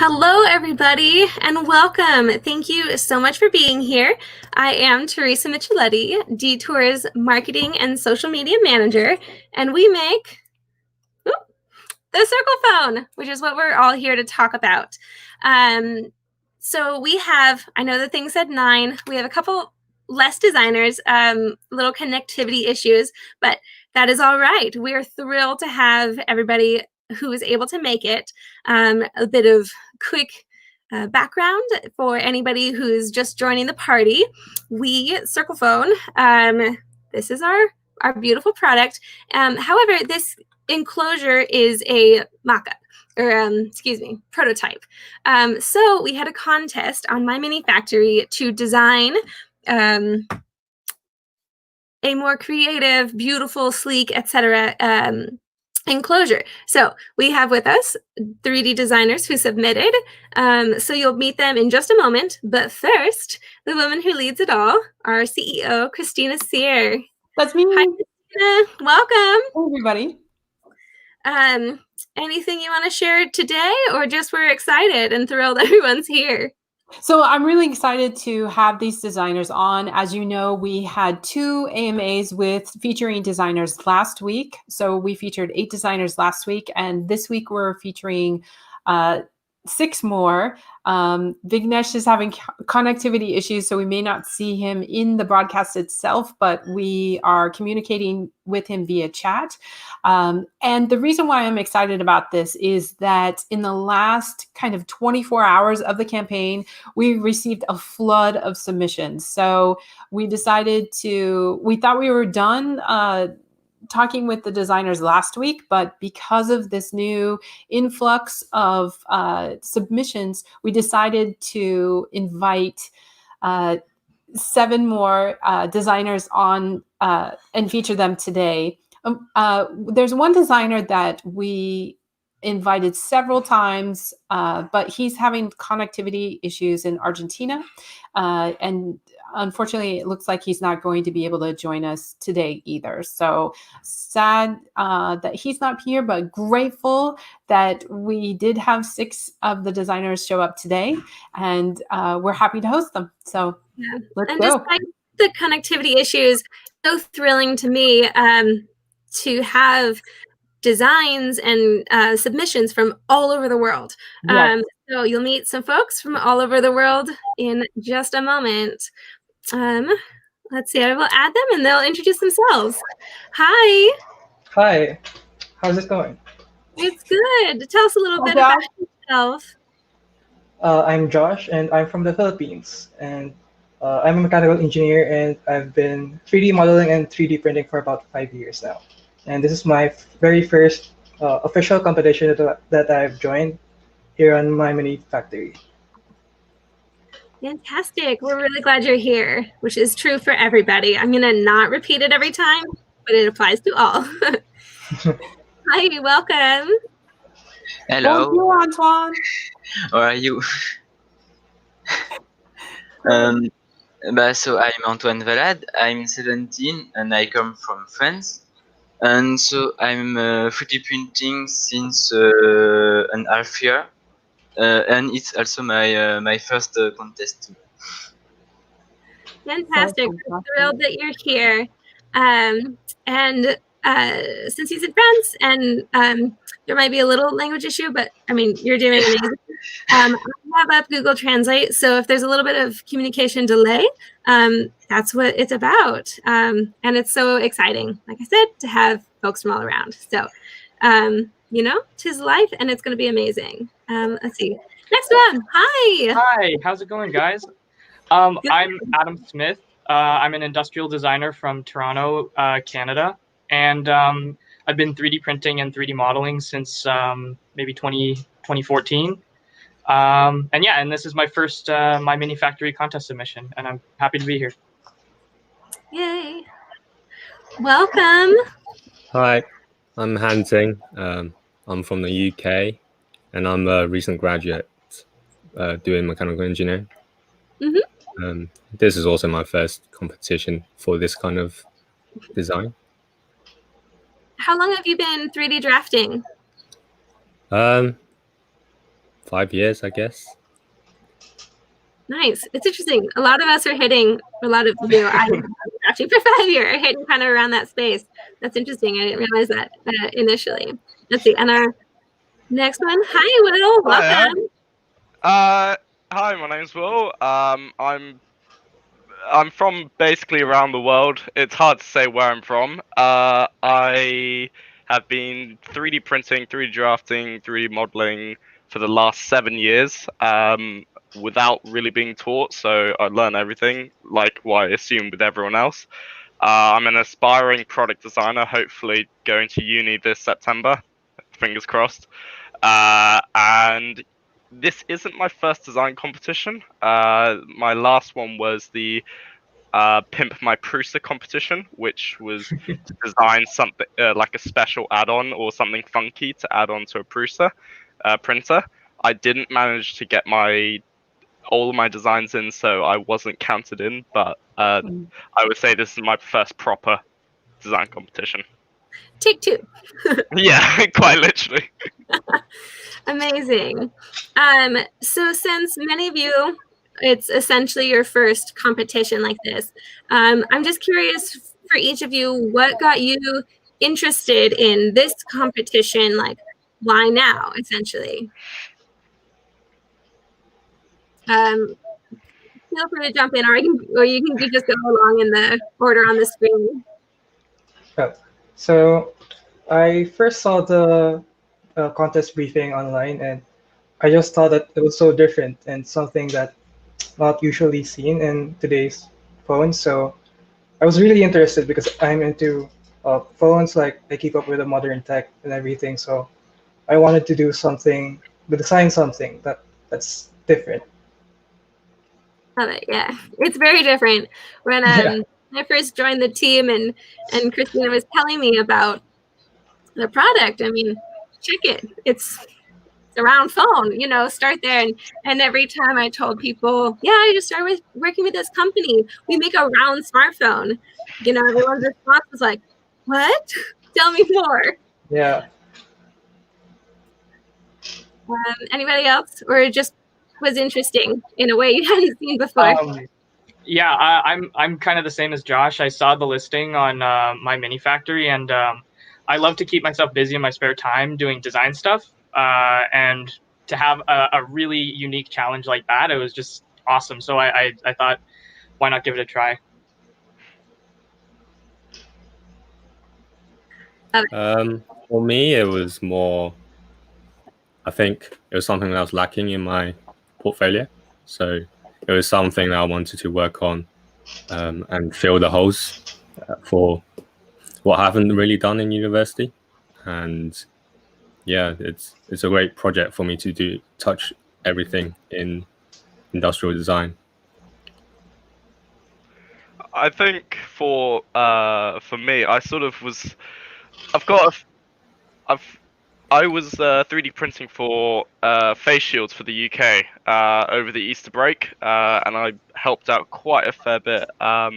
Hello, everybody, and welcome. Thank you so much for being here. I am Teresa Micheletti, Detour's Marketing and Social Media Manager, and we make the Cyrcle Phone, which is what we're all here to talk about. So we have, I know the thing said 9, we have a couple less designers, little connectivity issues, but that is all right. We're thrilled to have everybody who is able to make it. A bit of quick background for anybody who's just joining the party. We, Cyrcle Phone, this is our beautiful product. However, this enclosure is a mock-up, or prototype. So we had a contest on My Mini Factory to design a more creative, beautiful, sleek, etc. Enclosure. So we have with us 3D designers who submitted. So you'll meet them in just a moment. But first, the woman who leads it all, our CEO, Christina Sear. That's me. Hi, Christina. Welcome. Hey, everybody. Anything you want to share today, or just we're excited and thrilled everyone's here? So I'm really excited to have these designers on. As you know, we had 2 AMAs with featuring designers last week. So we featured 8 designers last week, and this week we're featuring 6 more. Vignesh is having connectivity issues, so we may not see him in the broadcast itself, but we are communicating with him via chat. And the reason why I'm excited about this is that in the last kind of 24 hours of the campaign, we received a flood of submissions. So we decided we thought we were done talking with the designers last week, but because of this new influx of submissions, we decided to invite 7 more designers on and feature them today. There's one designer that we invited several times, but he's having connectivity issues in Argentina. And unfortunately, it looks like he's not going to be able to join us today either. So sad that he's not here, but grateful that we did have 6 of the designers show up today, and we're happy to host them. So yeah. Let's and go. Despite the connectivity issues, so thrilling to me to have designs and submissions from all over the world. Yes. So you'll meet some folks from all over the world in just a moment. Let's see, I will add them and they'll introduce themselves. Hi. Hi. How's it going? It's good. Tell us a little bit about yourself. I'm Josh, and I'm from the Philippines. And I'm a mechanical engineer, and I've been 3D modeling and 3D printing for about 5 years now. And this is my very first official competition that I've joined here on My Mini Factory. Fantastic. We're really glad you're here, which is true for everybody. I'm going to not repeat it every time, but it applies to all. Hi, welcome. Hello. Bonjour, Antoine. How are you? So I'm Antoine Valade. I'm 17 and I come from France. And so I'm 3D printing since an half year. And it's also my first contest too. Fantastic. We're thrilled that you're here. Since he's in France and there might be a little language issue, but I mean, you're doing amazing. I have up Google Translate, so if there's a little bit of communication delay, that's what it's about. And it's so exciting, like I said, to have folks from all around. So, tis life, and it's going to be amazing. Let's see. Next one. Hi. Hi. How's it going, guys? I'm Adam Smith. I'm an industrial designer from Toronto, Canada. And I've been 3D printing and 3D modeling since maybe 2014. And this is my first My Mini Factory contest submission, and I'm happy to be here. Yay. Welcome. Hi, I'm Hansing. I'm from the UK, and I'm a recent graduate doing mechanical engineering. Mm-hmm. This is also my first competition for this kind of design. How long have you been 3D drafting? 5 years, I guess. Nice. It's interesting. A lot of us are hitting, a lot of you, I actually for 5 years, are hitting kind of around that space. That's interesting. I didn't realize that initially. Let's see. And our next one. Hi, Will. Welcome. Hi, my name's Will. I'm from basically around the world. It's hard to say where I'm from. I have been 3D printing, 3D drafting, 3D modeling for the last 7 years, without really being taught. So I learn everything, like what I assume with everyone else. I'm an aspiring product designer, hopefully going to uni this September. Fingers crossed. And this isn't my first design competition. My last one was the Pimp My Prusa competition, which was to design something like a special add-on or something funky to add on to a Prusa printer. I didn't manage to get all of my designs in, so I wasn't counted in. But I would say this is my first proper design competition. Take two. Yeah, quite literally. Amazing. So since many of you, it's essentially your first competition like this, I'm just curious for each of you, what got you interested in this competition? Like, why now, essentially? Feel free to jump in, or you can just go along in the order on the screen. Oh, so I first saw the contest briefing online, and I just thought that it was so different and something that not usually seen in today's phones. So I was really interested because I'm into phones. Like I keep up with the modern tech and everything. So I wanted to do something, design something that's different. Love it. Yeah, it's very different. When I first joined the team and Christina was telling me about the product, I mean, check it. It's a round phone, start there. And every time I told people, yeah, I just started working with this company. We make a round smartphone. Everyone's response was like, what? Tell me more. Yeah. Anybody else? Or it just was interesting in a way you hadn't seen before? Yeah, I'm kind of the same as Josh. I saw the listing on my mini factory, and I love to keep myself busy in my spare time doing design stuff. And to have a really unique challenge like that, it was just awesome. So I thought, why not give it a try? For me, it was more, I think it was something that was lacking in my portfolio. So it was something that I wanted to work on and fill the holes for what I haven't really done in university. And yeah, it's a great project for me to touch everything in industrial design. I think for me, I sort of was. I was 3D printing for face shields for the UK over the Easter break, and I helped out quite a fair bit.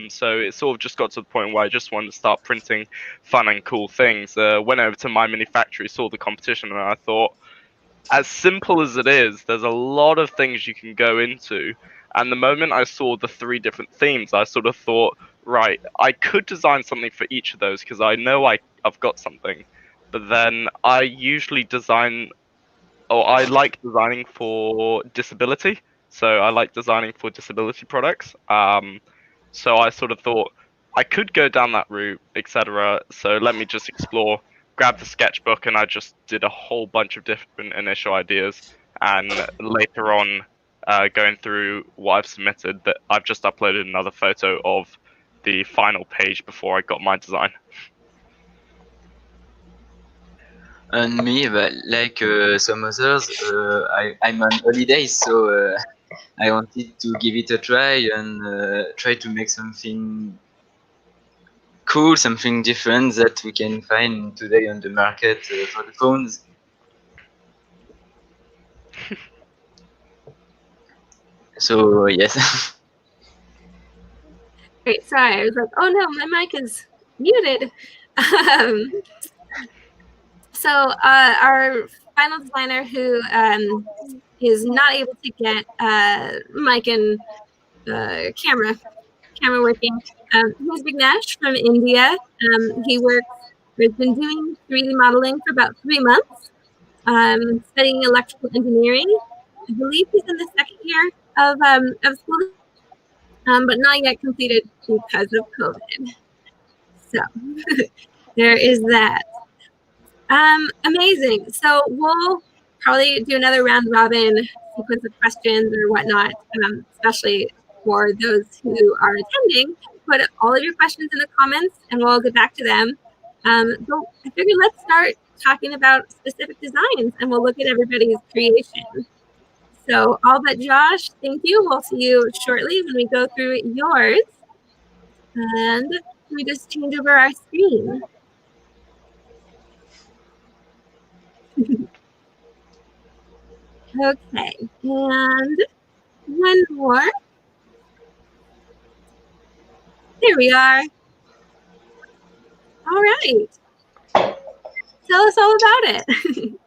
So it sort of just got to the point where I just wanted to start printing fun and cool things. Went over to my mini factory, saw the competition, and I thought, as simple as it is, there's a lot of things you can go into. And the moment I saw the 3 different themes, I sort of thought, right, I could design something for each of those because I know I've got something. But then I usually I like designing for disability. So I like designing for disability products. So I sort of thought I could go down that route, etc. So let me just explore, grab the sketchbook, and I just did a whole bunch of different initial ideas. And later on, going through what I've submitted, that I've just uploaded another photo of the final page before I got my design. And me, like some others, I'm on holidays, so I wanted to give it a try and try to make something cool, something different that we can find today on the market for the phones. So yes. Great. Sorry, I was like, oh no, my mic is muted. So our final designer who is not able to get mic and camera working. Here's Vignesh from India. He has been doing 3D modeling for about 3 months, studying electrical engineering. I believe he's in the second year of school, but not yet completed because of COVID. So there is that. Amazing. So we'll probably do another round robin sequence of questions or whatnot, especially for those who are attending. Put all of your questions in the comments and we'll get back to them. So I figured let's start talking about specific designs and we'll look at everybody's creation. So all but Josh, thank you. We'll see you shortly when we go through yours. And let me just change over our screen. Okay, and one more. Here we are. All right. Tell us all about it.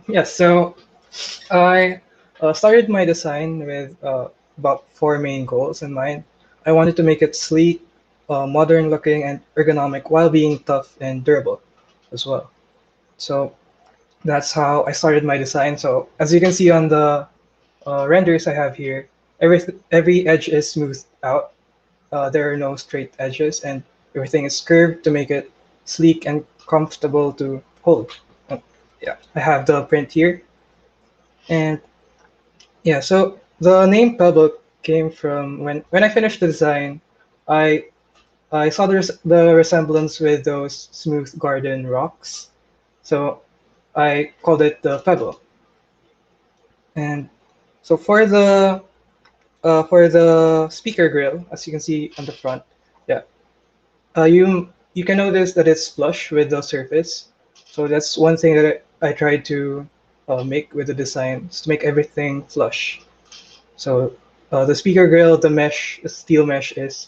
Yes, so I started my design with about 4 main goals in mind. I wanted to make it sleek, modern looking, and ergonomic while being tough and durable as well. So that's how I started my design. So as you can see on the renders I have here, every edge is smoothed out. There are no straight edges, and everything is curved to make it sleek and comfortable to hold. Yeah, I have the print here. And yeah, so the name Pebble came from when I finished the design, I I saw the resemblance with those smooth garden rocks. So I called it the Pebble. And so for the speaker grill, as you can see on the front, yeah, you can notice that it's flush with the surface. So that's one thing that I tried to make with the design, is to make everything flush. So the speaker grill, the steel mesh is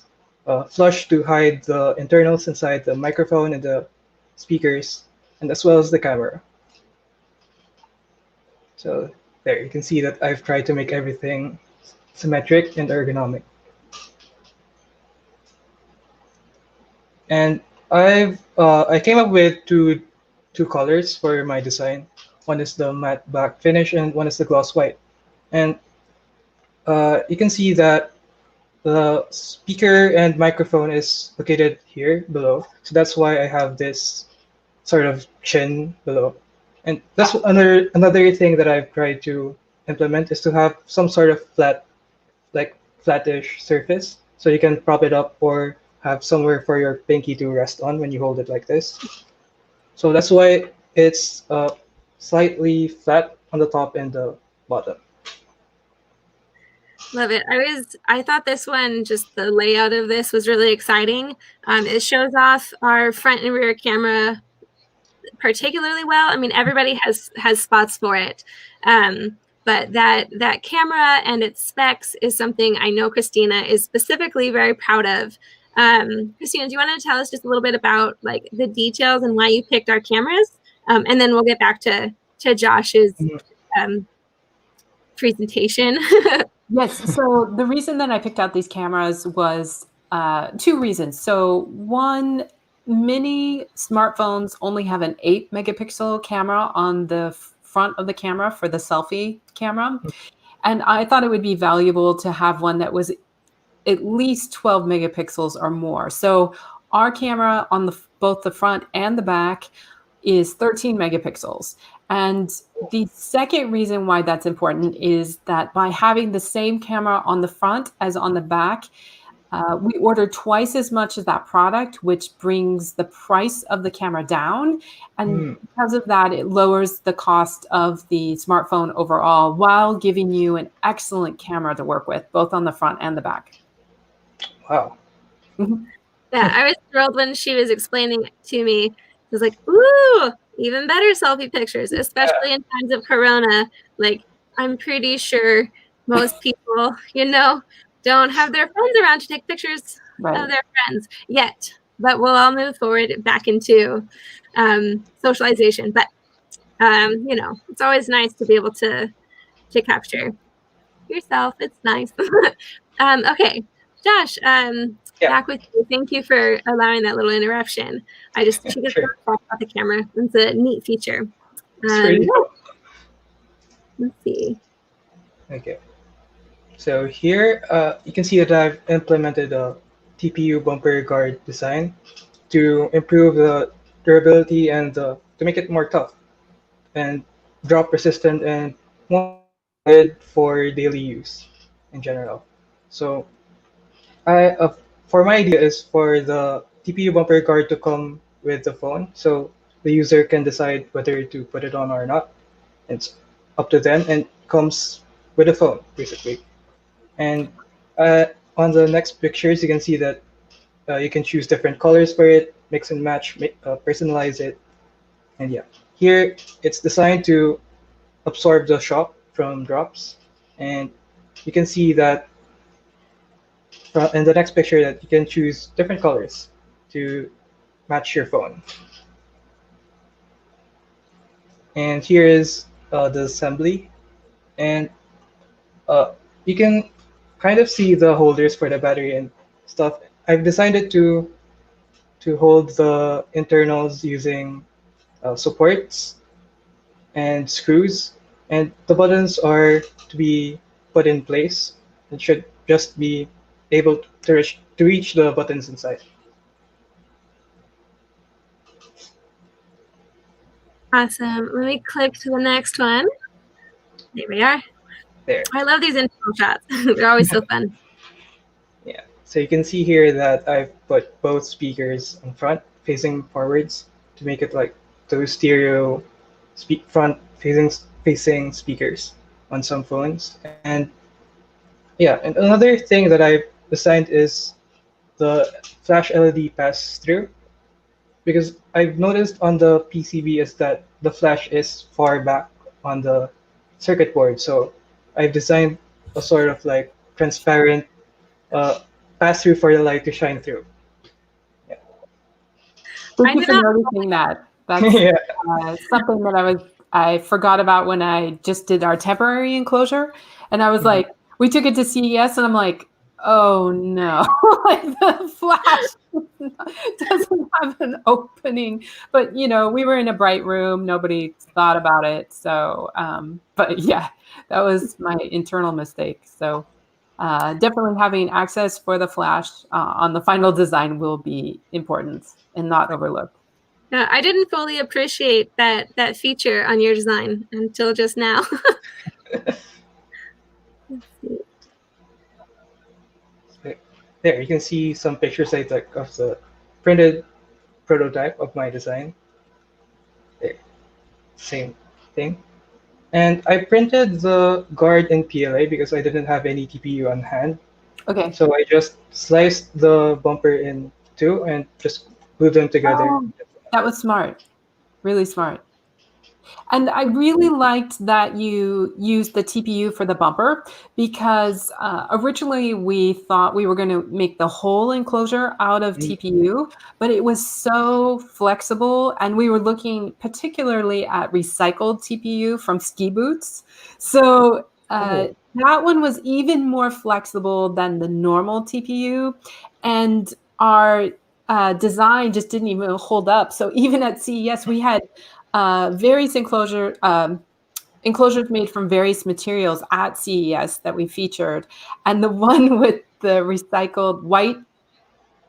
flush to hide the internals inside the microphone and the speakers, and as well as the camera. So there, you can see that I've tried to make everything symmetric and ergonomic. And I came up with two colors for my design. One is the matte black finish, and one is the gloss white. And you can see that the speaker and microphone is located here below. So that's why I have this sort of chin below. And that's another thing that I've tried to implement, is to have some sort of flattish surface, so you can prop it up or have somewhere for your pinky to rest on when you hold it like this. So that's why it's slightly flat on the top and the bottom. Love it. I thought this one, just the layout of this was really exciting. It shows off our front and rear camera particularly well. I mean, everybody has spots for it. But that camera and its specs is something I know Christina is specifically very proud of. Christina, do you want to tell us just a little bit about like the details and why you picked our cameras? And then we'll get back to Josh's presentation. Yes. So the reason that I picked out these cameras was 2 reasons. So one, many smartphones only have an 8 megapixel camera on the front of the camera for the selfie camera. And I thought it would be valuable to have one that was at least 12 megapixels or more. So our camera on both the front and the back is 13 megapixels. And the second reason why that's important is that by having the same camera on the front as on the back, we ordered twice as much of that product, which brings the price of the camera down. And because of that, it lowers the cost of the smartphone overall while giving you an excellent camera to work with, both on the front and the back. Wow. Yeah, I was thrilled when she was explaining it to me. I was like, ooh, even better selfie pictures, especially in times of Corona. Like, I'm pretty sure most people, don't have their phones around to take pictures of their friends yet. But we'll all move forward back into socialization. But It's always nice to be able to capture yourself. It's nice. Okay, Josh, Yeah, back with you. Thank you for allowing that little interruption. I just took a sure. photo of the camera. It's a neat feature. It's pretty cool. Let's see. Okay. So here, you can see that I've implemented a TPU bumper guard design to improve the durability and to make it more tough and drop resistant and more solid for daily use in general. So I for my idea is for the TPU bumper guard to come with the phone, so the user can decide whether to put it on or not. It's up to them and comes with a phone basically. And on the next pictures, you can see that you can choose different colors for it, mix and match, personalize it, and yeah. Here, it's designed to absorb the shock from drops, and you can see that in the next picture that you can choose different colors to match your phone. And here is the assembly, and uh, you can kind of see the holders for the battery and stuff. I've designed it to hold the internals using supports and screws, and the buttons are to be put in place. It should just be able to reach the buttons inside. Awesome. Let me click to the next one. There we are. There. I love these intro shots. They're always so fun. Yeah. So you can see here that I've put both speakers in front, facing forwards, to make it like those stereo front facing speakers on some phones. And yeah, and another thing that I've designed is the flash LED pass through, because I've noticed on the PCB is that the flash is far back on the circuit board. So I've designed a sort of like transparent pass through for the light to shine through. Thank you for noticing that. That's Yeah. something that I forgot about when I just did our temporary enclosure. And I was like, we took it to CES and I'm like, oh no, like the flash doesn't have an opening. But we were in a bright room, nobody thought about it. So, but yeah, that was my internal mistake. So definitely having access for the flash on the final design will be important and not overlooked. I didn't fully appreciate that feature on your design until just now. Let's see. There, you can see some pictures I took of the printed prototype of my design. There, same thing. And I printed the guard in PLA because I didn't have any TPU on hand. Okay. So I just sliced the bumper in two and just glued them together. Oh, that was smart. Really smart. And I really liked that you used the TPU for the bumper because originally we thought we were going to make the whole enclosure out of TPU, but it was so flexible. And we were looking particularly at recycled TPU from ski boots. So that one was even more flexible than the normal TPU. And our design just didn't even hold up. So even at CES, we had various enclosures made from various materials at CES that we featured, and the one with the recycled white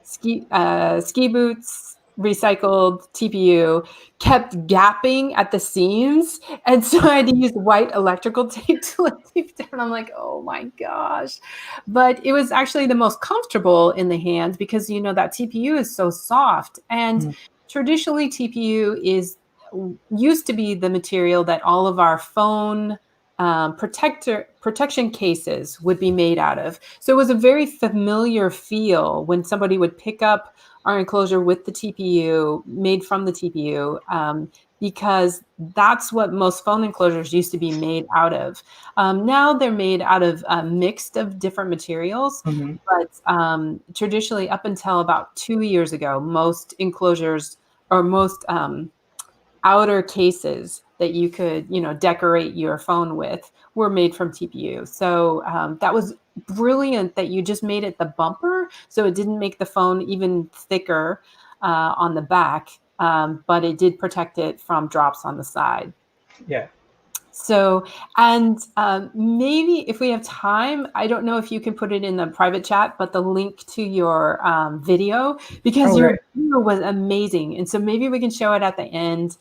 ski boots, recycled TPU, kept gapping at the seams, and so I had to use white electrical tape to tape down. I'm like, oh my gosh! But it was actually the most comfortable in the hand because that TPU is so soft, and traditionally TPU used to be the material that all of our phone protection cases would be made out of. So it was a very familiar feel when somebody would pick up our enclosure with the TPU, made from the TPU, because that's what most phone enclosures used to be made out of. Now they're made out of a mix of different materials, but traditionally up until about 2 years ago, most enclosures or most outer cases that you could, decorate your phone with were made from TPU. So that was brilliant that you just made it the bumper, so it didn't make the phone even thicker on the back, but it did protect it from drops on the side. Yeah. So, and maybe if we have time, I don't know if you can put it in the private chat, but the link to your video, because your video was amazing. And so maybe we can show it at the end.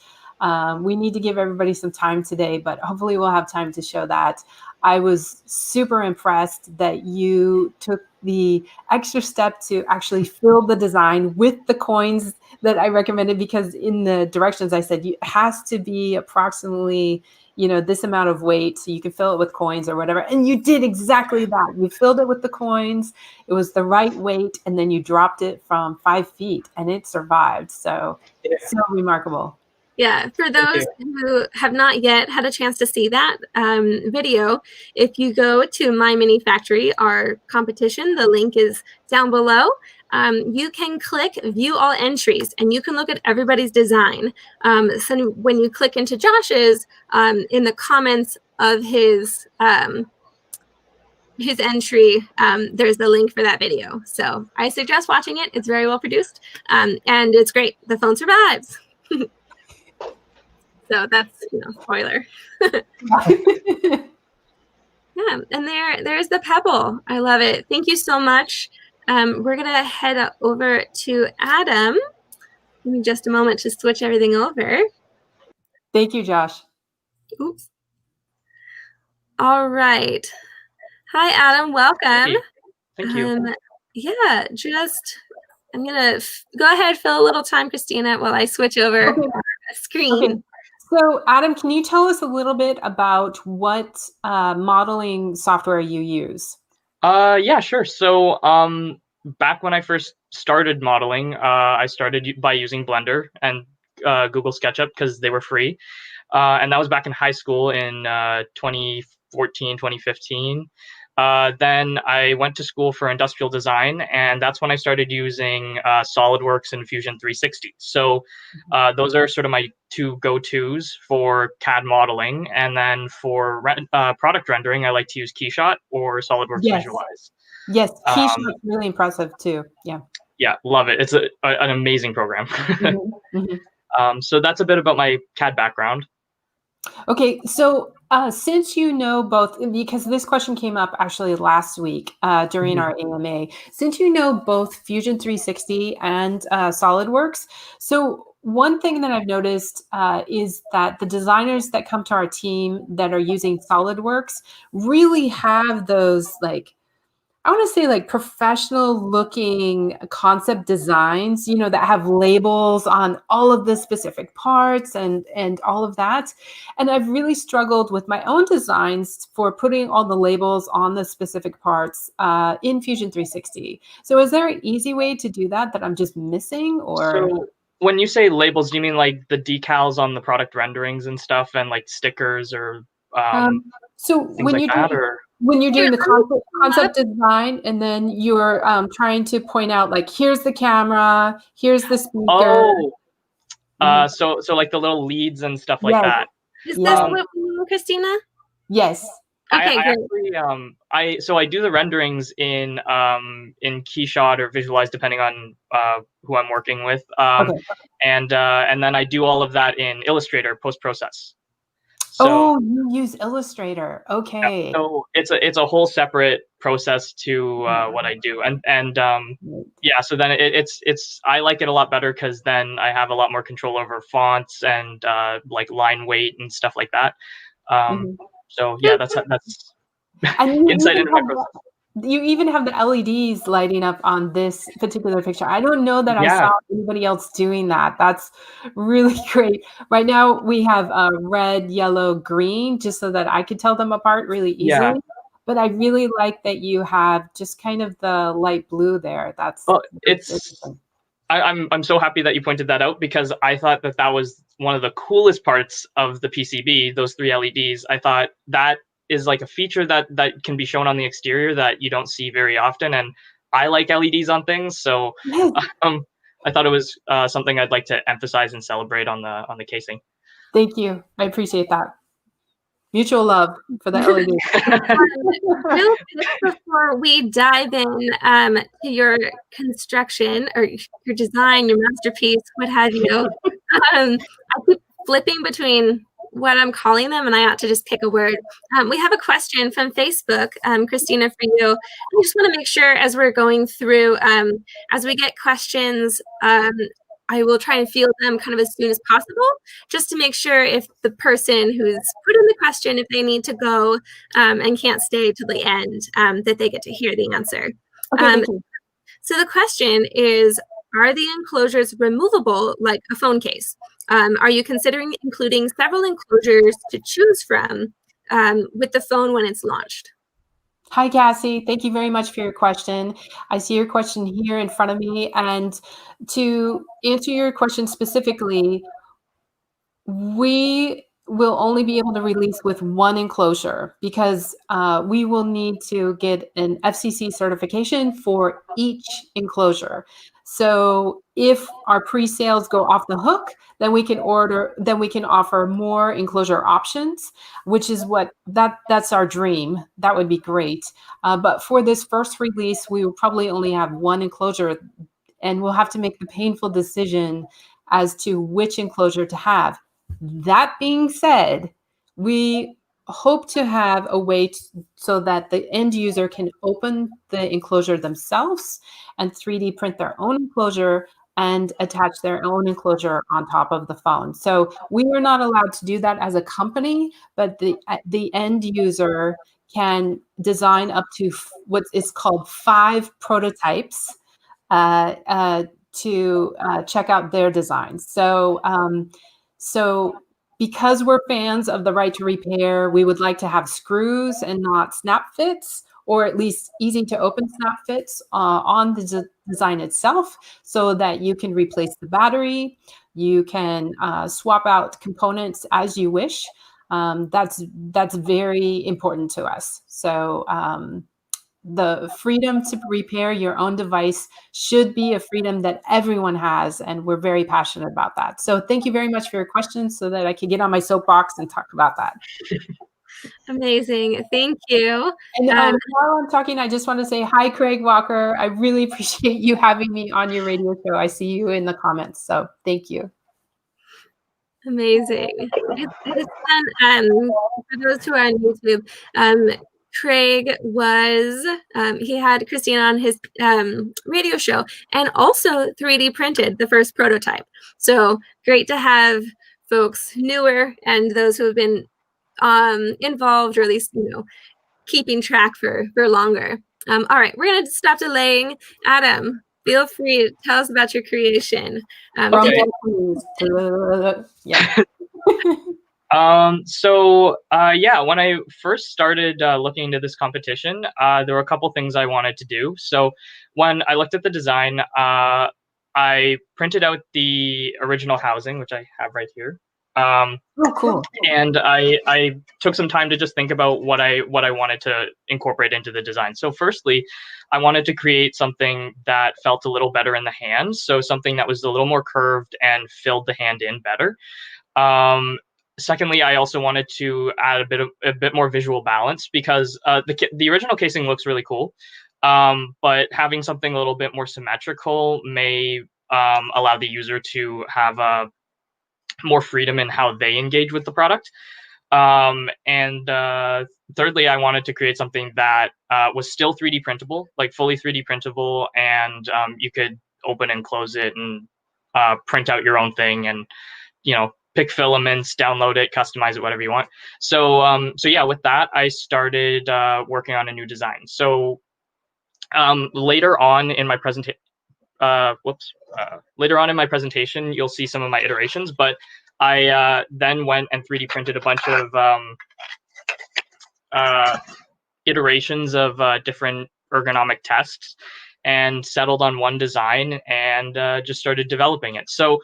We need to give everybody some time today, but hopefully we'll have time to show that. I was super impressed that you took the extra step to actually fill the design with the coins that I recommended, because in the directions I said it has to be approximately this amount of weight so you can fill it with coins or whatever. And you did exactly that. You filled it with the coins. It was the right weight. And then you dropped it from 5 feet and it survived. So, so remarkable. Yeah, for those who have not yet had a chance to see that video, if you go to My Mini Factory, our competition, the link is down below. You can click View All Entries, and you can look at everybody's design. So when you click into Josh's, in the comments of his entry, there's the link for that video. So I suggest watching it. It's very well produced, and it's great. The phone survives. So that's, spoiler. Yeah, and there's the pebble. I love it. Thank you so much. We're gonna head over to Adam. Give me just a moment to switch everything over. Thank you, Josh. Oops. All right. Hi, Adam. Welcome. Hey, thank you. Yeah, I'm gonna go ahead, fill a little time, Christina, while I switch over the screen. Okay. So, Adam, can you tell us a little bit about what modeling software you use? Yeah, sure. So, back when I first started modeling, I started by using Blender and Google SketchUp because they were free. And that was back in high school in 2014, 2015. Then I went to school for industrial design, and that's when I started using SolidWorks and Fusion 360. So those are sort of my two go-tos for CAD modeling. And then for product rendering, I like to use Keyshot or SolidWorks Visualize. Yes, Keyshot's really impressive too. Yeah. Yeah, love it. It's an amazing program. So that's a bit about my CAD background. Okay, so since you know both, because this question came up actually last week during our AMA, since you know both Fusion 360 and SolidWorks, so one thing that I've noticed is that the designers that come to our team that are using SolidWorks really have those I want to say professional looking concept designs, that have labels on all of the specific parts and all of that. And I've really struggled with my own designs for putting all the labels on the specific parts in Fusion 360. So is there an easy way to do that I'm just missing? Or so when you say labels, do you mean like the decals on the product renderings and stuff, and like stickers or so when you when you're doing the concept design, and then you're trying to point out here's the camera, here's the speaker. Oh, so like the little leads and stuff like that. Is this what we mean, Christina? Yes. Okay, great. I do the renderings in Keyshot or Visualize, depending on who I'm working with. And then I do all of that in Illustrator post-process. So, you use Illustrator. Okay. Yeah, so it's a whole separate process to what I do, and yeah. So then it's I like it a lot better because then I have a lot more control over fonts and line weight and stuff like that. So yeah, that's insight into my process. You even have the LEDs lighting up on this particular picture. I don't know that I saw anybody else doing that. That's really great. Right now we have red, yellow, green, just so that I could tell them apart really easily. Yeah. But I really like that you have just kind of the light blue there. I'm so happy that you pointed that out, because I thought that was one of the coolest parts of the PCB, those 3 LEDs. I thought that is like a feature that can be shown on the exterior that you don't see very often, and I like LEDs on things, so I thought it was something I'd like to emphasize and celebrate on the casing. Thank you. I appreciate that. Mutual love for the LED. Real quick before we dive in to your construction or your design, your masterpiece, what have you, I keep flipping between what I'm calling them, and I ought to just pick a word. We have a question from Facebook, Christina, for you. I just want to make sure as we're going through, as we get questions, I will try and field them kind of as soon as possible, just to make sure if the person who's put in the question, if they need to go and can't stay till the end, that they get to hear the answer. Okay, so the question is, are the enclosures removable like a phone case? Are you considering including several enclosures to choose from with the phone when it's launched? Hi, Cassie. Thank you very much for your question. I see your question here in front of me. And to answer your question specifically, we will only be able to release with one enclosure because we will need to get an FCC certification for each enclosure. So if our pre-sales go off the hook, then we can offer more enclosure options, which is that's our dream. That would be great. But for this first release, we will probably only have one enclosure, and we'll have to make the painful decision as to which enclosure to have. That being said, we hope to have a way so that the end user can open the enclosure themselves and 3D print their own enclosure and attach their own enclosure on top of the phone. So we are not allowed to do that as a company, but the end user can design up to what is called 5 prototypes to check out their designs. So because we're fans of the right to repair, we would like to have screws and not snap fits, or at least easy to open snap fits on the design itself, so that you can replace the battery, you can swap out components as you wish. That's very important to us. So the freedom to repair your own device should be a freedom that everyone has, and we're very passionate about that. So thank you very much for your questions, so that I can get on my soapbox and talk about that. Amazing. Thank you. And while I'm talking, I just want to say hi, Craig Walker. I really appreciate you having me on your radio show. I see you in the comments, so thank you. Amazing. It's fun. For those who are on YouTube, Craig was, he had Christina on his radio show and also 3D printed the first prototype. So great to have folks newer and those who have been involved, or at least, keeping track for longer. All right, we're going to stop delaying. Adam, feel free to tell us about your creation. Okay. Yeah. When I first started looking into this competition, there were a couple things I wanted to do. So when I looked at the design, I printed out the original housing, which I have right here. Oh, cool. And I took some time to just think about what I wanted to incorporate into the design. So firstly, I wanted to create something that felt a little better in the hand. So something that was a little more curved and filled the hand in better. Secondly, I also wanted to add a bit more visual balance, because the original casing looks really cool, but having something a little bit more symmetrical may allow the user to have more freedom in how they engage with the product. Thirdly, I wanted to create something that was still 3D printable, like fully 3D printable, and you could open and close it and print out your own thing, and pick filaments, download it, customize it, whatever you want. So with that, I started working on a new design. So later on in my presentation, you'll see some of my iterations, but I then went and 3D printed a bunch of iterations of different ergonomic tests, and settled on one design, and just started developing it. So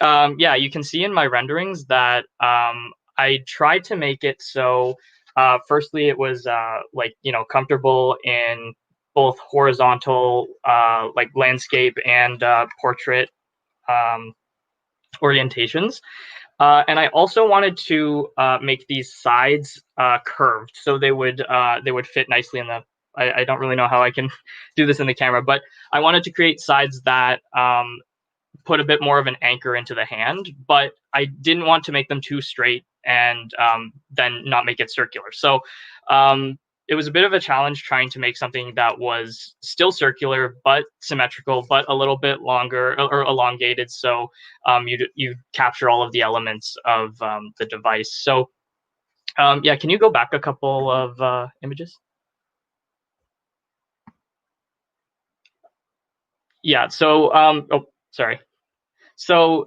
you can see in my renderings that I tried to make it so firstly it was comfortable in both horizontal, like landscape and portrait orientations. And I also wanted to make these sides curved, so they would fit nicely in the. I don't really know how I can do this in the camera, but I wanted to create sides that put a bit more of an anchor into the hand, but I didn't want to make them too straight and then not make it circular. So it was a bit of a challenge trying to make something that was still circular but symmetrical, but a little bit longer or elongated, so you capture all of the elements of the device. So yeah, can you go back a couple of images? Yeah. So oh, sorry. So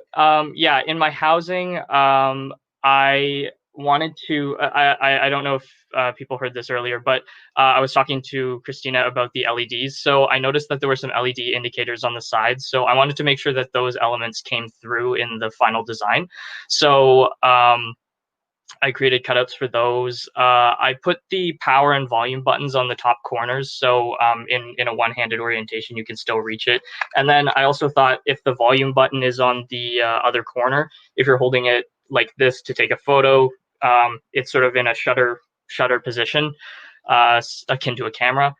yeah, in my housing, I wanted to. I don't know if people heard this earlier, but I was talking to Christina about the LEDs. So I noticed that there were some LED indicators on the sides. So I wanted to make sure that those elements came through in the final design. So I created cutouts for those. I put the power and volume buttons on the top corners, so in a one-handed orientation, you can still reach it. And then I also thought if the volume button is on the other corner, if you're holding it like this to take a photo, it's sort of in a shutter position, akin to a camera.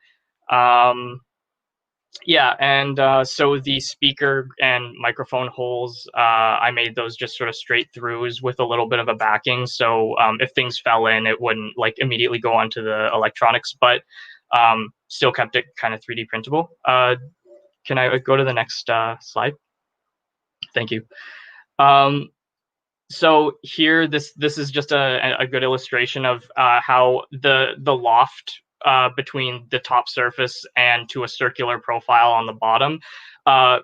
Yeah, and so the speaker and microphone holes, I made those just sort of straight throughs with a little bit of a backing. So if things fell in, it wouldn't like immediately go onto the electronics, but still kept it kind of 3D printable. Can I go to the next slide? Thank you. So here, this is just a good illustration of how the loft between the top surface and to a circular profile on the bottom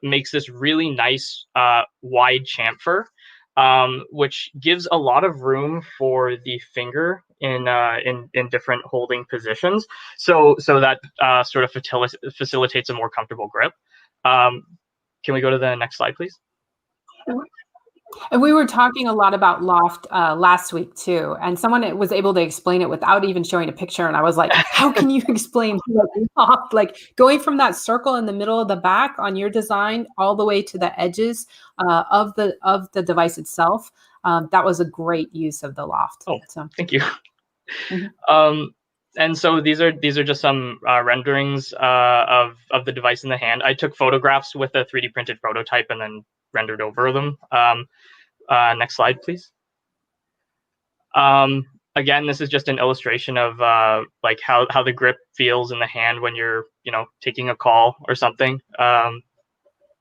makes this really nice wide chamfer, which gives a lot of room for the finger in different holding positions. So that sort of facilitates a more comfortable grip. Can we go to the next slide, please? And we were talking a lot about loft last week too, and someone was able to explain it without even showing a picture. And I was like, "How can you explain loft? Like going from that circle in the middle of the back on your design all the way to the edges of the device itself." That was a great use of the loft. Oh, so thank you. Mm-hmm. And so these are just some renderings of the device in the hand. I took photographs with a 3D printed prototype and then rendered over them. Next slide, please. Again, this is just an illustration of like how the grip feels in the hand when you're taking a call or something. Can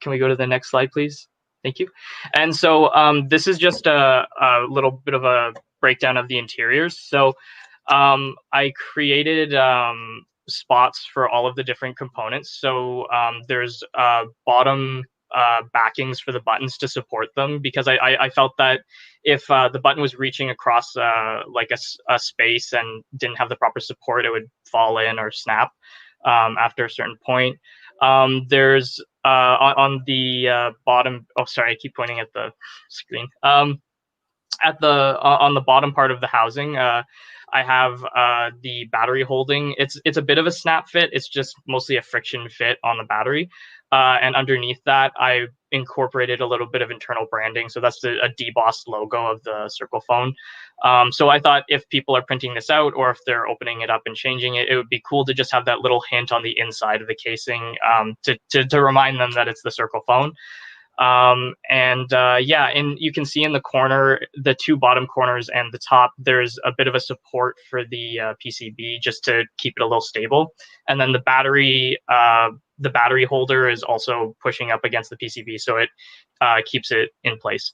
we go to the next slide, please? Thank you. And so this is just a little bit of a breakdown of the interiors. So I created spots for all of the different components. So there's bottom backings for the buttons to support them, because I felt that if the button was reaching across like a space and didn't have the proper support, it would fall in or snap after a certain point. There's on the bottom. Oh, sorry, I keep pointing at the screen. At the on the bottom part of the housing, I have the battery holding. It's a bit of a snap fit. It's just mostly a friction fit on the battery. And underneath that, I incorporated a little bit of internal branding. So that's a debossed logo of the Cyrcle phone. So I thought if people are printing this out or if they're opening it up and changing it, it would be cool to just have that little hint on the inside of the casing to remind them that it's the Cyrcle phone. Yeah, and you can see in the corner, the two bottom corners and the top, there's a bit of a support for the PCB just to keep it a little stable. And then the battery holder is also pushing up against the PCB, so it keeps it in place.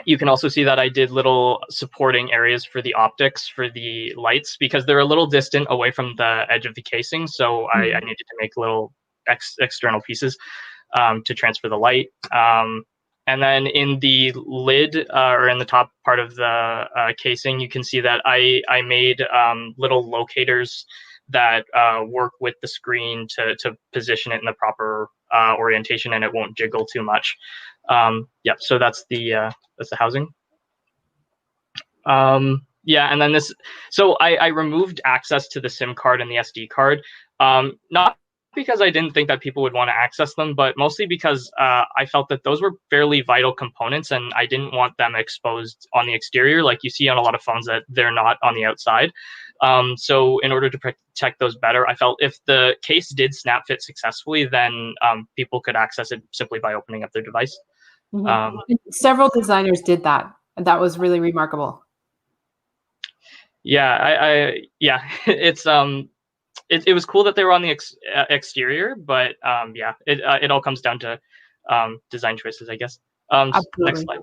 You can also see that I did little supporting areas for the optics for the lights, because they're a little distant away from the edge of the casing. So I needed to make little external pieces to transfer the light. And then in the lid or in the top part of the casing, you can see that I made little locators that work with the screen to position it in the proper orientation, and it won't jiggle too much. Yeah, so that's the housing. Yeah, and then so I removed access to the SIM card and the SD card, not because I didn't think that people would want to access them, but mostly because I felt that those were fairly vital components, and I didn't want them exposed on the exterior, like you see on a lot of phones that they're not on the outside. So in order to protect those better, I felt if the case did snap fit successfully, then people could access it simply by opening up their device. Mm-hmm. Several designers did that, and that was really remarkable. Yeah, yeah, it's it was cool that they were on the exterior, but yeah, it all comes down to design choices, I guess. Next slide.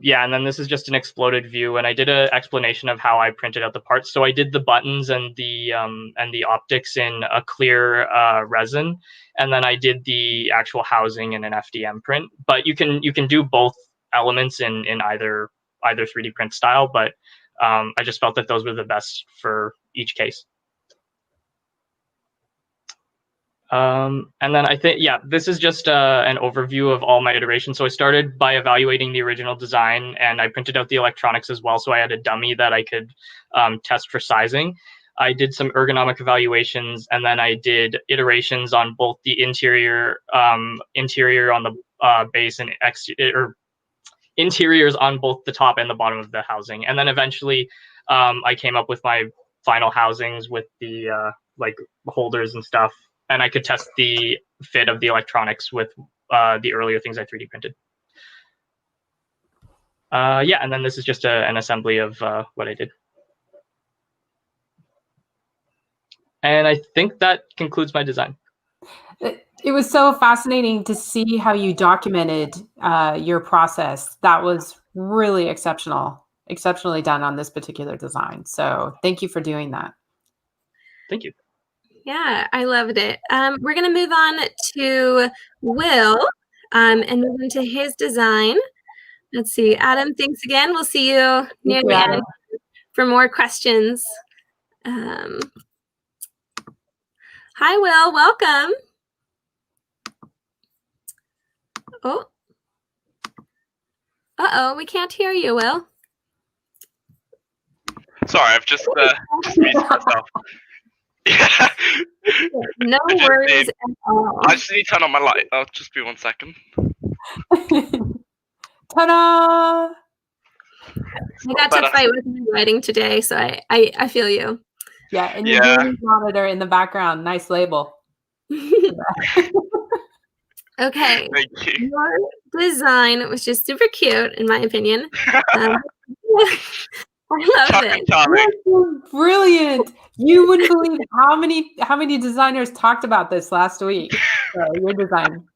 Yeah, and then this is just an exploded view, and I did an explanation of how I printed out the parts. So I did the buttons and the optics in a clear resin, and then I did the actual housing in an FDM print. But you can do both elements in either 3D print style, but I just felt that those were the best for each case. And then I think, yeah, this is just an overview of all my iterations. So I started by evaluating the original design, and I printed out the electronics as well. So I had a dummy that I could test for sizing. I did some ergonomic evaluations, and then I did iterations on both the interior on the base and interiors on both the top and the bottom of the housing. And then eventually I came up with my final housings with the like holders and stuff, and I could test the fit of the electronics with the earlier things I 3D printed. Yeah, and then this is just an assembly of what I did. And I think that concludes my design. It was so fascinating to see how you documented your process. That was really exceptionally done on this particular design. So thank you for doing that. Thank you. Yeah, I loved it. We're going to move on to Will and move into his design. Let's see. Adam, thanks again. We'll see you near the end for more questions. Hi, Will. Welcome. Oh. Uh-oh, we can't hear you, Will. Sorry, I've just muted myself. Yeah. No worries at all. I just need to turn on my light. I'll just be 1 second. Ta-da! I got to fight with my lighting today, so I feel you. Yeah, and your gaming monitor in the background. Nice label. Okay. Thank you. Your design was just super cute, in my opinion. I love it. Brilliant. You wouldn't believe how many designers talked about this last week. Your design.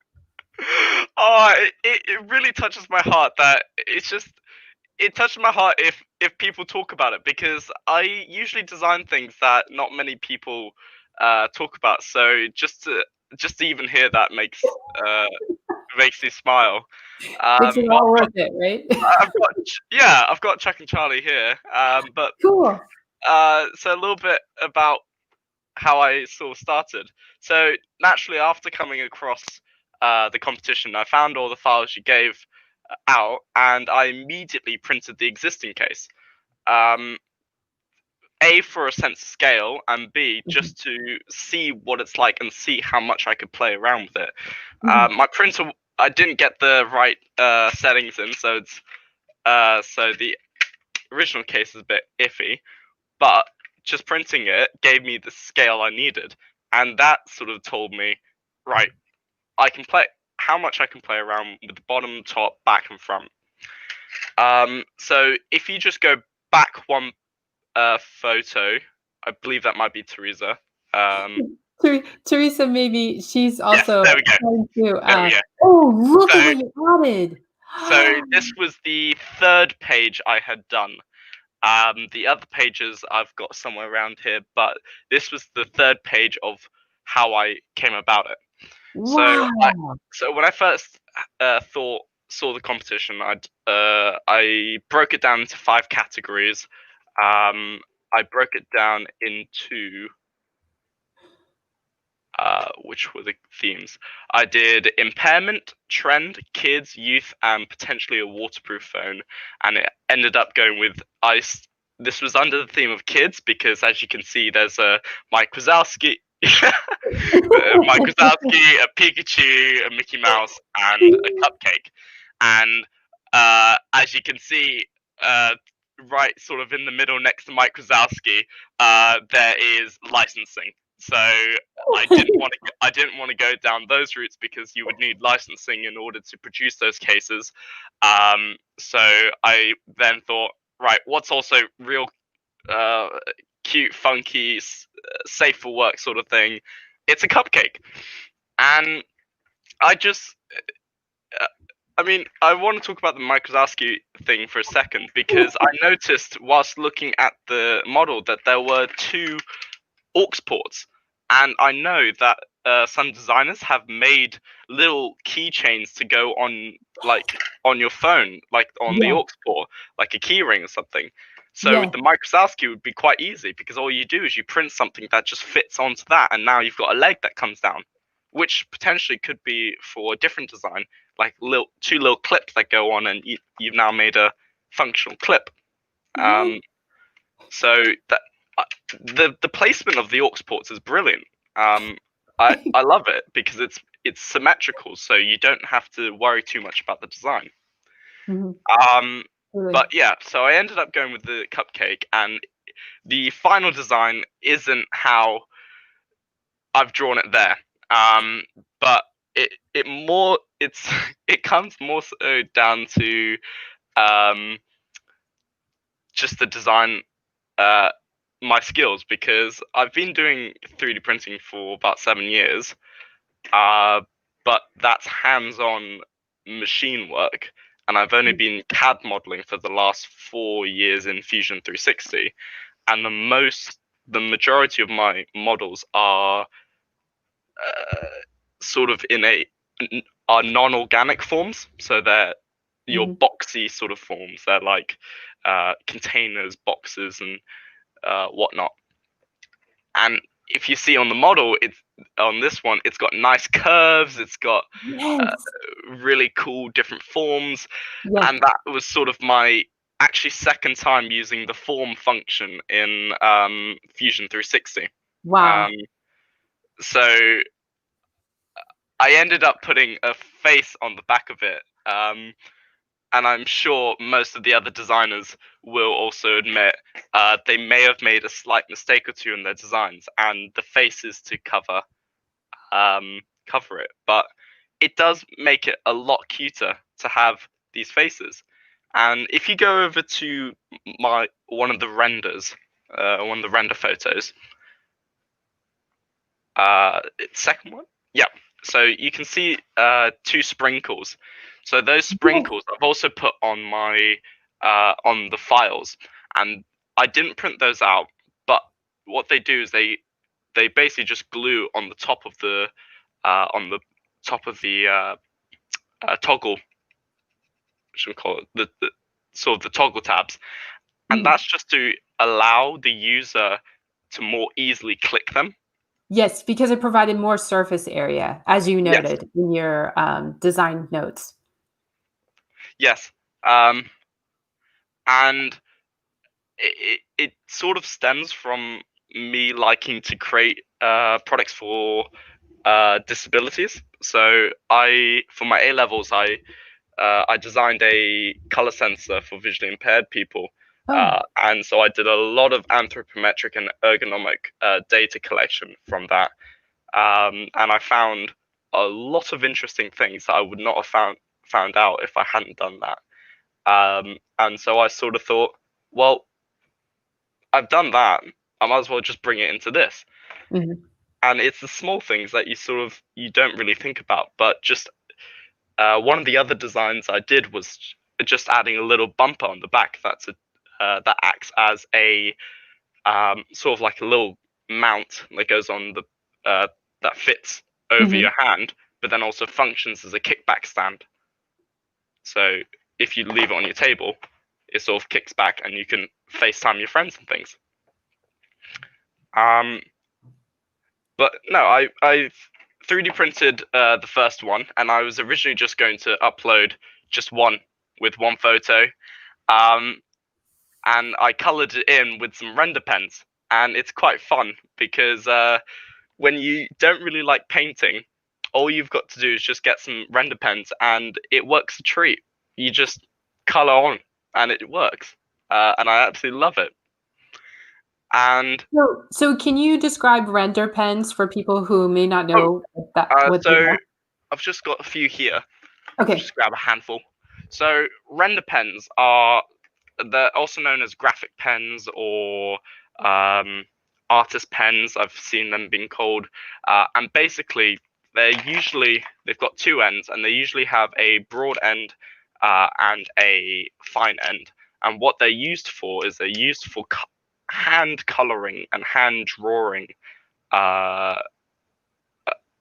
Oh, it really touches my heart that it touches my heart if people talk about it, because I usually design things that not many people talk about. So just to even hear that makes me smile. Makes it all worth it, right? I've got Chuck and Charlie here. But cool. So a little bit about how I sort of started. So naturally, after coming across the competition, I found all the files you gave out, and I immediately printed the existing case. A, for a sense of scale, and B, just to see what it's like and see how much I could play around with it. My printer, I didn't get the right settings in, so it's so the original case is a bit iffy, but just printing it gave me the scale I needed, and that sort of told me, right, I can play how much I can play around with the bottom, top, back, and front. So if you just go back one photo, I believe that might be Teresa. Teresa, maybe she's also. There we go. There we go. Oh, look at what you added. So this was the third page I had done. The other pages I've got somewhere around here, but this was the third page of how I came about it. Wow. So when I first saw the competition, I broke it down into 5 categories. I broke it down into which were the themes. I did impairment, trend, kids, youth, and potentially a waterproof phone. And it ended up going with ice. This was under the theme of kids because, as you can see, there's a Mike Wazowski, Mike Wazowski, a Pikachu, a Mickey Mouse, and a cupcake. And as you can see, right sort of in the middle next to Mike Wazowski, there is licensing. So I didn't want to go down those routes because you would need licensing in order to produce those cases. So I then thought, right, what's also real cute, funky, safe for work sort of thing? It's a cupcake. And I just I mean, I want to talk about the Mike Wazowski thing for a second because I noticed whilst looking at the model that there were 2 aux ports, and I know that some designers have made little keychains to go on, like on your phone, like on the aux port, like a keyring or something. So the Mike Wazowski would be quite easy because all you do is you print something that just fits onto that, and now you've got a leg that comes down, which potentially could be for a different design, like 2 little clips that go on, and you've now made a functional clip. So that the placement of the aux ports is brilliant. I love it because it's symmetrical, so you don't have to worry too much about the design. But yeah, so I ended up going with the cupcake, and the final design isn't how I've drawn it there. But it comes more so down to just the design, my skills, because I've been doing 3D printing for about 7 years, but that's hands-on machine work, and I've only been CAD modeling for the last 4 years in Fusion 360, and the majority of my models are sort of are non-organic forms, so they're your boxy sort of forms. They're like containers, boxes, and whatnot. And if you see on the model, on this one, it's got nice curves. It's got really cool different forms, and that was sort of my actually second time using the form function in Fusion 360. Wow. So I ended up putting a face on the back of it, and I'm sure most of the other designers will also admit they may have made a slight mistake or two in their designs, and the face is to cover it. But it does make it a lot cuter to have these faces. And if you go over to one of the render photos, second one, yeah. So you can see 2 sprinkles. So those sprinkles I've also put on my on the files, and I didn't print those out. But what they do is they basically just glue on the top of the toggle. Should we call it the sort of the toggle tabs, and that's just to allow the user to more easily click them. Yes, because it provided more surface area, as you noted in your design notes. Yes, and it sort of stems from me liking to create products for disabilities. So for my A levels, I designed a color sensor for visually impaired people. And so I did a lot of anthropometric and ergonomic data collection from that. And I found a lot of interesting things that I would not have found out if I hadn't done that. And so I sort of thought, well, I've done that. I might as well just bring it into this. And it's the small things that you don't really think about. But just one of the other designs I did was just adding a little bumper on the back that acts as a sort of like a little mount that goes on that fits over your hand, but then also functions as a kickback stand. So if you leave it on your table, it sort of kicks back, and you can FaceTime your friends and things. But no, 3D printed the first one, and I was originally just going to upload just one with one photo, and I colored it in with some render pens, and it's quite fun because when you don't really like painting, all you've got to do is just get some render pens, and it works a treat. You just color on, and it works, and I absolutely love it. And so can you describe render pens for people who may not know what they so are? I've just got a few here. Okay. Just grab a handful. So render pens they're also known as graphic pens or artist pens. I've seen them being called, and basically they've got two ends, and they usually have a broad end and a fine end. And what they're used for is they're used for hand coloring and hand drawing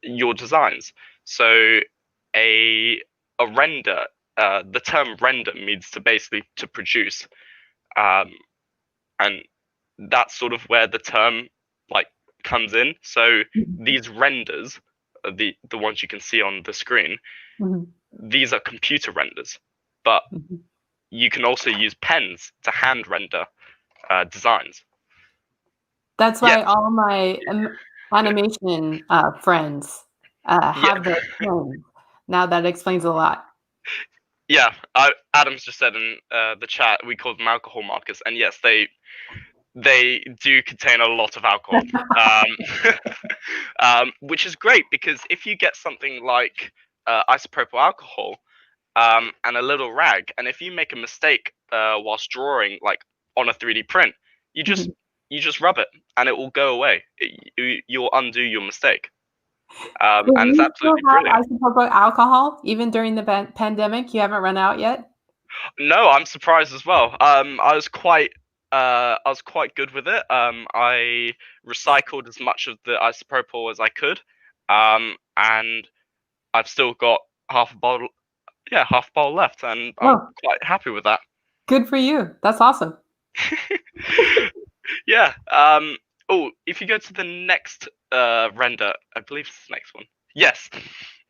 your designs. So a render, the term render means to basically to produce, and that's sort of where the term like comes in. So these renders, the ones you can see on the screen, these are computer renders, but you can also use pens to hand render designs. That's why all my animation friends have those pens. Now that explains a lot. Yeah, Adam's just said in the chat we call them alcohol markers, and yes, they do contain a lot of alcohol, which is great because if you get something like isopropyl alcohol and a little rag, and if you make a mistake whilst drawing, like on a 3D print, you just rub it and it will go away. You'll undo your mistake. And it's absolutely brilliant. Isopropyl alcohol even during the pandemic. You haven't run out yet? No, I'm surprised as well. I was quite good with it. I recycled as much of the isopropyl as I could, and I've still got half a bottle left, and I'm quite happy with that. Good for you. That's awesome. Yeah. If you go to the next render, I believe it's the next one. Yes,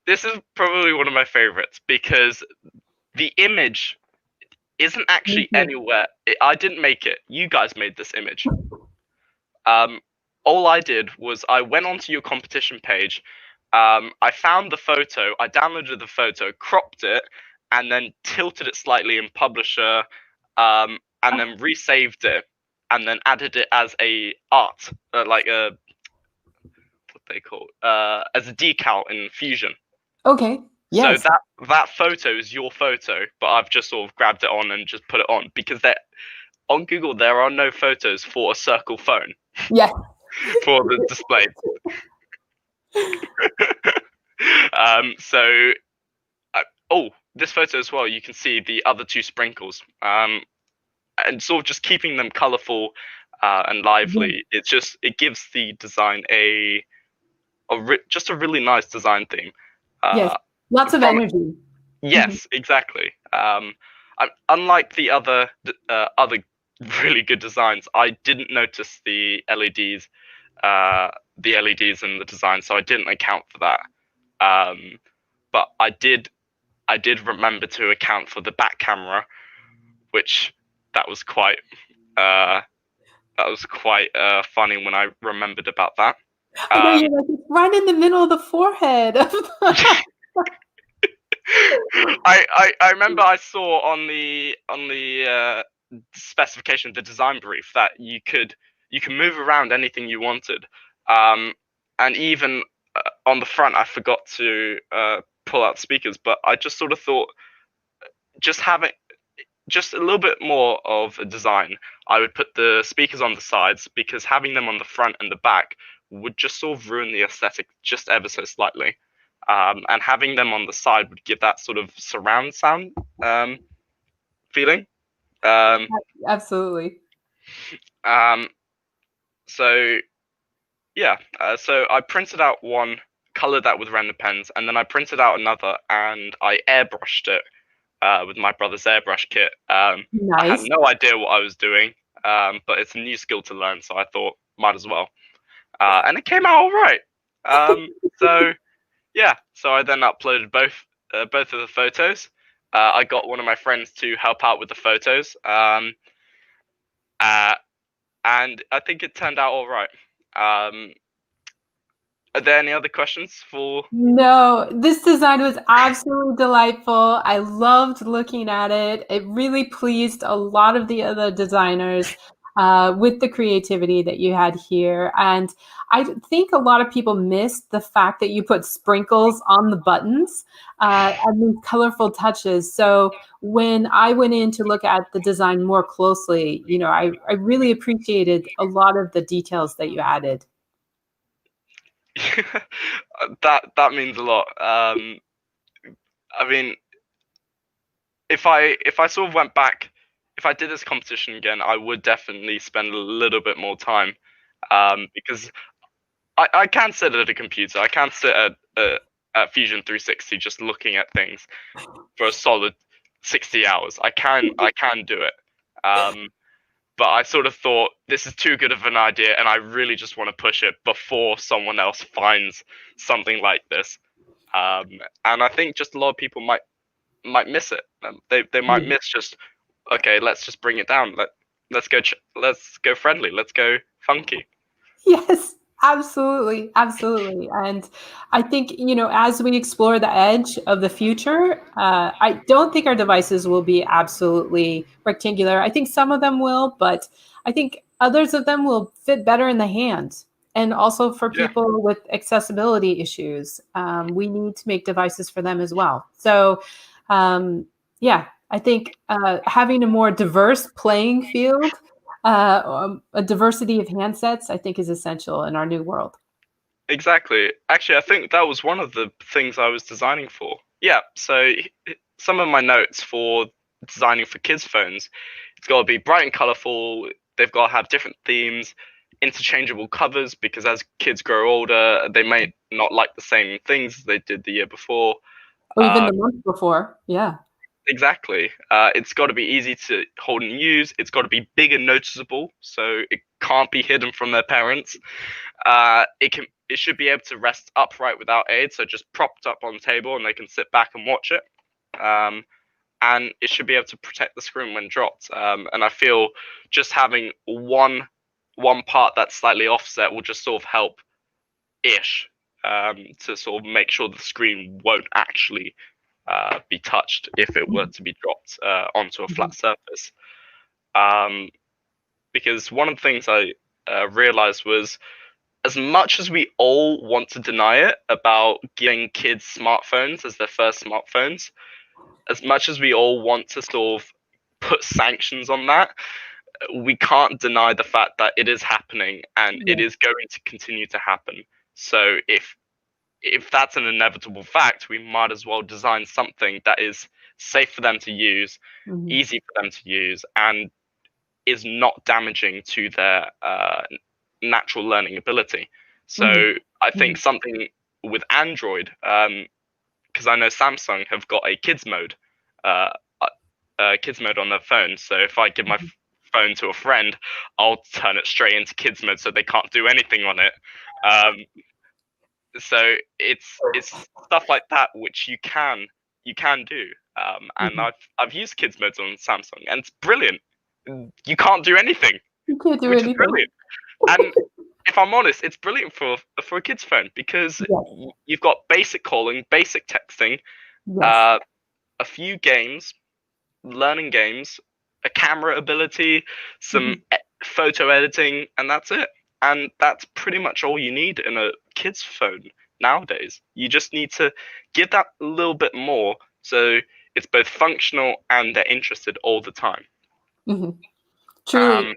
this is probably one of my favorites because the image isn't actually anywhere. I didn't make it. You guys made this image. All I did was I went onto your competition page. I found the photo. I downloaded the photo, cropped it, and then tilted it slightly in Publisher, and then resaved it, and then added it as a art, like a what they call as a decal in Fusion. Okay. Yes. So that photo is your photo, but I've just sort of grabbed it on and just put it on because on Google there are no photos for a Cyrcle phone. Yeah. For the display. This photo as well, you can see the other two sprinkles, and sort of just keeping them colorful and lively. It gives the design just a really nice design theme. Yes, lots of energy. Yes, exactly. Unlike the other really good designs, I didn't notice the LEDs in the design, so I didn't account for that. But I did remember to account for the back camera, which that was quite funny when I remembered about that. I know, you're like, it's right in the middle of the forehead. I remember I saw on the specification of the design brief that you can move around anything you wanted, and even on the front I forgot to pull out speakers, but I just sort of thought just having just a little bit more of a design, I would put the speakers on the sides, because having them on the front and the back would just sort of ruin the aesthetic just ever so slightly. And having them on the side would give that sort of surround sound feeling. Absolutely. So yeah, so I printed out one, colored that with render pens, and then I printed out another and I airbrushed it with my brother's airbrush kit. Nice. I had no idea what I was doing, but it's a new skill to learn, so I thought might as well. And it came out all right. So yeah, so I then uploaded both of the photos. I got one of my friends to help out with the photos, and I think it turned out all right. Are there any other questions for? No, this design was absolutely delightful. I loved looking at it. It really pleased a lot of the other designers with the creativity that you had here. And I think a lot of people missed the fact that you put sprinkles on the buttons and these colorful touches. So when I went in to look at the design more closely, I really appreciated a lot of the details that you added. That means a lot. I mean, if I sort of went back, if I did this competition again, I would definitely spend a little bit more time, because I can sit at a computer, I can sit at Fusion 360 just looking at things for a solid 60 hours. I can do it. But I sort of thought this is too good of an idea, and I really just want to push it before someone else finds something like this. And I think just a lot of people might miss it. They might miss just, okay, let's just bring it down. Let's go friendly. Let's go funky. Yes, absolutely. Absolutely. And I think, as we explore the edge of the future, I don't think our devices will be absolutely rectangular. I think some of them will, but I think others of them will fit better in the hand. And also for Yeah. people with accessibility issues, we need to make devices for them as well. So, yeah, I think having a more diverse playing field, a diversity of handsets, I think, is essential in our new world. Exactly. Actually, I think that was one of the things I was designing for. Yeah. So some of my notes for designing for kids' phones, it's got to be bright and colorful. They've got to have different themes, interchangeable covers, because as kids grow older, they may not like the same things as they did the year before. Or even the month before. Yeah. Exactly. It's got to be easy to hold and use. It's got to be big and noticeable, so it can't be hidden from their parents. It should be able to rest upright without aid, so just propped up on the table and they can sit back and watch it. And it should be able to protect the screen when dropped. And I feel just having one part that's slightly offset will just sort of help ish, to sort of make sure the screen won't actually be touched if it were to be dropped onto a flat surface. Because one of the things I realized was, as much as we all want to deny it about giving kids smartphones as their first smartphones, as much as we all want to sort of put sanctions on that, we can't deny the fact that it is happening and it is going to continue to happen. So if that's an inevitable fact, we might as well design something that is safe for them to use, easy for them to use, and is not damaging to their natural learning ability. So I think something with Android, because I know Samsung have got a kids mode on their phone. So if I give my phone to a friend, I'll turn it straight into kids mode so they can't do anything on it. So it's stuff like that which you can do. And I've used kids modes on Samsung, and it's brilliant. You can't do anything. You can't do which anything. Is brilliant. And if I'm honest, it's brilliant for a kid's phone, because you've got basic calling, basic texting, a few games, learning games, a camera ability, some photo editing, and that's it. And that's pretty much all you need in a kid's phone nowadays. You just need to give that a little bit more, so it's both functional and they're interested all the time. Truly.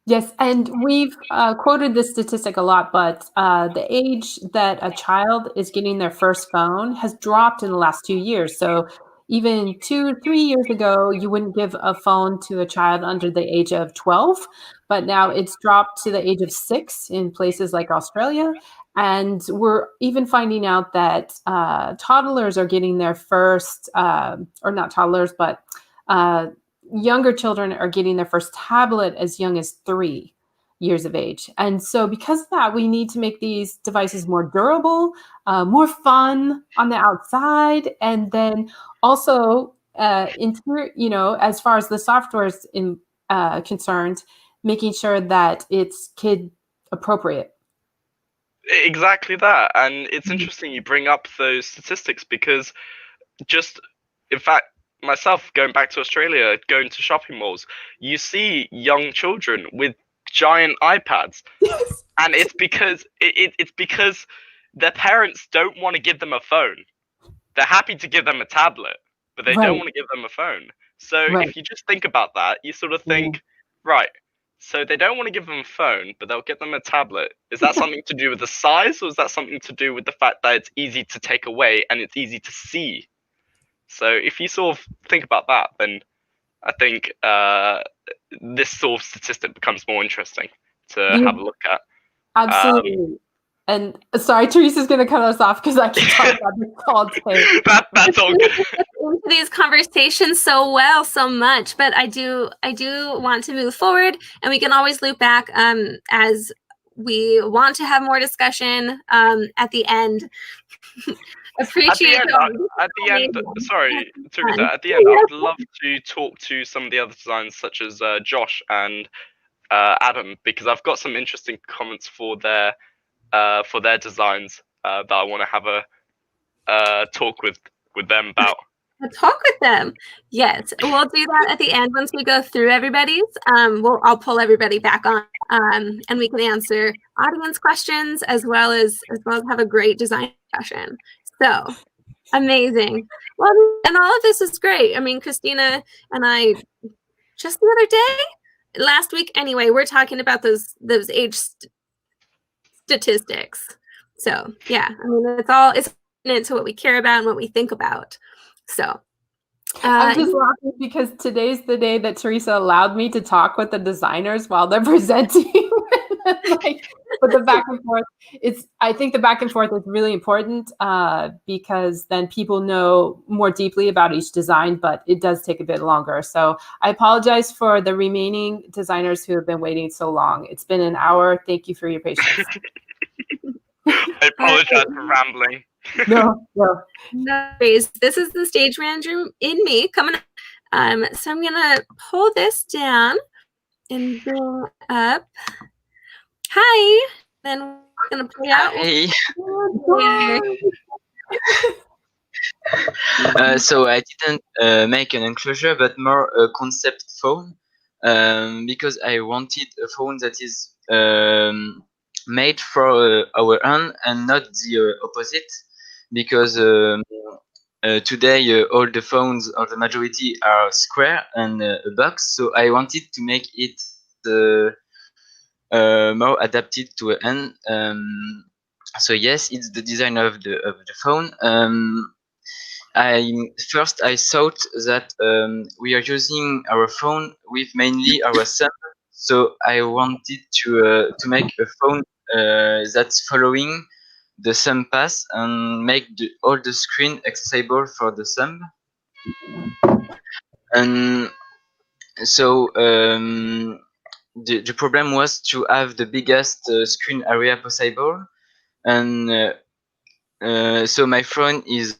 Yes, and we've quoted this statistic a lot, but the age that a child is getting their first phone has dropped in the last 2 years. So even 2-3 years ago, you wouldn't give a phone to a child under the age of 12, but now it's dropped to the age of 6 in places like Australia. And we're even finding out that toddlers are getting their first, or not toddlers, but younger children are getting their first tablet as young as 3. years of age. And so because of that, we need to make these devices more durable, more fun on the outside, and then also as far as the software is concerned, making sure that it's kid appropriate. Exactly that. And it's interesting you bring up those statistics because in fact, myself going back to Australia, going to shopping malls, you see young children with giant iPads. And it's because it's because their parents don't want to give them a phone. They're happy to give them a tablet, but they don't want to give them a phone. So if you just think about that, you sort of think, right, so they don't want to give them a phone, but they'll get them a tablet. Is that something to do with the size, or is that something to do with the fact that it's easy to take away and it's easy to see? So if you sort of think about that, then I think this sort of statistic becomes more interesting to have a look at. Absolutely. And sorry, Teresa's going to cut us off because I can talk about this all day. That's all good. Into these conversations so well, so much, but I do want to move forward, and we can always loop back as we want to have more discussion at the end. Appreciate at the end, sorry, Teresa, at the end, I would love to talk to some of the other designs, such as Josh and Adam, because I've got some interesting comments for their designs that I want to have a talk with them about. Talk with them. Yes, we'll do that at the end once we go through everybody's. I'll pull everybody back on, and we can answer audience questions as well as have a great design discussion. So amazing. Well, and all of this is great. I mean, Christina and I just the other day, last week anyway, we're talking about those age statistics. So yeah, I mean, it's into what we care about and what we think about. So I'm just laughing because today's the day that Teresa allowed me to talk with the designers while they're presenting. But the back and forth, I think the back and forth is really important because then people know more deeply about each design, but it does take a bit longer. So I apologize for the remaining designers who have been waiting so long. It's been an hour. Thank you for your patience. I apologize for rambling. No worries. This is the stage manager in me coming up. So I'm gonna pull this down and bring up. Hi. Then we're gonna play out. Hey. So I didn't make an enclosure, but more a concept phone, because I wanted a phone that is made for our own and not the opposite, because today all the phones, or the majority, are square and a box. So I wanted to make it more adapted to an end. So yes, it's the design of the phone. I thought that we are using our phone with mainly our thumb, so I wanted to make a phone that's following the thumb path and make all the screen accessible for the thumb. And so the problem was to have the biggest screen area possible, and so my phone is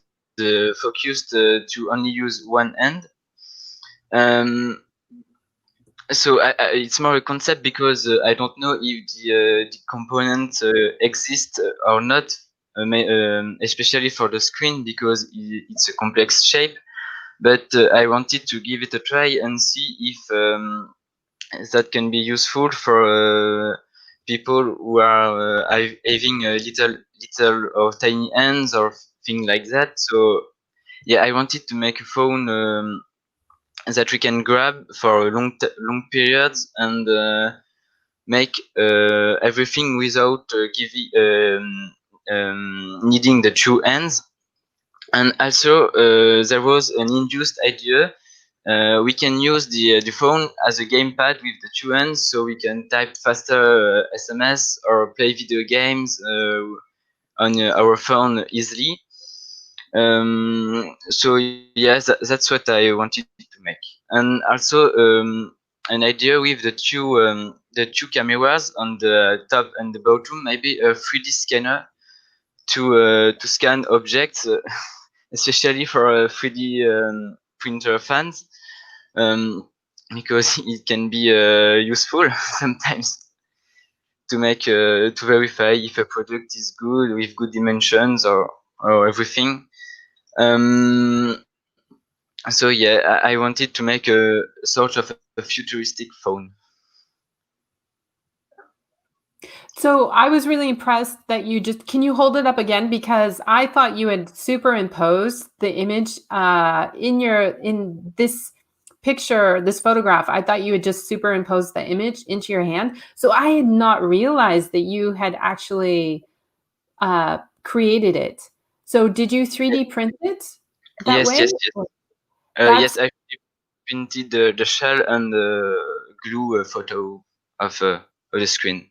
focused to only use one end. So it's more a concept because I don't know if the components exist or not, especially for the screen, because it's a complex shape. But I wanted to give it a try and see if that can be useful for people who are having a little or tiny hands or thing like that. So yeah, I wanted to make a phone that we can grab for long periods and make everything without needing the two hands. And also there was an induced idea. We can use the phone as a gamepad with the two hands, so we can type faster SMS or play video games on our phone easily. So yes, that's what I wanted to make. And also an idea with the the two cameras on the top and the bottom, maybe a 3D scanner to scan objects, especially for 3D printer fans, because it can be useful sometimes to make to verify if a product is good with good dimensions or everything. So yeah, I wanted to make a sort of a futuristic phone. So I was really impressed that you just, can you hold it up again? Because I thought you had superimposed the image in this picture, this photograph. I thought you had just superimposed the image into your hand. So I had not realized that you had actually created it. So did you 3D print it that Yes, way? yes, yes. Yes, I printed the shell and glue a photo of the screen.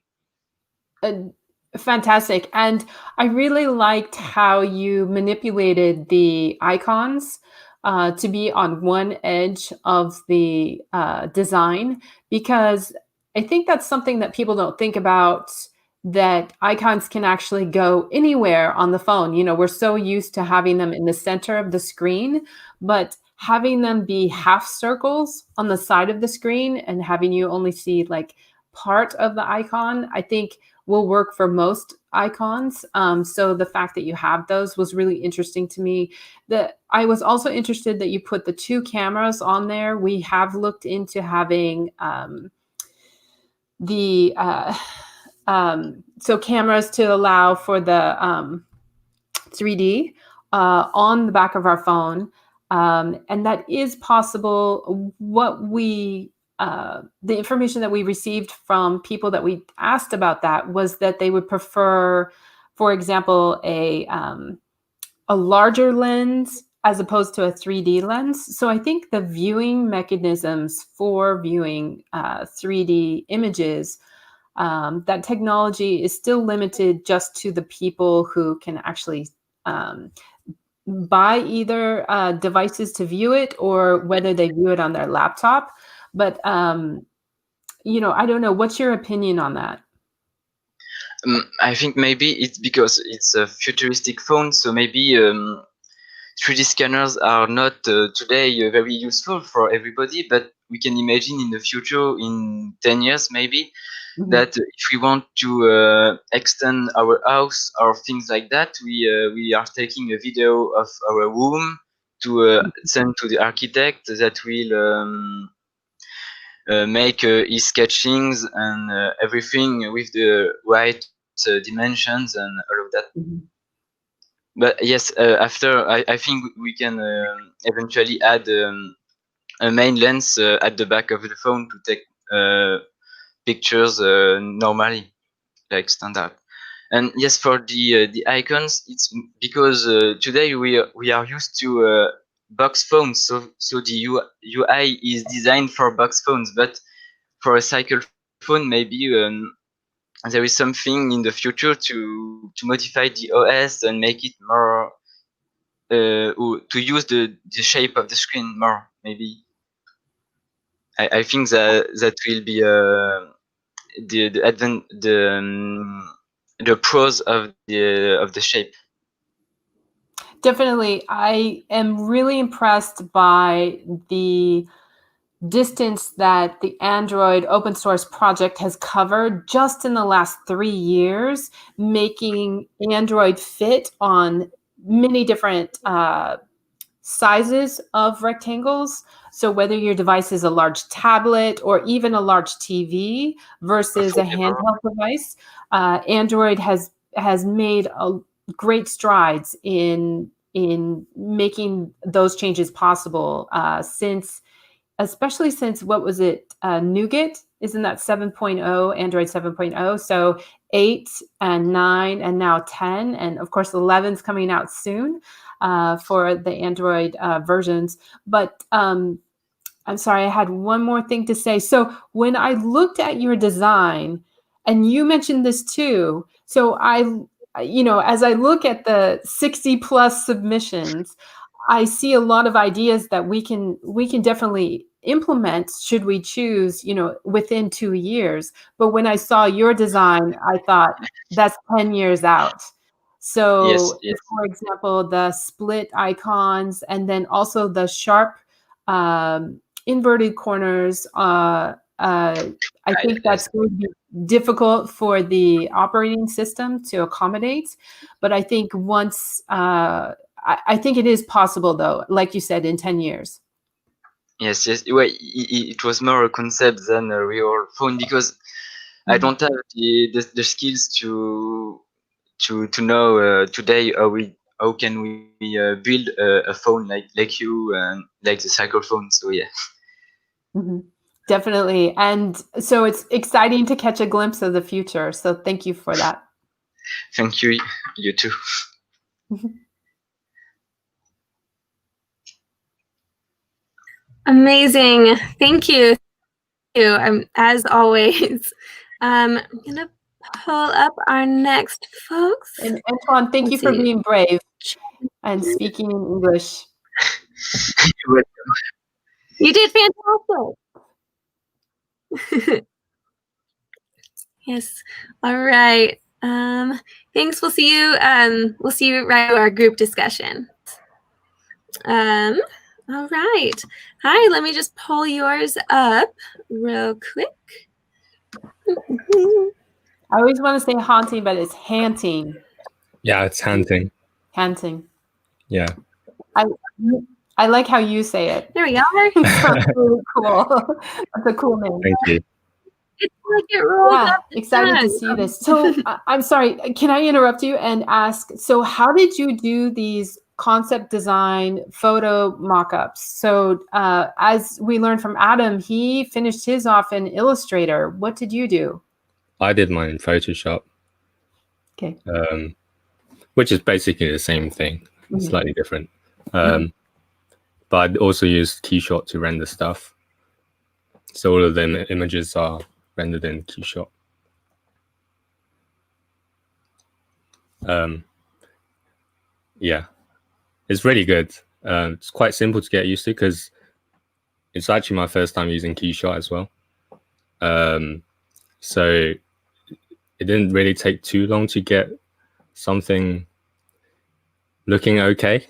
Fantastic. And I really liked how you manipulated the icons to be on one edge of the design, because I think that's something that people don't think about, that icons can actually go anywhere on the phone. You know, we're so used to having them in the center of the screen, but having them be half circles on the side of the screen and having you only see like part of the icon, I think will work for most icons. So the fact that you have those was really interesting to me. I was also interested that you put the two cameras on there. We have looked into having so cameras to allow for the 3D on the back of our phone. And that is possible. The information that we received from people that we asked about that was that they would prefer, for example, a larger lens as opposed to a 3D lens. So I think the viewing mechanisms for viewing 3D images, that technology is still limited just to the people who can actually buy either devices to view it or whether they view it on their laptop. But, you know, I don't know. What's your opinion on that? I think maybe it's because it's a futuristic phone, so maybe 3D scanners are not today very useful for everybody, but we can imagine in the future, in 10 years maybe, that if we want to extend our house or things like that, we are taking a video of our room to send to the architect that will make his sketchings and everything with the right dimensions and all of that. But yes, after I think we can eventually add a main lens at the back of the phone to take pictures normally, like standard. And yes, for the icons, it's because today we are used to box phones, so the UI is designed for box phones. But for a cycle phone, maybe there is something in the future to modify the OS and make it more or to use the shape of the screen more. Maybe I think that will be the pros of the shape. Definitely. I am really impressed by the distance that the Android open source project has covered just in the last 3 years, making Android fit on many different sizes of rectangles. So whether your device is a large tablet or even a large TV versus a handheld device, Android has made great strides in making those changes possible especially since what was it, Nougat? Isn't that 7.0, Android 7.0? So 8 and 9 and now 10, and of course 11's coming out soon for the Android versions. But I'm sorry, I had one more thing to say. So when I looked at your design, and you mentioned this too, so as I look at the 60 plus submissions, I see a lot of ideas that we can definitely implement, should we choose, within 2 years. But when I saw your design, I thought that's 10 years out. So, Yes. for example, the split icons and then also the sharp inverted corners, I think that's going to be difficult for the operating system to accommodate. But I think once, I think it is possible, though, like you said, in 10 years. Yes. Well, it was more a concept than a real phone because I don't have the skills to know today how can we build a phone like you and like the Cyrcle phone. So yeah. Definitely. And so it's exciting to catch a glimpse of the future. So thank you for that. Thank you. You too. Amazing. Thank you. As always. I'm going to pull up our next folks. And Antoine, thank you for being brave and speaking in English. You did fantastic. Yes. All right. Thanks. We'll see you. We'll see you right at our group discussion. All right. Hi. Let me just pull yours up real quick. I always want to say haunting, but it's hanting. Yeah, it's hanting. Hanting. Yeah. I like how you say it. There we are. That's really cool. That's a cool name. Thank you. It's like it rolled up. Excited to see this. So I'm sorry, can I interrupt you and ask, so how did you do these concept design photo mock-ups? So as we learned from Adam, he finished his off in Illustrator. What did you do? I did mine in Photoshop. Okay. Which is basically the same thing, slightly different. But I also used Keyshot to render stuff. So all of them images are rendered in Keyshot. Yeah, it's really good. It's quite simple to get used to because it's actually my first time using Keyshot as well. So it didn't really take too long to get something looking okay.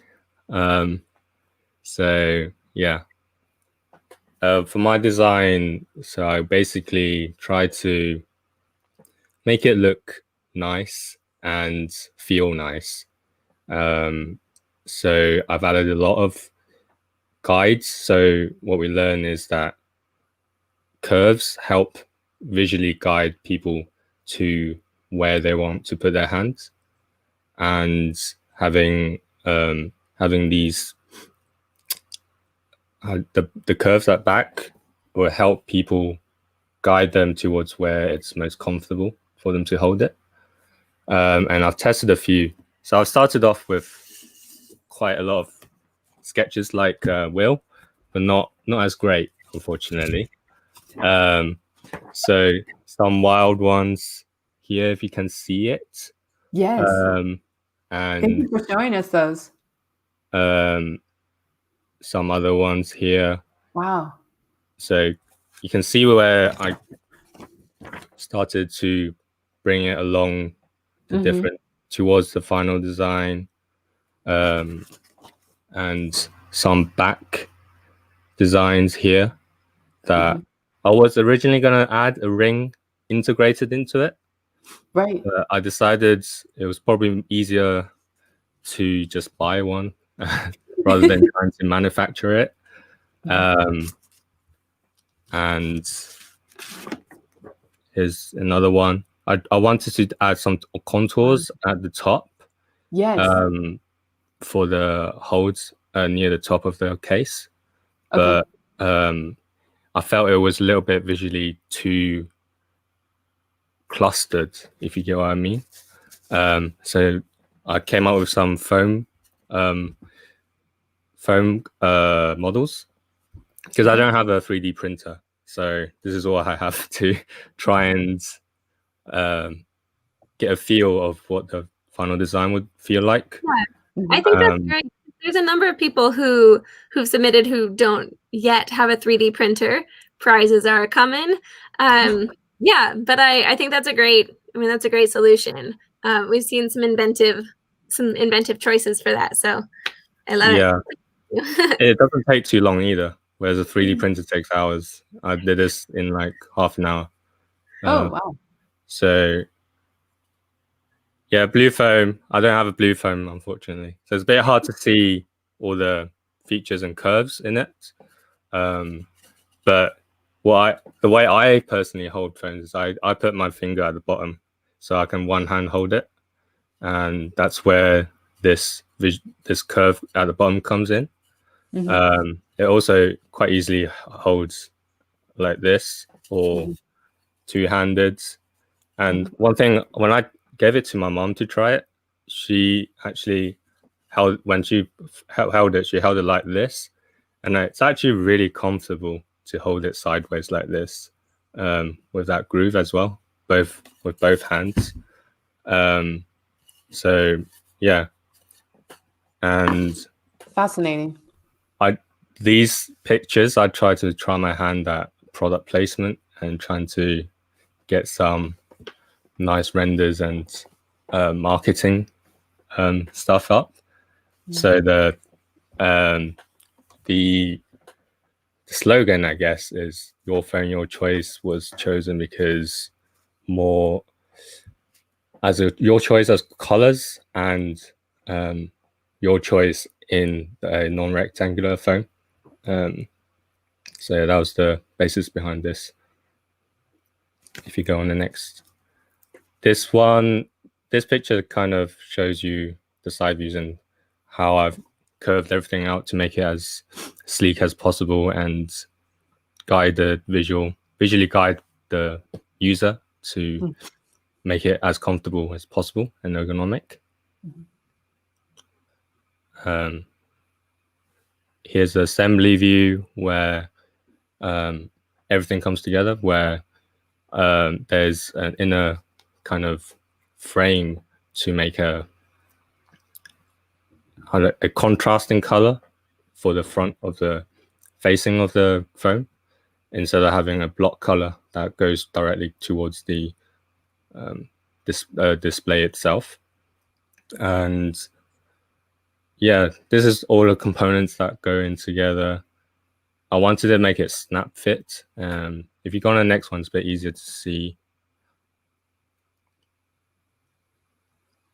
So yeah. For my design, so I basically try to make it look nice and feel nice. So I've added a lot of guides. So what we learn is that curves help visually guide people to where they want to put their hands, and having these the curves at back will help people guide them towards where it's most comfortable for them to hold it. And I've tested a few. So I've started off with quite a lot of sketches like Will, but not as great, unfortunately. So some wild ones here, if you can see it. Yes. And thank you for showing us those. Some other ones here. Wow. So you can see where I started to bring it along the different towards the final design, and some back designs here that I was originally going to add a ring integrated into it. Right. But I decided it was probably easier to just buy one rather than trying to manufacture it. And here's another one. I wanted to add some contours at the top. Yes. For the holds near the top of the case. But I felt it was a little bit visually too clustered, if you get what I mean. So I came up with some foam models because I don't have a 3D printer. So this is all I have to try and get a feel of what the final design would feel like. I think that's great. there's a number of people who've submitted who don't yet have a 3D printer. Prizes are coming. Yeah, but I think that's a great solution. We've seen some inventive choices for that, so I love Yeah, it. it doesn't take too long either. Whereas a 3D printer takes hours. I did this in like half an hour. Oh, wow. So yeah, blue foam. I don't have a blue foam, unfortunately. So it's a bit hard to see all the features and curves in it. But the way I personally hold phones is I put my finger at the bottom so I can one hand hold it. And that's where this curve at the bottom comes in. It also quite easily holds like this or two-handed. And one thing, when I gave it to my mom to try it, she actually held it. She held it like this, and it's actually really comfortable to hold it sideways like this, with that groove as well, with both hands. So yeah, and Fascinating. these pictures, I try my hand at product placement and trying to get some nice renders and marketing stuff up. So the slogan, I guess, is "Your phone, your choice" was chosen because more your choice as colors and your choice in a non-rectangular phone. So that was the basis behind this. If you go on the next, this picture kind of shows you the side views and how I've curved everything out to make it as sleek as possible and visually guide the user to make it as comfortable as possible and ergonomic. Here's the assembly view where everything comes together, where there's an inner kind of frame to make a contrasting color for the front of the facing of the phone, instead of having a block color that goes directly towards the display itself. And yeah, this is all the components that go in together. I wanted to make it snap fit. If you go on the next one, it's a bit easier to see.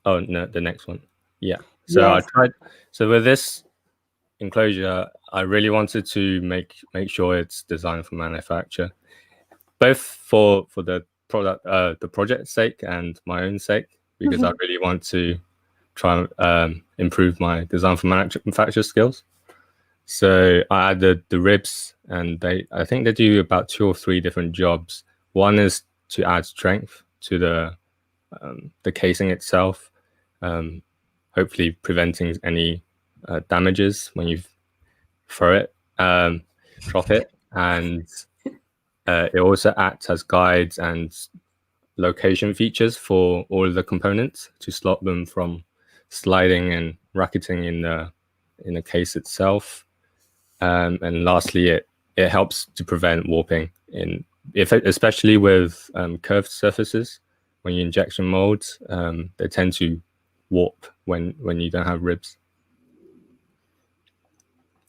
Oh no, the next one. Yeah. So yes. So with this enclosure, I really wanted to make sure it's designed for manufacture, both for the project's sake and my own sake, because I really want to try and improve my design for manufacture skills. So I added the ribs, and I think they do about 2 or 3 different jobs. One is to add strength to the casing itself, hopefully preventing any damages when you throw it, drop it, and it also acts as guides and location features for all of the components to stop them from sliding and racketing in the case itself. And lastly, it helps to prevent warping especially with curved surfaces. When you injection mold, they tend to warp when you don't have ribs.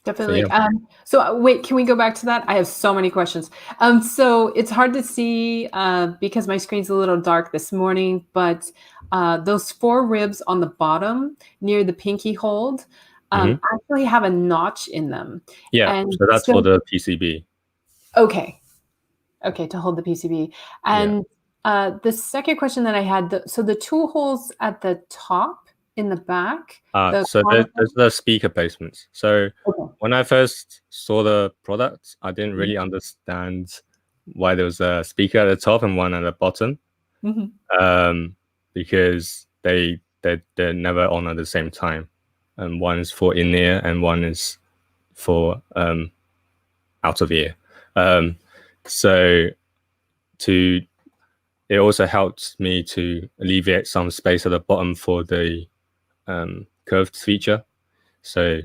Definitely. So, yeah. So wait, can we go back to that? I have so many questions. So it's hard to see because my screen's a little dark this morning, but those 4 ribs on the bottom near the pinky hold actually have a notch in them. Yeah, and so that's for the PCB. Okay, to hold the PCB. And the second question that I had, so the 2 holes at the top in the back. So there's the speaker placements. So when I first saw the product, I didn't really understand why there was a speaker at the top and one at the bottom, because they're never on at the same time. And one is for in ear and one is for out of ear. So it also helped me to alleviate some space at the bottom for the curved feature. So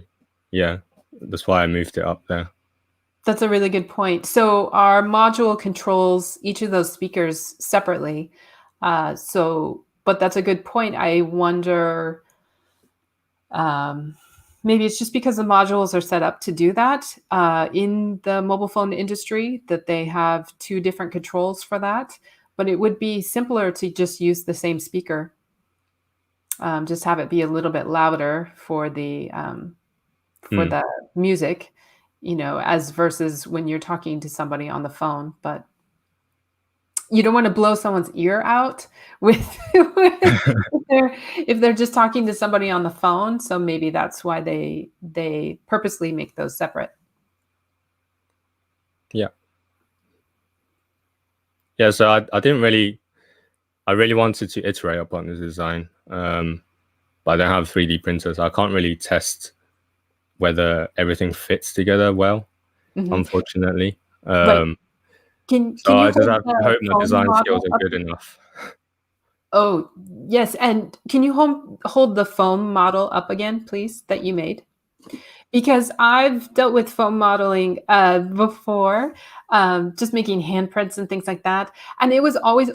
yeah, that's why I moved it up there. That's a really good point. So our module controls each of those speakers separately. But that's a good point. I wonder, maybe it's just because the modules are set up to do that in the mobile phone industry, that they have two different controls for that. But it would be simpler to just use the same speaker. Just have it be a little bit louder for the music, as versus when you're talking to somebody on the phone. But you don't want to blow someone's ear out if they're just talking to somebody on the phone. So maybe that's why they purposely make those separate. Yeah, so I really wanted to iterate upon the design, but I don't have 3D printers. So I can't really test whether everything fits together well, unfortunately. Right. Can So you I just hold have to hope my phone design model skills are up? good enough. Oh, yes. And can you hold the foam model up again, please, that you made? Because I've dealt with foam modeling before, just making handprints and things like that. And it was always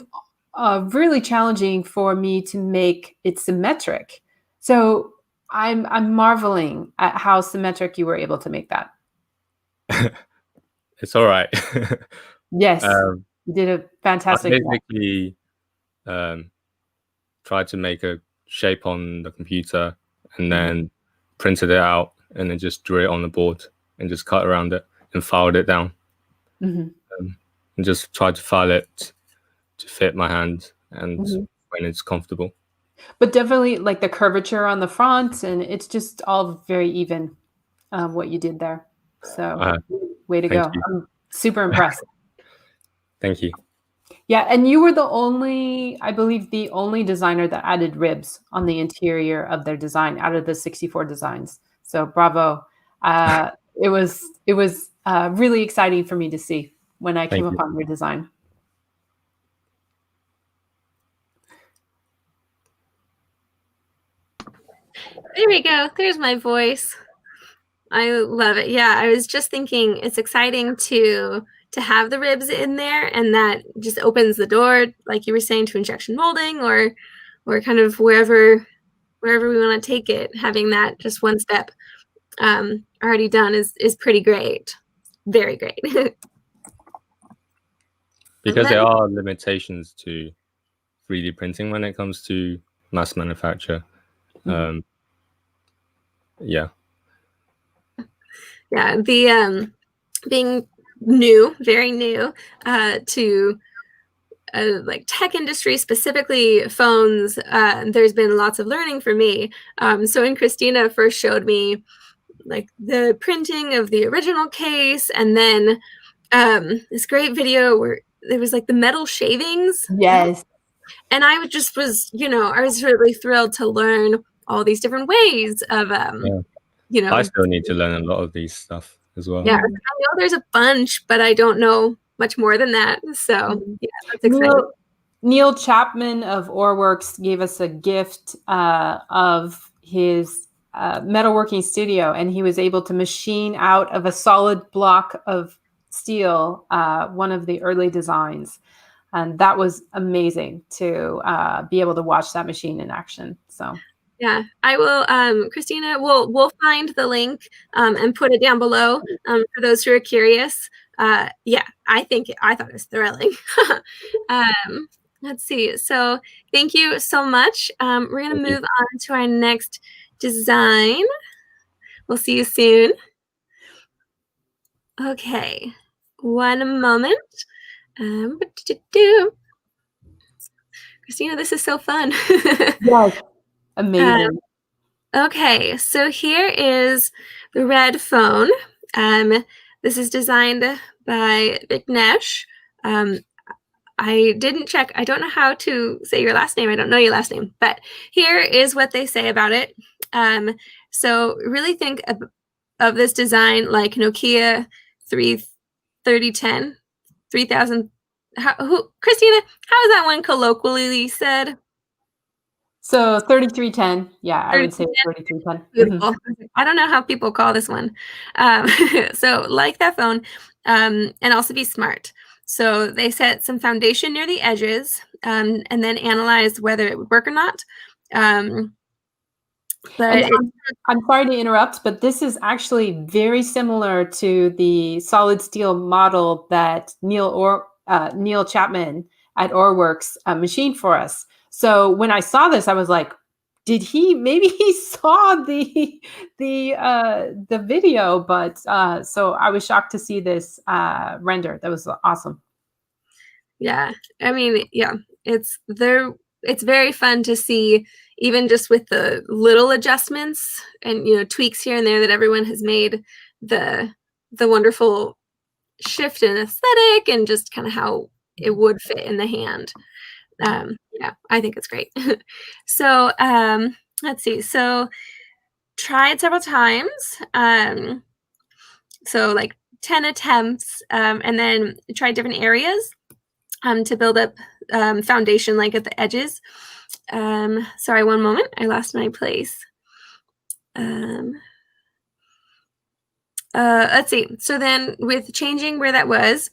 really challenging for me to make it symmetric. So I'm marveling at how symmetric you were able to make that. It's all right. Yes, you did a I fantastic job. basically tried to make a shape on the computer and then printed it out and then just drew it on the board and just cut around it and filed it down. And just tried to file it to fit my hand and when it's comfortable. But definitely like the curvature on the front, and it's just all very even, what you did there. So way to go. You. I'm super impressed. Thank you. Yeah, and you were I believe the only designer that added ribs on the interior of their design out of the 64 designs. So bravo. It was really exciting for me to see when I came upon your design. There we go. There's my voice. I love it. Yeah, I was just thinking it's exciting to have the ribs in there, and that just opens the door, like you were saying, to injection molding or kind of wherever we want to take it. Having that just one step already done is pretty great. Very great. Because there are limitations to 3D printing when it comes to mass manufacture. Yeah. Yeah, the being new, very new to like tech industry, specifically phones, there's been lots of learning for me. So when Christina first showed me like the printing of the original case, and then this great video where there was like the metal shavings. Yes. And I I was really thrilled to learn all these different ways of I still need to learn a lot of these stuff as well. Yeah, I know there's a bunch, but I don't know much more than that. So yeah, that's exciting. Neil Chapman of Orworks gave us a gift of his metalworking studio, and he was able to machine out of a solid block of steel one of the early designs. And that was amazing to be able to watch that machine in action. So yeah, I will. Christina, we'll find the link and put it down below for those who are curious. Yeah, I thought it was thrilling. Let's see. So thank you so much. We're gonna move on to our next design. We'll see you soon. Okay, one moment. Christina, this is so fun. yes, amazing. Okay, so here is the red phone. This is designed by Vignesh. I didn't check. I don't know how to say your last name. I don't know your last name, but here is what they say about it. So really think of this design like Nokia 3010, 3000. Christina, how is that one colloquially said? So 3310. Yeah, I would say 3310. Beautiful. I don't know how people call this one. So like that phone, and also be smart. So they set some foundation near the edges, and then analyzed whether it would work or not. But I'm sorry to interrupt, but this is actually very similar to the solid steel model that Neil Chapman at Orworks machined for us. So when I saw this, I was like, maybe he saw the video, but so I was shocked to see this render. That was awesome. Yeah, I mean, yeah, it's very fun to see, even just with the little adjustments and tweaks here and there that everyone has made, the wonderful shift in aesthetic and just kind of how it would fit in the hand. Yeah, I think it's great. So let's see. So tried several times. So like 10 attempts, and then tried different areas to build up foundation, like at the edges. Sorry, one moment. I lost my place. Let's see. So then with changing where that was,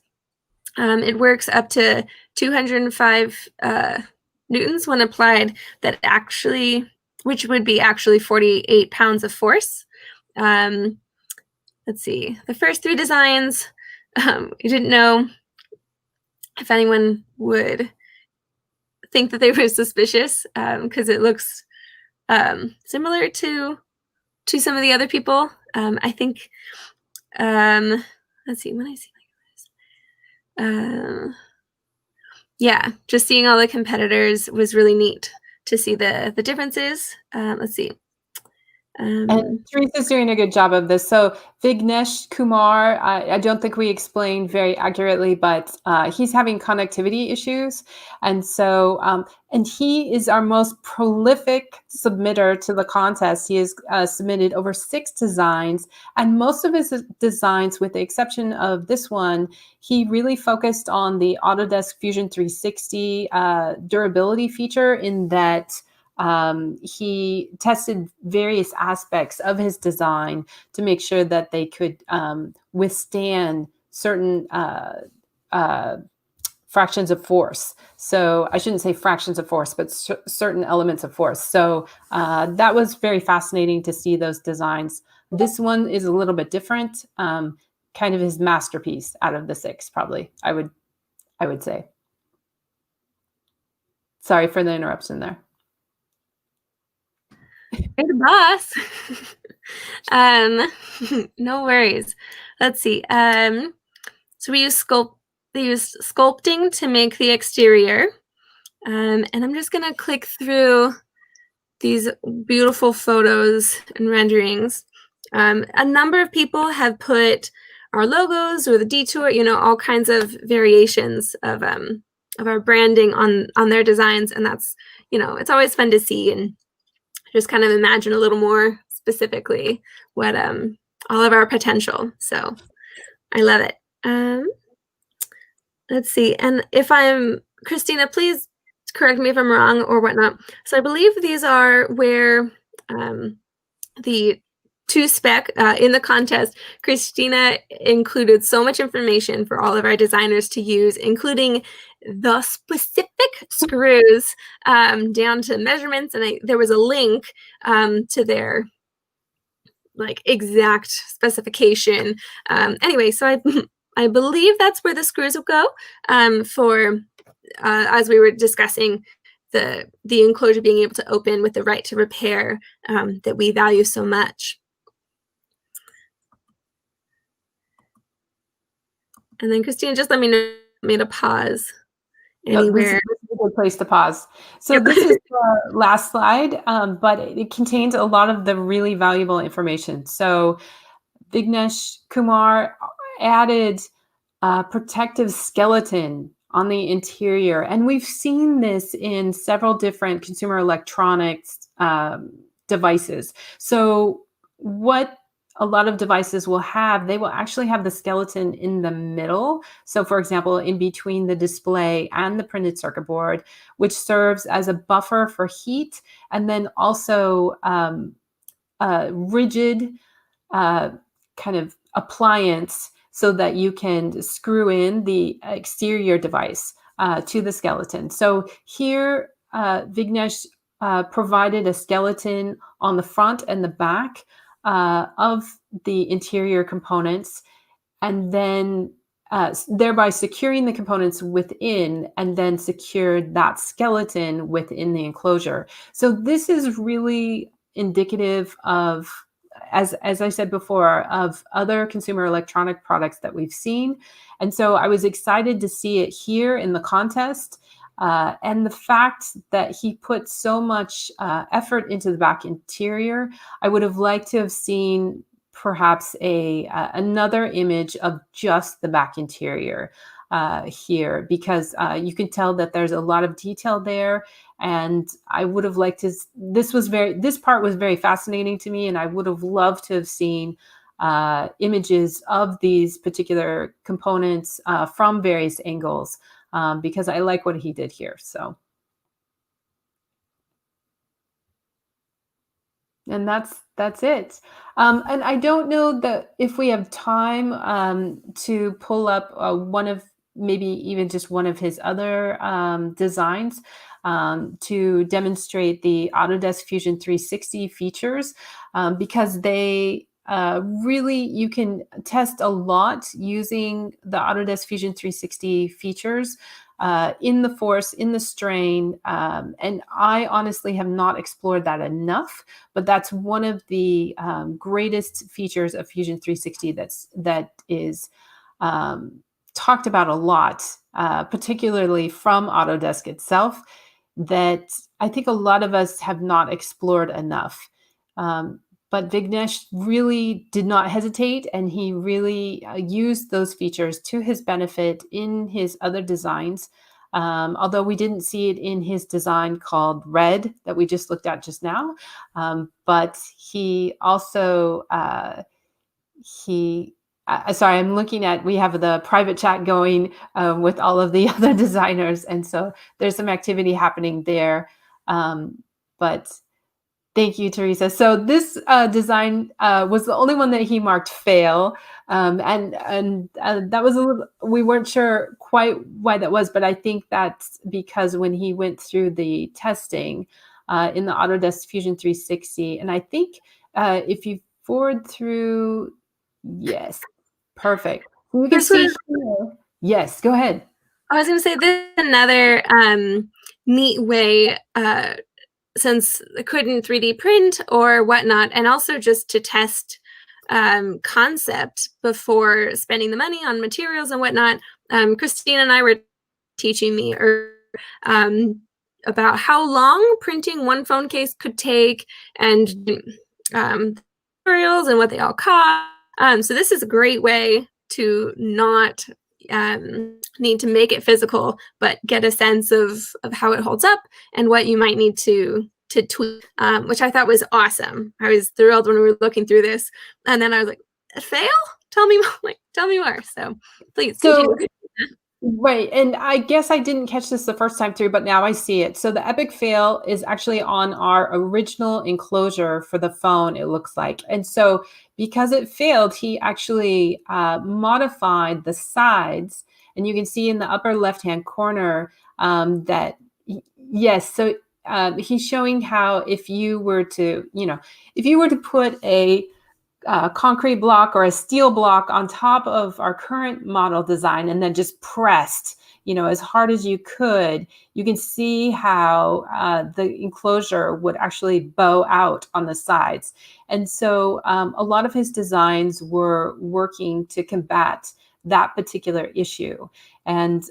it works up to 205 newtons when applied, which would be actually 48 pounds of force. Let's see. The first 3 designs, you didn't know if anyone would think that they were suspicious, because it looks similar to some of the other people. I think, let's see, when I see yeah, just seeing all the competitors was really neat to see the differences. Let's see. And Teresa's doing a good job of this. So Vignesh Kumar, I don't think we explained very accurately, but he's having connectivity issues. And so, and he is our most prolific submitter to the contest. He has submitted over 6 designs, and most of his designs, with the exception of this one, he really focused on the Autodesk Fusion 360 durability feature, in that he tested various aspects of his design to make sure that they could withstand certain fractions of force. So I shouldn't say fractions of force, but certain elements of force. So that was very fascinating to see those designs. This one is a little bit different, kind of his masterpiece out of the 6, probably, I would say. Sorry for the interruption there. Hey, the boss. No worries. Let's see. So they use sculpting to make the exterior. And I'm just gonna click through these beautiful photos and renderings. A number of people have put our logos or the detour, all kinds of variations of our branding on their designs, and that's, it's always fun to see and just kind of imagine a little more specifically what all of our potential. So I love it. Let's see. And if Christina, please correct me if I'm wrong or whatnot. So I believe these are where the 2 spec in the contest, Christina included so much information for all of our designers to use, including the specific screws down to measurements, and there was a link to their exact specification. Anyway, so I believe that's where the screws will go for as we were discussing the enclosure being able to open with the right to repair that we value so much. And then Christina, just let me know if you made a pause anywhere. This is a good place to pause. So this is the last slide, but it contains a lot of the really valuable information. So Vignesh Kumar added protective skeleton on the interior, and we've seen this in several different consumer electronics devices. So what a lot of devices will have, they will actually have the skeleton in the middle. So for example, in between the display and the printed circuit board, which serves as a buffer for heat, and then also a rigid kind of appliance so that you can screw in the exterior device to the skeleton. So here, Vignesh provided a skeleton on the front and the back of the interior components, and then thereby securing the components within, and then secured that skeleton within the enclosure. So this is really indicative of, as I said before, of other consumer electronic products that we've seen. And so I was excited to see it here in the contest. And the fact that he put so much effort into the back interior, I would have liked to have seen perhaps another image of just the back interior here, because you can tell that there's a lot of detail there. And I would have liked to, this part was very fascinating to me, and I would have loved to have seen images of these particular components from various angles, because I like what he did here. So, and that's it. And I don't know that if we have time to pull up one of, maybe even just one of his other designs to demonstrate the Autodesk Fusion 360 features, because they really, you can test a lot using the Autodesk Fusion 360 features in the force, in the strain. And I honestly have not explored that enough, but that's one of the greatest features of Fusion 360 that is talked about a lot, particularly from Autodesk itself, that I think a lot of us have not explored enough. But Vignesh really did not hesitate, and he really used those features to his benefit in his other designs. Although we didn't see it in his design called Red that we just looked at just now. But he also, sorry, I'm looking at, we have the private chat going with all of the other designers. And so there's some activity happening there. But thank you, Teresa. So this design was the only one that he marked fail. And that was a little, we weren't sure quite why that was, but I think that's because when he went through the testing in the Autodesk Fusion 360, and I think if you forward through, yes, perfect. You can see here. Yes, go ahead. I was going to say this is another neat way, since I couldn't 3D print or whatnot, and also just to test concept before spending the money on materials and whatnot. Christine and I were teaching me about how long printing one phone case could take, and materials and what they all cost. So this is a great way to not need to make it physical, but get a sense of how it holds up and what you might need to tweak, which I thought was awesome. I was thrilled when we were looking through this, and then I was like, fail? Tell me more. Tell me more. So please continue. Right. And I guess I didn't catch this the first time through, but now I see it. So the epic fail is actually on our original enclosure for the phone, it looks like. And so because it failed, he actually modified the sides. And you can see in the upper left-hand corner that, yes, so he's showing how if you were to, if you were to put a concrete block or a steel block on top of our current model design and then just pressed, as hard as you could, you can see how the enclosure would actually bow out on the sides. And so a lot of his designs were working to combat that particular issue. And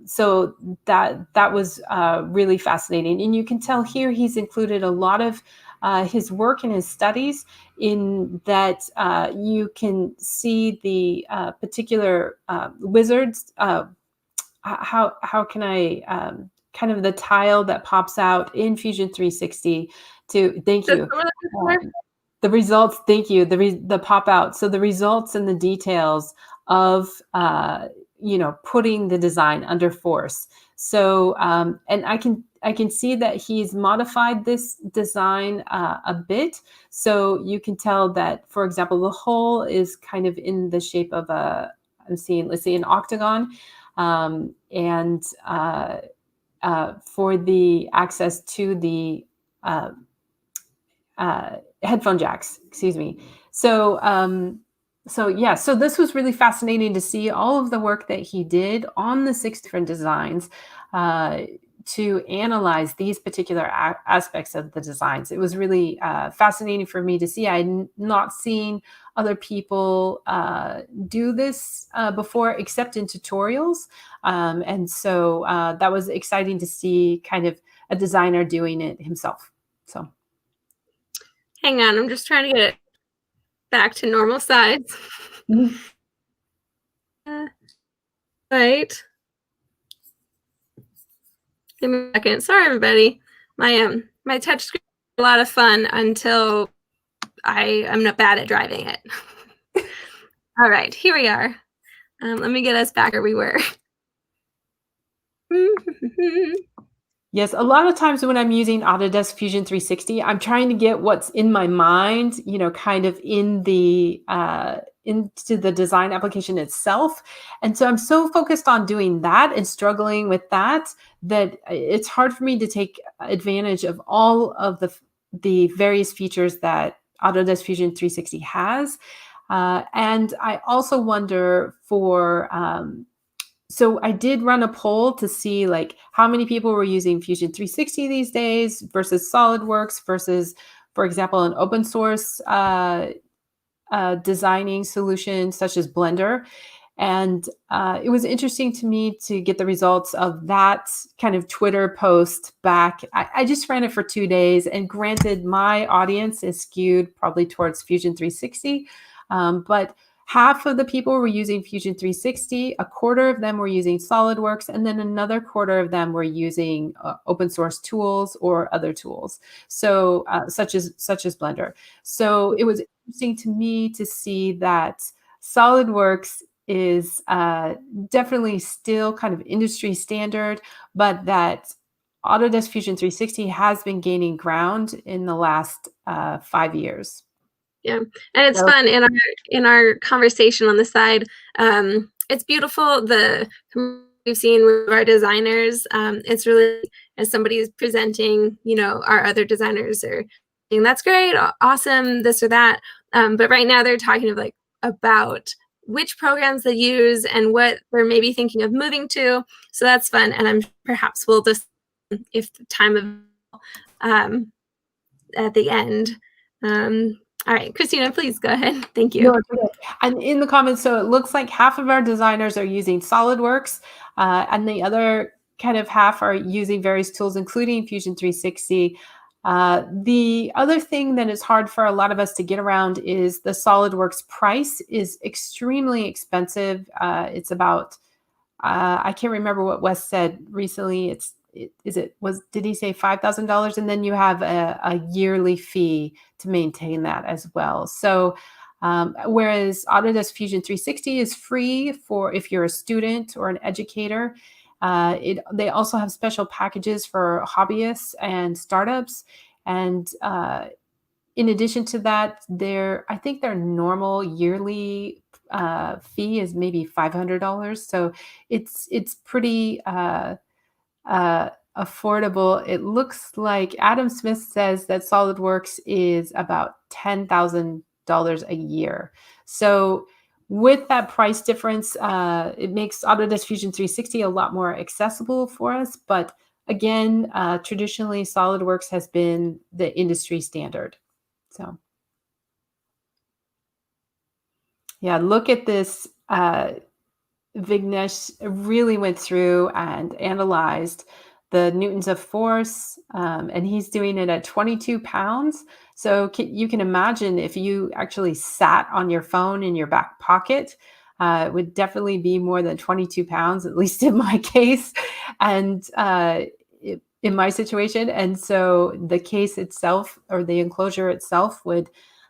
so that was really fascinating. And you can tell here he's included a lot of his work and his studies, in that you can see the particular wizards. How can I kind of the tile that pops out in Fusion 360 to, thank you. the results, thank you, the pop out. So the results and the details of, putting the design under force. So, and I can see that he's modified this design a bit. So you can tell that, for example, the hole is kind of in the shape of let's say an octagon. And for the access to the headphone jacks, excuse me. So this was really fascinating to see all of the work that he did on the 6 different designs to analyze these particular aspects of the designs. It was really fascinating for me to see. I had not seen other people do this before, except in tutorials. And so that was exciting to see kind of a designer doing it himself. So. Hang on, I'm just trying to get it back to normal size. Right. Give me a second. Sorry, everybody. My touch screen is a lot of fun until I'm not bad at driving it. All right, here we are. Let me get us back where we were. Yes, a lot of times when I'm using Autodesk Fusion 360, I'm trying to get what's in my mind, kind of in the into the design application itself. And so I'm so focused on doing that and struggling with that it's hard for me to take advantage of all of the various features that Autodesk Fusion 360 has. And I also wonder for so I did run a poll to see like how many people were using Fusion 360 these days versus SolidWorks versus, for example, an open source designing solution such as Blender. And it was interesting to me to get the results of that kind of Twitter post back. I just ran it for 2 days, and granted, my audience is skewed probably towards Fusion 360, but half of the people were using Fusion 360, a quarter of them were using SolidWorks, and then another quarter of them were using open source tools or other tools, so such as Blender. So it was interesting to me to see that SolidWorks is definitely still kind of industry standard, but that Autodesk Fusion 360 has been gaining ground in the last 5 years. Yeah, and it's fun in our conversation on the side. It's beautiful the we've seen with our designers. It's really, as somebody is presenting, our other designers are saying that's great, awesome, this or that. But right now they're talking about which programs they use and what they're maybe thinking of moving to. So that's fun, and perhaps we'll just, if the time of at the end. All right, Christina, please go ahead. Thank you. No, okay. And in the comments, so it looks like half of our designers are using SolidWorks, and the other kind of half are using various tools, including Fusion 360. The other thing that is hard for a lot of us to get around is the SolidWorks price is extremely expensive. It's about, I can't remember what Wes said recently. Did he say $5,000? And then you have a yearly fee to maintain that as well. So whereas Autodesk Fusion 360 is free for if you're a student or an educator, they also have special packages for hobbyists and startups. And in addition to that, I think their normal yearly fee is maybe $500. So it's pretty affordable. It looks like Adam Smith says that SolidWorks is about $10,000 a year. So with that price difference, it makes Autodesk Fusion 360 a lot more accessible for us. But again, traditionally, SolidWorks has been the industry standard. So yeah, look at this. Vignesh really went through and analyzed the newtons of force, and he's doing it at 22 pounds. So you can imagine if you actually sat on your phone in your back pocket, it would definitely be more than 22 pounds, at least in my case, and in my situation. And so the case itself, or the enclosure itself, would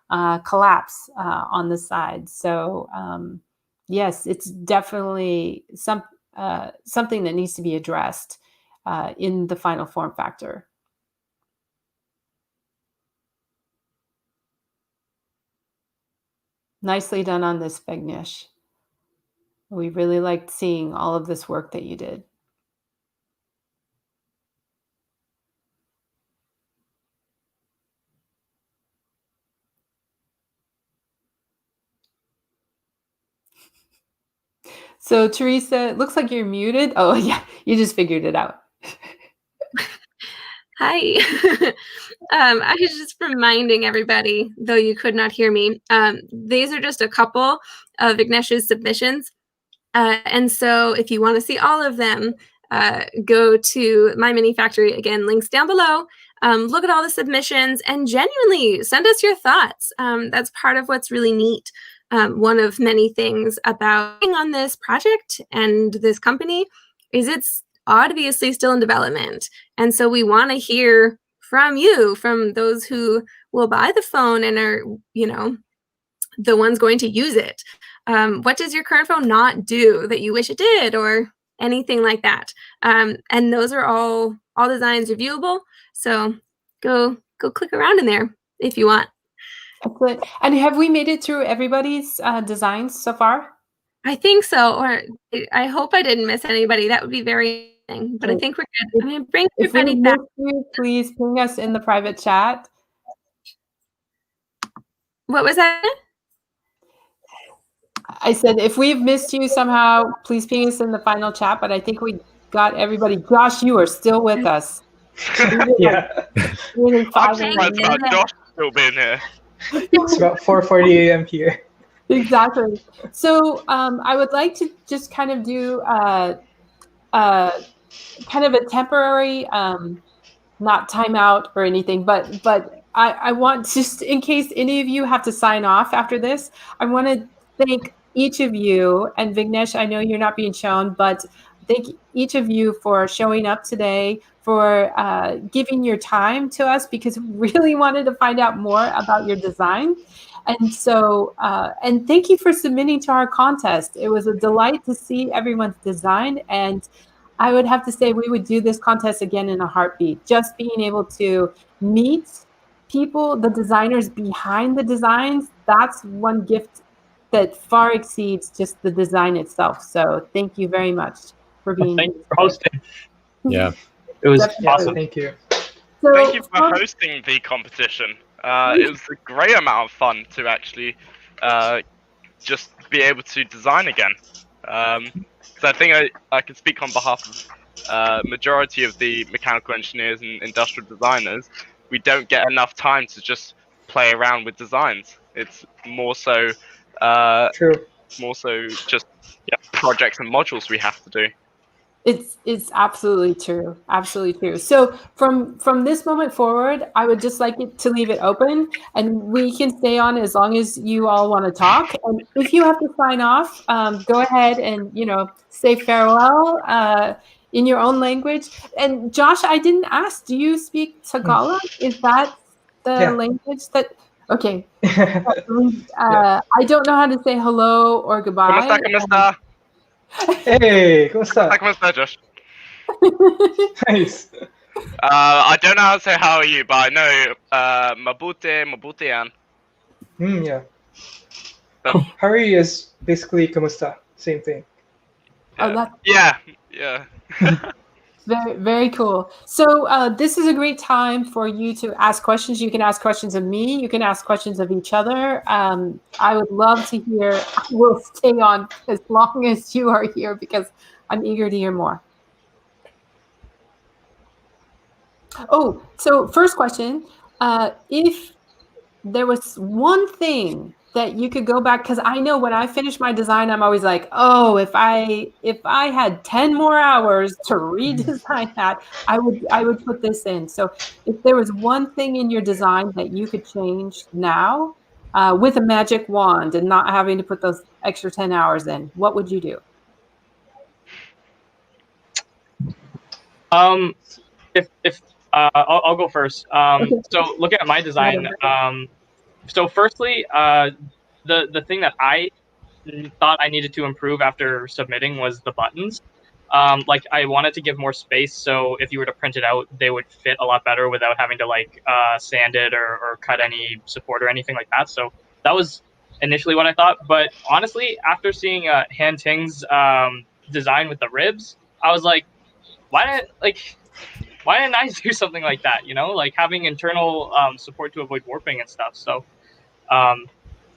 collapse on the side. So yes, it's definitely something that needs to be addressed in the final form factor. Nicely done on this, Vignesh. We really liked seeing all of this work that you did. So Teresa, it looks like you're muted. Oh yeah, you just figured it out. Hi. I was just reminding everybody, though you could not hear me, these are just a couple of Vignesh's submissions. And so if you want to see all of them, go to My Mini Factory. Again, links down below. Look at all the submissions and genuinely send us your thoughts. That's part of what's really neat. One of many things about being on this project and this company is it's obviously still in development. And so we want to hear from you, from those who will buy the phone and are, the ones going to use it. What does your current phone not do that you wish it did, or anything like that? And those are all designs reviewable. So go click around in there if you want. Excellent. And have we made it through everybody's designs so far? I think so, or I hope I didn't miss anybody. That would be very interesting, but I think we're good. I'm going to bring everybody back. Please ping us in the private chat. What was that? I said, if we've missed you somehow, please ping us in the final chat, but I think we got everybody. Josh, you are still with us. Yeah. I'm surprised about Josh still being here. It's about 4:40 a.m. here. Exactly. So I would like to just kind of do kind of a temporary, not timeout or anything, but I want, just in case any of you have to sign off after this, I want to thank each of you. And Vignesh, I know you're not being shown, but thank each of you for showing up today, for giving your time to us, because we really wanted to find out more about your design. And so, and thank you for submitting to our contest. It was a delight to see everyone's design, and I would have to say we would do this contest again in a heartbeat. Just being able to meet people, the designers behind the designs, that's one gift that far exceeds just the design itself. So thank you very much for being here. Thank you for hosting. Yeah. It was Definitely. awesome. Thank you. So, Thank you for hosting the competition. It was a great amount of fun to actually just be able to design again. So I think I can speak on behalf of majority of the mechanical engineers and industrial designers. We don't get enough time to just play around with designs. It's more so True. just projects and modules we have to do. It's absolutely true. Absolutely true. So from this moment forward, I would just like it to leave it open, and we can stay on as long as you all want to talk. And if you have to sign off, go ahead and say farewell in your own language. And Josh, I didn't ask. Do you speak Tagalog? Is that the language that? Okay. I don't know how to say hello or goodbye. Kamusta? Hey, kumusta? Kamusta, Josh? Nice. I don't know how to say how are you, but I know mabutian. Yeah. Hurry is basically kumusta. Same thing. Yeah. Very, very cool. So this is a great time for you to ask questions. You can ask questions of me. You can ask questions of each other. I would love to hear. We'll stay on as long as you are here because I'm eager to hear more. Oh, so first question. If there was one thing that you could go back, because I know when I finish my design, I'm always like, oh, if I had 10 more hours to redesign that, I would put this in. So if there was one thing in your design that you could change now with a magic wand and not having to put those extra 10 hours in, what would you do? If I'll go first. So looking at my design, So firstly, the thing that I thought I needed to improve after submitting was the buttons. Like I wanted to give more space, so if you were to print it out, they would fit a lot better without having to like sand it or cut any support or anything like that. So that was initially what I thought. But honestly, after seeing Han Ting's design with the ribs, I was like, why didn't I do something like that? You know, like having internal support to avoid warping and stuff. So um,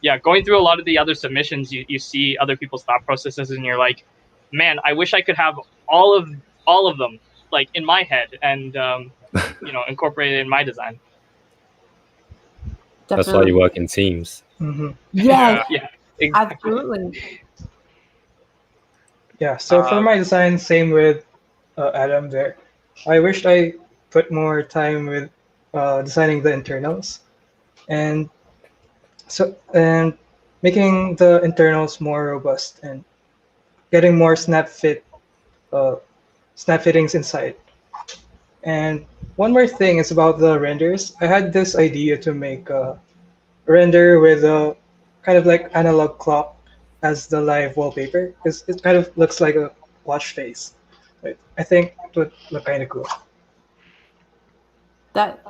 yeah, going through a lot of the other submissions, you see other people's thought processes, and you're like, man, I wish I could have all of them like in my head and incorporate it in my design. That's why you work in teams. Mm-hmm. Yes, Yeah, exactly. absolutely. Yeah. So for my design, same with Adam there. I wished I put more time with designing the internals, and making the internals more robust and getting more snap fittings inside. And one more thing is about the renders. I had this idea to make a render with a kind of like analog clock as the live wallpaper because it kind of looks like a watch face. I think it would look kind of cool. That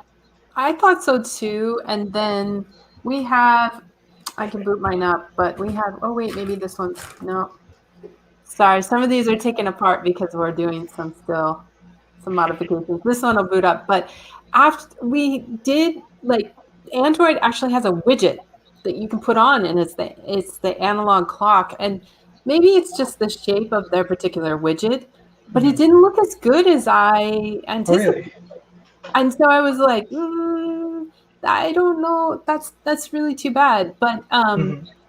I thought so too. And then we have, I can boot mine up, but we have, oh wait, maybe this one's, no. Sorry, some of these are taken apart because we're doing some modifications. This one will boot up. But after we did, like, Android actually has a widget that you can put on, and it's the analog clock. And maybe it's just the shape of their particular widget, but it didn't look as good as I Oh, anticipated. really? And so I was like, I don't know. That's really too bad. But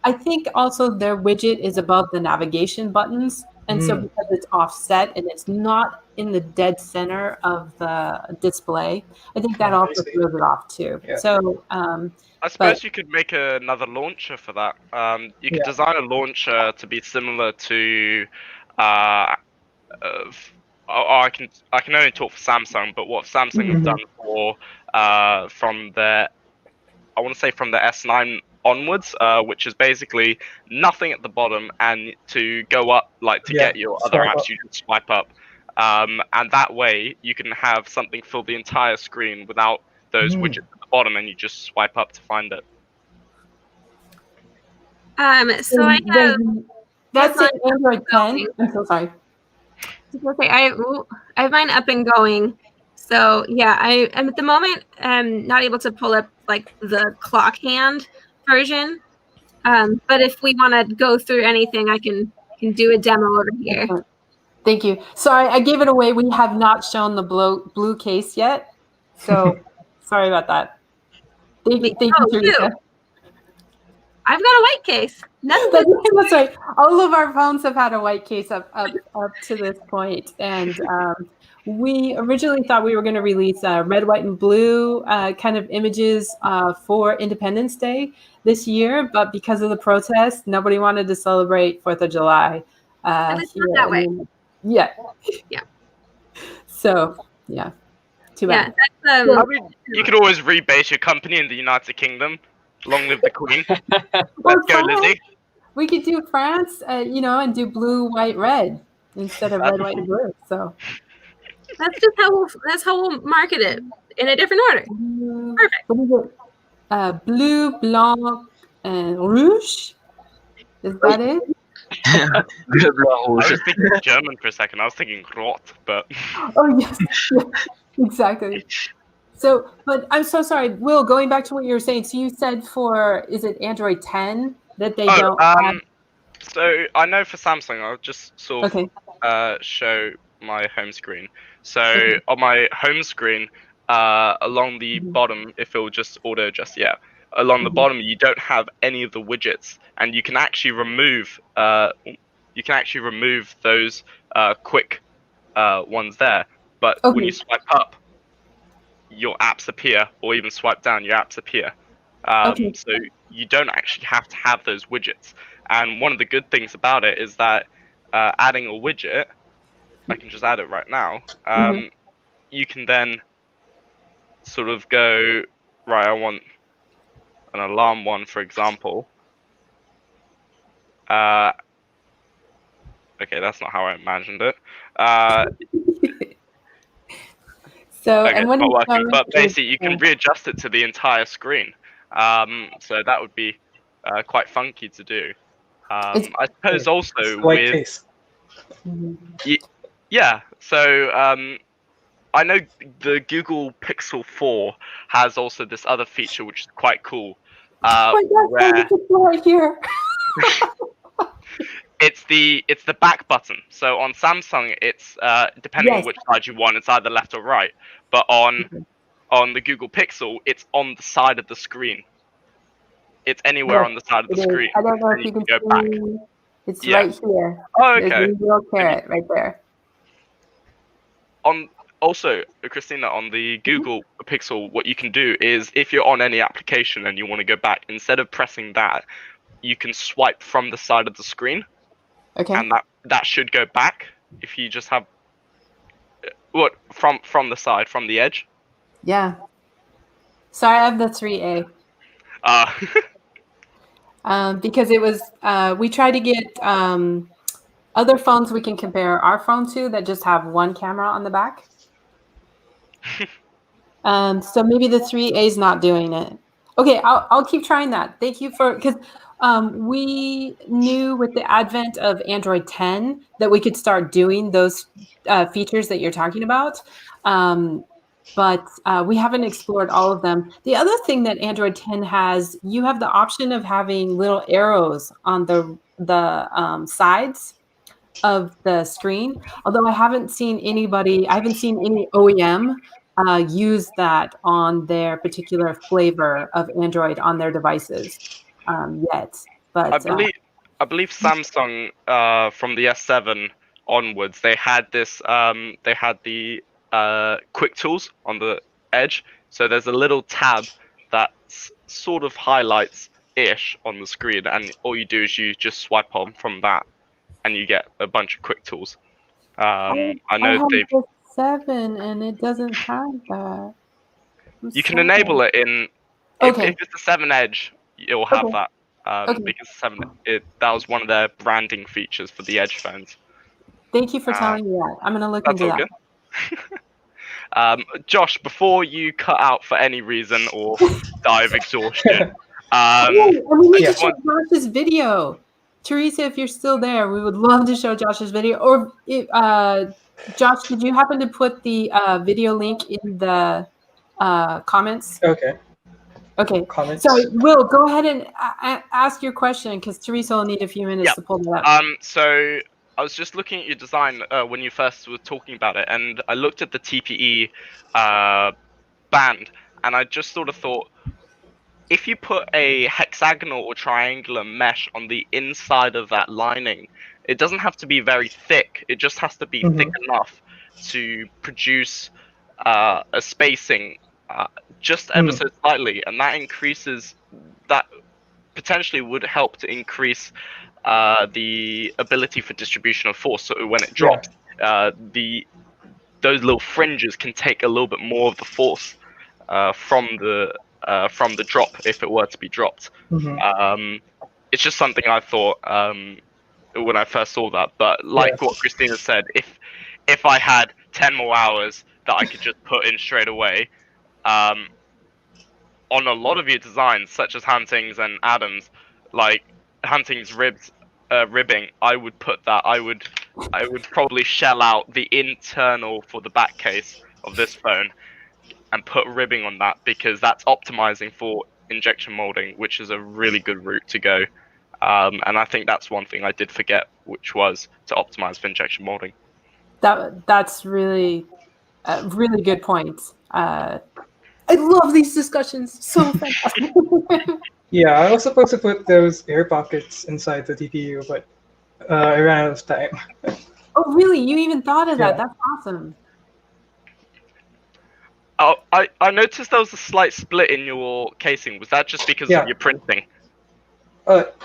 I think also their widget is above the navigation buttons. And so because it's offset and it's not in the dead center of the display, I think that Oh, I also see. throws it off too. Yeah. So I suppose you could make another launcher for that. You could Yeah. design a launcher to be similar to. I can only talk for Samsung, but what Samsung have done for from their, I want to say from the S9 onwards, which is basically nothing at the bottom, and to go up, like to get your other swipe apps, up. you just swipe up, and that way you can have something fill the entire screen without those widgets at the bottom, and you just swipe up to find it. So I have that's mine in Android 10. going. I'm so sorry. Okay, I have mine up and going. So yeah, I am at the moment not able to pull up like the clock hand version. But if we want to go through anything, I can do a demo over here. Excellent. Thank you. Sorry, I gave it away. We have not shown the blue case yet. So sorry about that. Thank you, Teresa. I've got a white case. That's right. All of our phones have had a white case up to this point. And we originally thought we were going to release red, white, and blue kind of images for Independence Day this year. But because of the protest, nobody wanted to celebrate 4th of July. It's not that way. Yeah. Yeah. So, yeah. Too bad. Yeah, I mean, you could always rebase your company in the United Kingdom. Long live the Queen. Let's go, Lizzie. We could do France, and do blue, white, red instead of red, white, and blue. So that's how we'll market it in a different order. Perfect. What is it? Bleu, blanc, and rouge. Is that it? I was thinking German for a second. I was thinking rot, but oh yes, exactly. So, but I'm so sorry, Will. Going back to what you were saying, so you said is it Android 10 that they don't have? So I know for Samsung, I'll just sort of show my home screen. So on my home screen, along the bottom, if it will just auto adjust, along the bottom, you don't have any of the widgets, and you can actually remove those quick ones there. But when you swipe up, your apps appear, or even swipe down, your apps appear. So you don't actually have to have those widgets. And one of the good things about it is that adding a widget, I can just add it right now. You can then sort of go, right, I want an alarm one, for example. Okay, that's not how I imagined it. So, Okay, and it's when not it working. comes But to- basically, you can readjust it to the entire screen. So that would be quite funky to do. It's I suppose It's also the white with case. yeah. So I know the Google Pixel 4 has also this other feature which is quite cool. oh my gosh, Where there's a picture right here. it's the back button. So on Samsung, it's depending on Yes. which side you want, it's either left or right. But on the Google Pixel, it's on the side of the screen. It's anywhere Yes, on the side of it the is. screen, I don't know and if you you can can go back. see. It's Yeah. right here. Oh, There's okay. a little carrot right there. On also, Christina, on the Google Pixel, what you can do is if you're on any application and you want to go back, instead of pressing that, you can swipe from the side of the screen, Okay. and that should go back if you just have what from the side, from the edge. Yeah. Sorry, I have the 3A. Because it was we tried to get other phones we can compare our phone to that just have one camera on the back. So maybe the 3A is not doing it. Okay, I'll keep trying that. Thank you for because we knew with the advent of Android 10 that we could start doing those features that you're talking about. But we haven't explored all of them. The other thing that Android 10 has, you have the option of having little arrows on the sides of the screen. Although I haven't seen any OEM use that on their particular flavor of Android on their devices yet. But I believe Samsung from the S7 onwards, they had this they had the quick tools on the edge. So there's a little tab that sort of highlights ish on the screen, and all you do is you just swipe on from that, and you get a bunch of quick tools. I know have they've. the 7 and it doesn't have that. You can enable it in if Okay. it's the 7 Edge, you'll have Okay. that. Okay. Because that was one of their branding features for the Edge phones. Thank you for telling me that. I'm going to look That's into all that. good. Josh, before you cut out for any reason or die of exhaustion, we need Yeah. to show Josh's video. Teresa, if you're still there, we would love to show Josh's video. Or Josh, did you happen to put the video link in the comments? Okay. Okay. Comments. So, Will, go ahead and ask your question because Teresa will need a few minutes to pull that up. So I was just looking at your design when you first were talking about it, and I looked at the TPE band, and I just sort of thought, if you put a hexagonal or triangular mesh on the inside of that lining, it doesn't have to be very thick. It just has to be thick enough to produce a spacing just ever so slightly, and that potentially would help to increase the ability for distribution of force. So when it drops, those little fringes can take a little bit more of the force from the drop if it were to be dropped. It's just something I thought when I first saw that. But like what Christina said, if I had 10 more hours that I could just put in straight away, on a lot of your designs, such as Hunting's and Adam's, like Hunting's ribbing, I would put that. I would probably shell out the internal for the back case of this phone and put ribbing on that, because that's optimizing for injection molding, which is a really good route to go. And I think that's one thing I did forget, which was to optimize for injection molding. That's really really good point. I love these discussions. So fantastic. Yeah, I was supposed to put those air pockets inside the TPU, but I ran out of time. Oh, really? You even thought of that? Yeah. That's awesome. Oh, I noticed there was a slight split in your casing. Was that just because of your printing?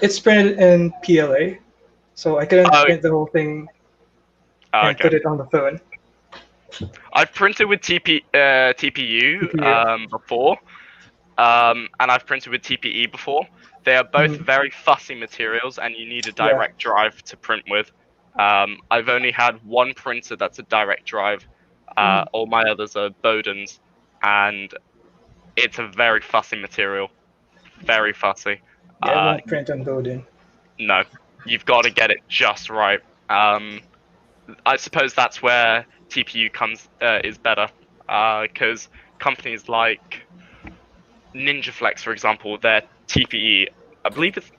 It's printed in PLA, so I couldn't print the whole thing and put it on the phone. I've printed with TPU before, and I've printed with TPE before. They are both very fussy materials, and you need a direct drive to print with. I've only had one printer that's a direct drive. All my others are Bowden's, and it's a very fussy material. Very fussy. Yeah, I won't print on Bowden. No, you've got to get it just right. I suppose that's where TPU is better, because companies like NinjaFlex, for example, their TPE, I believe it's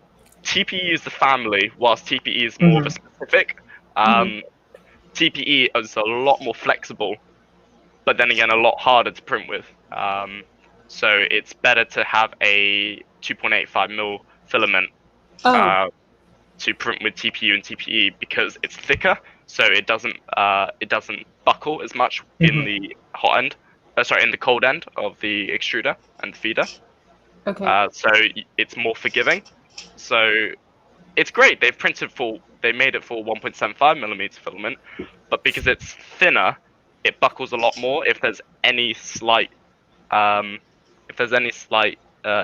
TPE is the family, whilst TPE is more of a specific. TPE is a lot more flexible, but then again, a lot harder to print with. So it's better to have a 2.85mm filament to print with TPU and TPE because it's thicker, so it doesn't buckle as much in the hot end. In the cold end of the extruder and the feeder. Okay. So it's more forgiving. So it's great. They made it for 1.75mm filament, but because it's thinner, it buckles a lot more. If there's any slight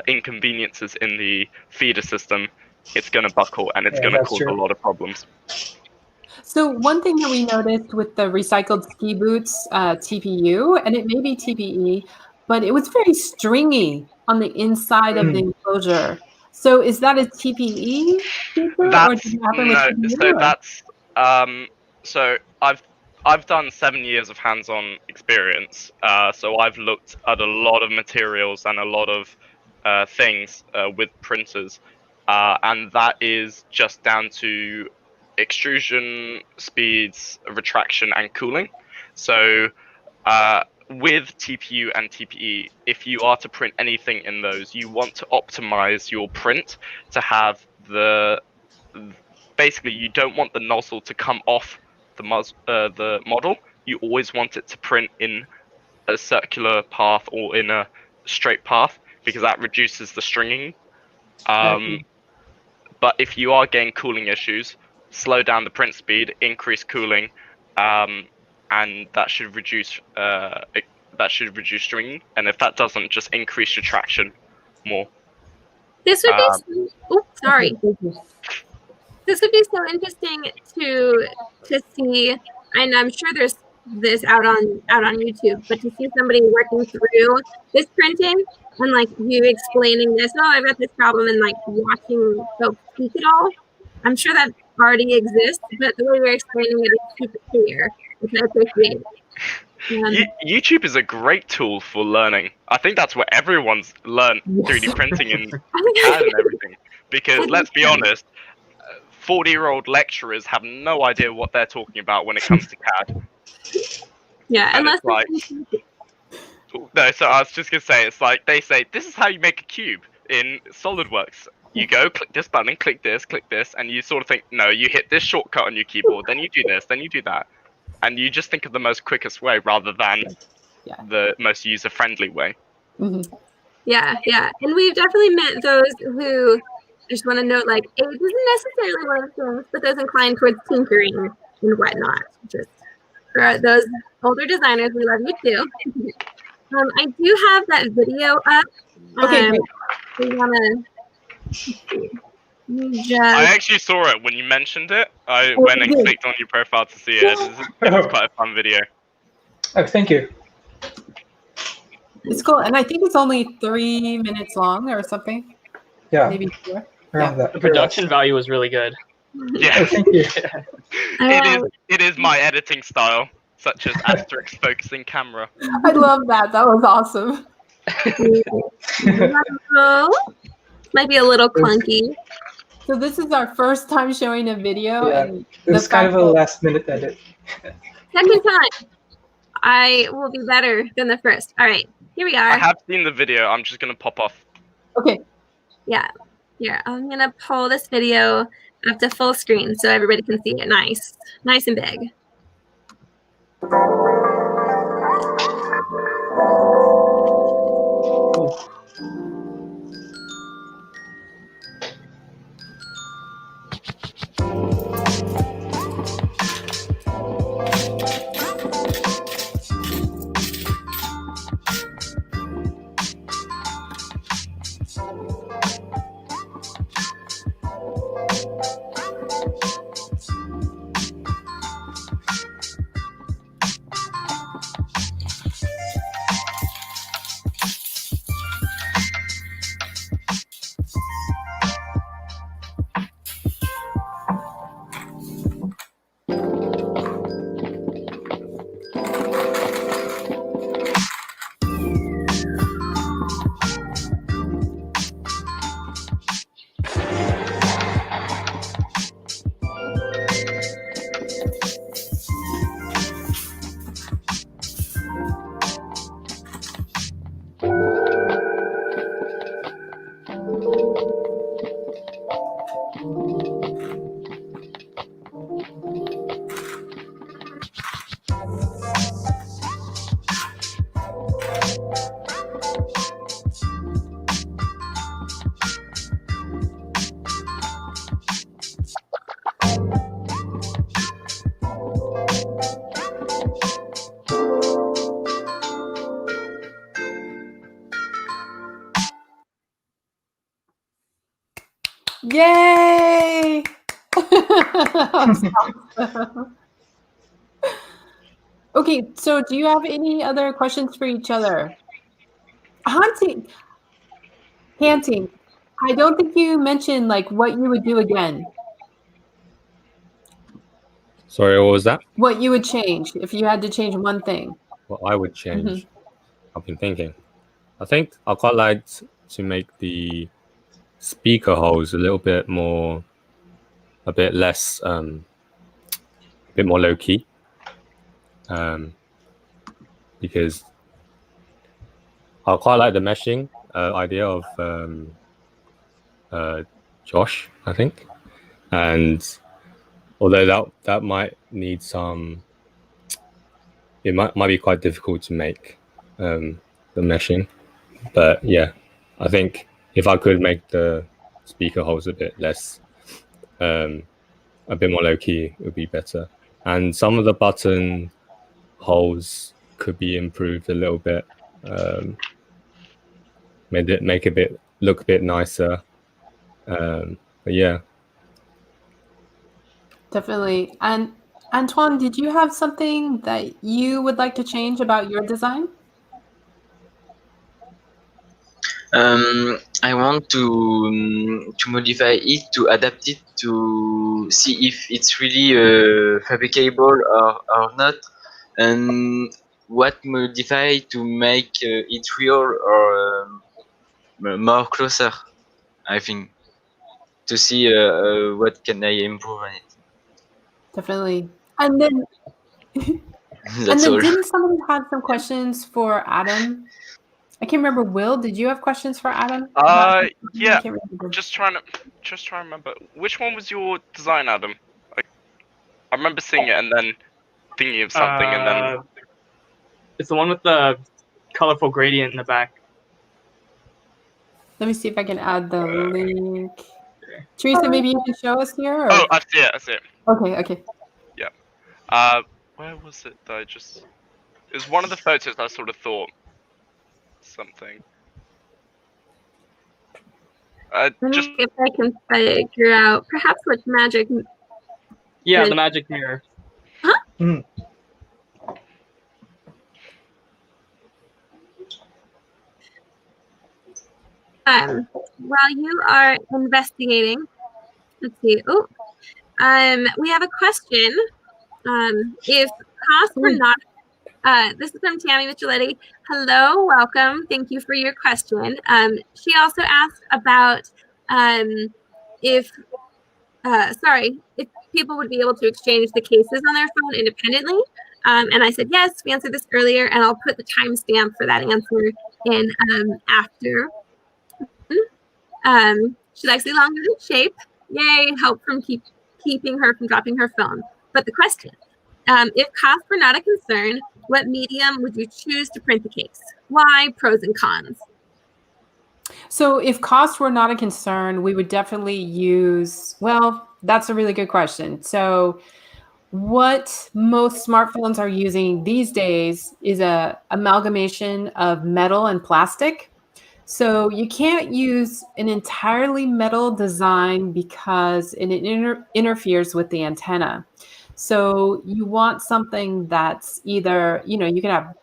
inconveniences in the feeder system, it's going to buckle and it's going to cause a lot of problems. So one thing that we noticed with the recycled ski boots TPU, and it may be TPE, but it was very stringy on the inside of the enclosure. So is that a TPE feature, or did it happen with TPU? So I've done 7 years of hands-on experience. So I've looked at a lot of materials and a lot of things with printers, and that is just down to extrusion speeds, retraction, and cooling. So with TPU and TPE, if you are to print anything in those, you want to optimize your print to have basically you don't want the nozzle to come off the model. You always want it to print in a circular path or in a straight path because that reduces the stringing. But if you are getting cooling issues, slow down the print speed, increase cooling, and that should reduce stringing. And if that doesn't, just increase your traction more. This would be sorry. This would be so interesting to see, and I'm sure there's this out on YouTube, but to see somebody working through this printing and like you explaining this, I've got this problem, and like watching folks speak it all. I'm sure that already exists, but the way we're explaining it is super clear, which I appreciate. YouTube is a great tool for learning. I think that's where everyone's learned 3D printing and CAD and everything. Because let's be honest, 40-year-old lecturers have no idea what they're talking about when it comes to CAD. Yeah, and unless no, so I was just gonna say, it's like they say this is how you make a cube in SolidWorks. You go click this button, click this, and you sort of think, no, you hit this shortcut on your keyboard, then you do this, then you do that, and you just think of the most quickest way rather than the most user-friendly way. Yeah, and we've definitely met those who just want to note, like, age isn't necessarily one of the things, but those inclined towards tinkering and whatnot. Just for those older designers, we love you too. I do have that video up. Okay, great. We want to I actually saw it when you mentioned it. I went and clicked on your profile to see it. It was quite a fun video. Oh, thank you. It's cool, and I think it's only 3 minutes long or something. Yeah, maybe 4. Around that. The production value was really good. Yeah, oh, thank you. It is my editing style, such as asterisk focusing camera. I love that. That was awesome. Might be a little clunky. So this is our first time showing a video, and it's kind of a last-minute edit. Second time. I will be better than the first. All right, here we are. I have seen the video. I'm just gonna pop off. Okay. Yeah. Here, I'm gonna pull this video up to full screen so everybody can see it. Nice and big. Yay! Okay, so do you have any other questions for each other? Hunting. I don't think you mentioned like what you would do again. Sorry, what was that? What you would change if you had to change one thing. What I would change. I've been thinking. I think I quite like to make the speaker holes a bit less, a bit more low key. Because I quite like the meshing idea of Josh, I think, and although that might need some, it might be quite difficult to make the meshing, but yeah, I think if I could make the speaker holes a bit less, a bit more low key, it would be better. And some of the button holes could be improved a little bit, make it look a bit nicer. But yeah. Definitely. And Antoine, did you have something that you would like to change about your design? I want to modify it, to adapt it, to see if it's really fabricable or not, and what modify to make it real or more closer. I think to see what can I improve on it. Definitely. And then That's all. didn't somebody have some questions for Adam? I can't remember. Will, did you have questions for Adam? Yeah. I can't remember. Just trying to remember. Which one was your design, Adam? I remember seeing it and then thinking of something, and then It's the one with the colorful gradient in the back. Let me see if I can add the link. Teresa, maybe you can show us here. Or? oh, I see it. Okay. Yeah. Where was it that it was one of the photos I sort of thought something. Let me see if I can figure out perhaps which magic. Yeah, the magic mirror. Huh? Mm. While you are investigating, let's see. Oh, we have a question. If costs were not, this is from Tammy Micheletti. Hello, welcome. Thank you for your question. She also asked about if people would be able to exchange the cases on their phone independently. And I said yes. We answered this earlier, and I'll put the timestamp for that answer in after. She likes the elongated shape. Yay, help from keeping her from dropping her phone. But the question, if cost were not a concern, what medium would you choose to print the case? Why? Pros and cons. So if cost were not a concern, we would definitely use, well, that's a really good question. So what most smartphones are using these days is a amalgamation of metal and plastic. So you can't use an entirely metal design because it interferes with the antenna. So you want something that's either, you can have,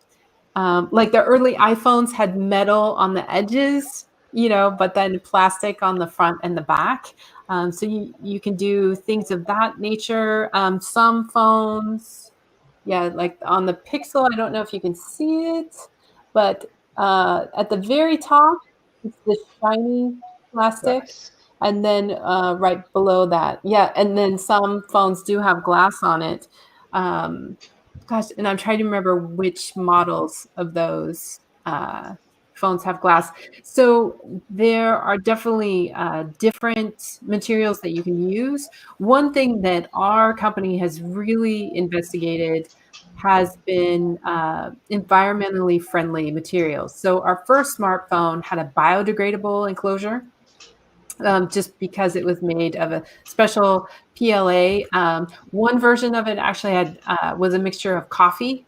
like the early iPhones had metal on the edges, but then plastic on the front and the back. So you can do things of that nature. Some phones, like on the Pixel, I don't know if you can see it, but at the very top, it's the shiny plastic. Nice. And then right below that, and then some phones do have glass on it. Gosh, and I'm trying to remember which models of those phones have glass. So there are definitely different materials that you can use. One thing that our company has really investigated has been environmentally friendly materials. So our first smartphone had a biodegradable enclosure. Just because it was made of a special PLA. One version of it actually was a mixture of coffee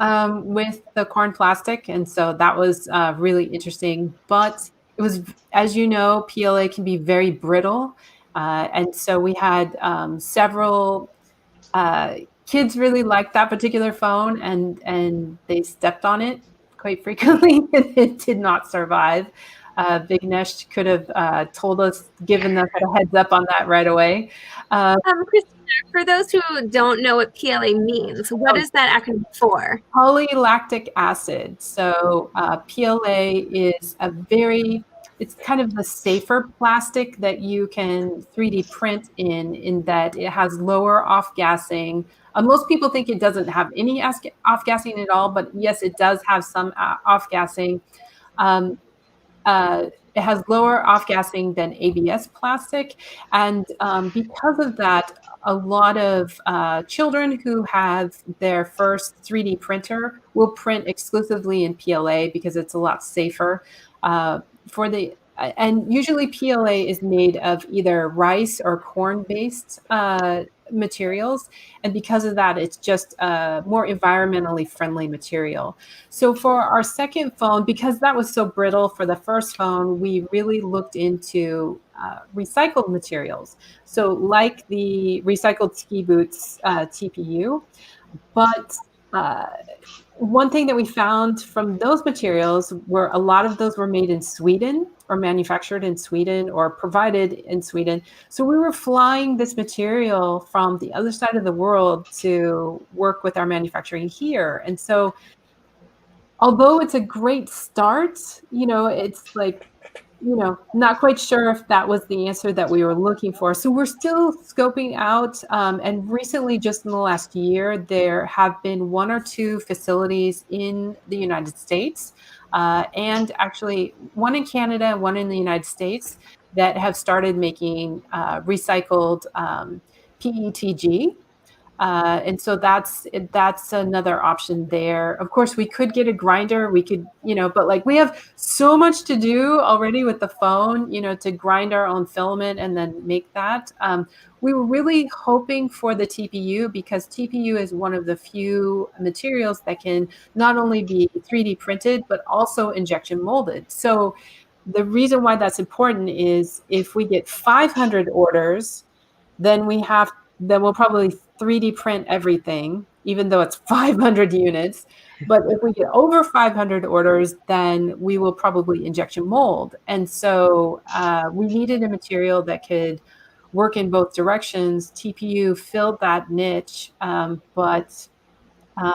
with the corn plastic, and so that was really interesting. But it was, as you know, PLA can be very brittle. And so we had several kids really liked that particular phone, and they stepped on it quite frequently, and it did not survive. Vignesh could have told us, given us a heads up on that right away. Christina, for those who don't know what PLA means, what is that acronym for? Polylactic acid. So PLA is it's kind of the safer plastic that you can 3D print in that it has lower off-gassing. Most people think it doesn't have any off-gassing at all, but yes, it does have some off-gassing. It has lower off-gassing than ABS plastic. And because of that, a lot of children who have their first 3D printer will print exclusively in PLA because it's a lot safer. And usually PLA is made of either rice or corn-based materials. And because of that, it's just a more environmentally friendly material. So for our second phone, because that was so brittle for the first phone, we really looked into recycled materials. So like the recycled ski boots TPU, but one thing that we found from those materials were a lot of those were made in Sweden or manufactured in Sweden or provided in Sweden. So we were flying this material from the other side of the world to work with our manufacturing here. And so although it's a great start, it's like, not quite sure if that was the answer that we were looking for. So we're still scoping out. And recently, just in the last year, there have been 1 or 2 facilities in the United States, and actually 1 in Canada and 1 in the United States that have started making recycled PETG. And so that's another option there. Of course, we could get a grinder. We could, but like we have so much to do already with the phone, to grind our own filament and then make that. We were really hoping for the TPU because TPU is one of the few materials that can not only be 3D printed, but also injection molded. So the reason why that's important is if we get 500 orders, then we'll probably 3D print everything, even though it's 500 units. But if we get over 500 orders, then we will probably injection mold. And so we needed a material that could work in both directions. TPU filled that niche, but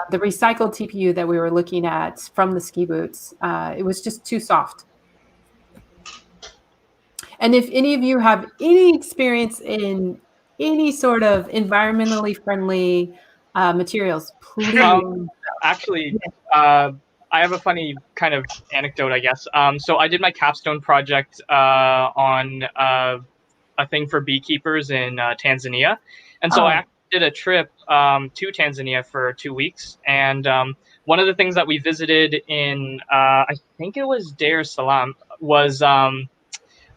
the recycled TPU that we were looking at from the ski boots, it was just too soft. And if any of you have any experience in any sort of environmentally friendly materials, please. Actually, I have a funny kind of anecdote, I guess. So I did my capstone project on a thing for beekeepers in Tanzania, and so I actually did a trip to Tanzania for 2 weeks. And one of the things that we visited in, I think it was Dar es Salaam, was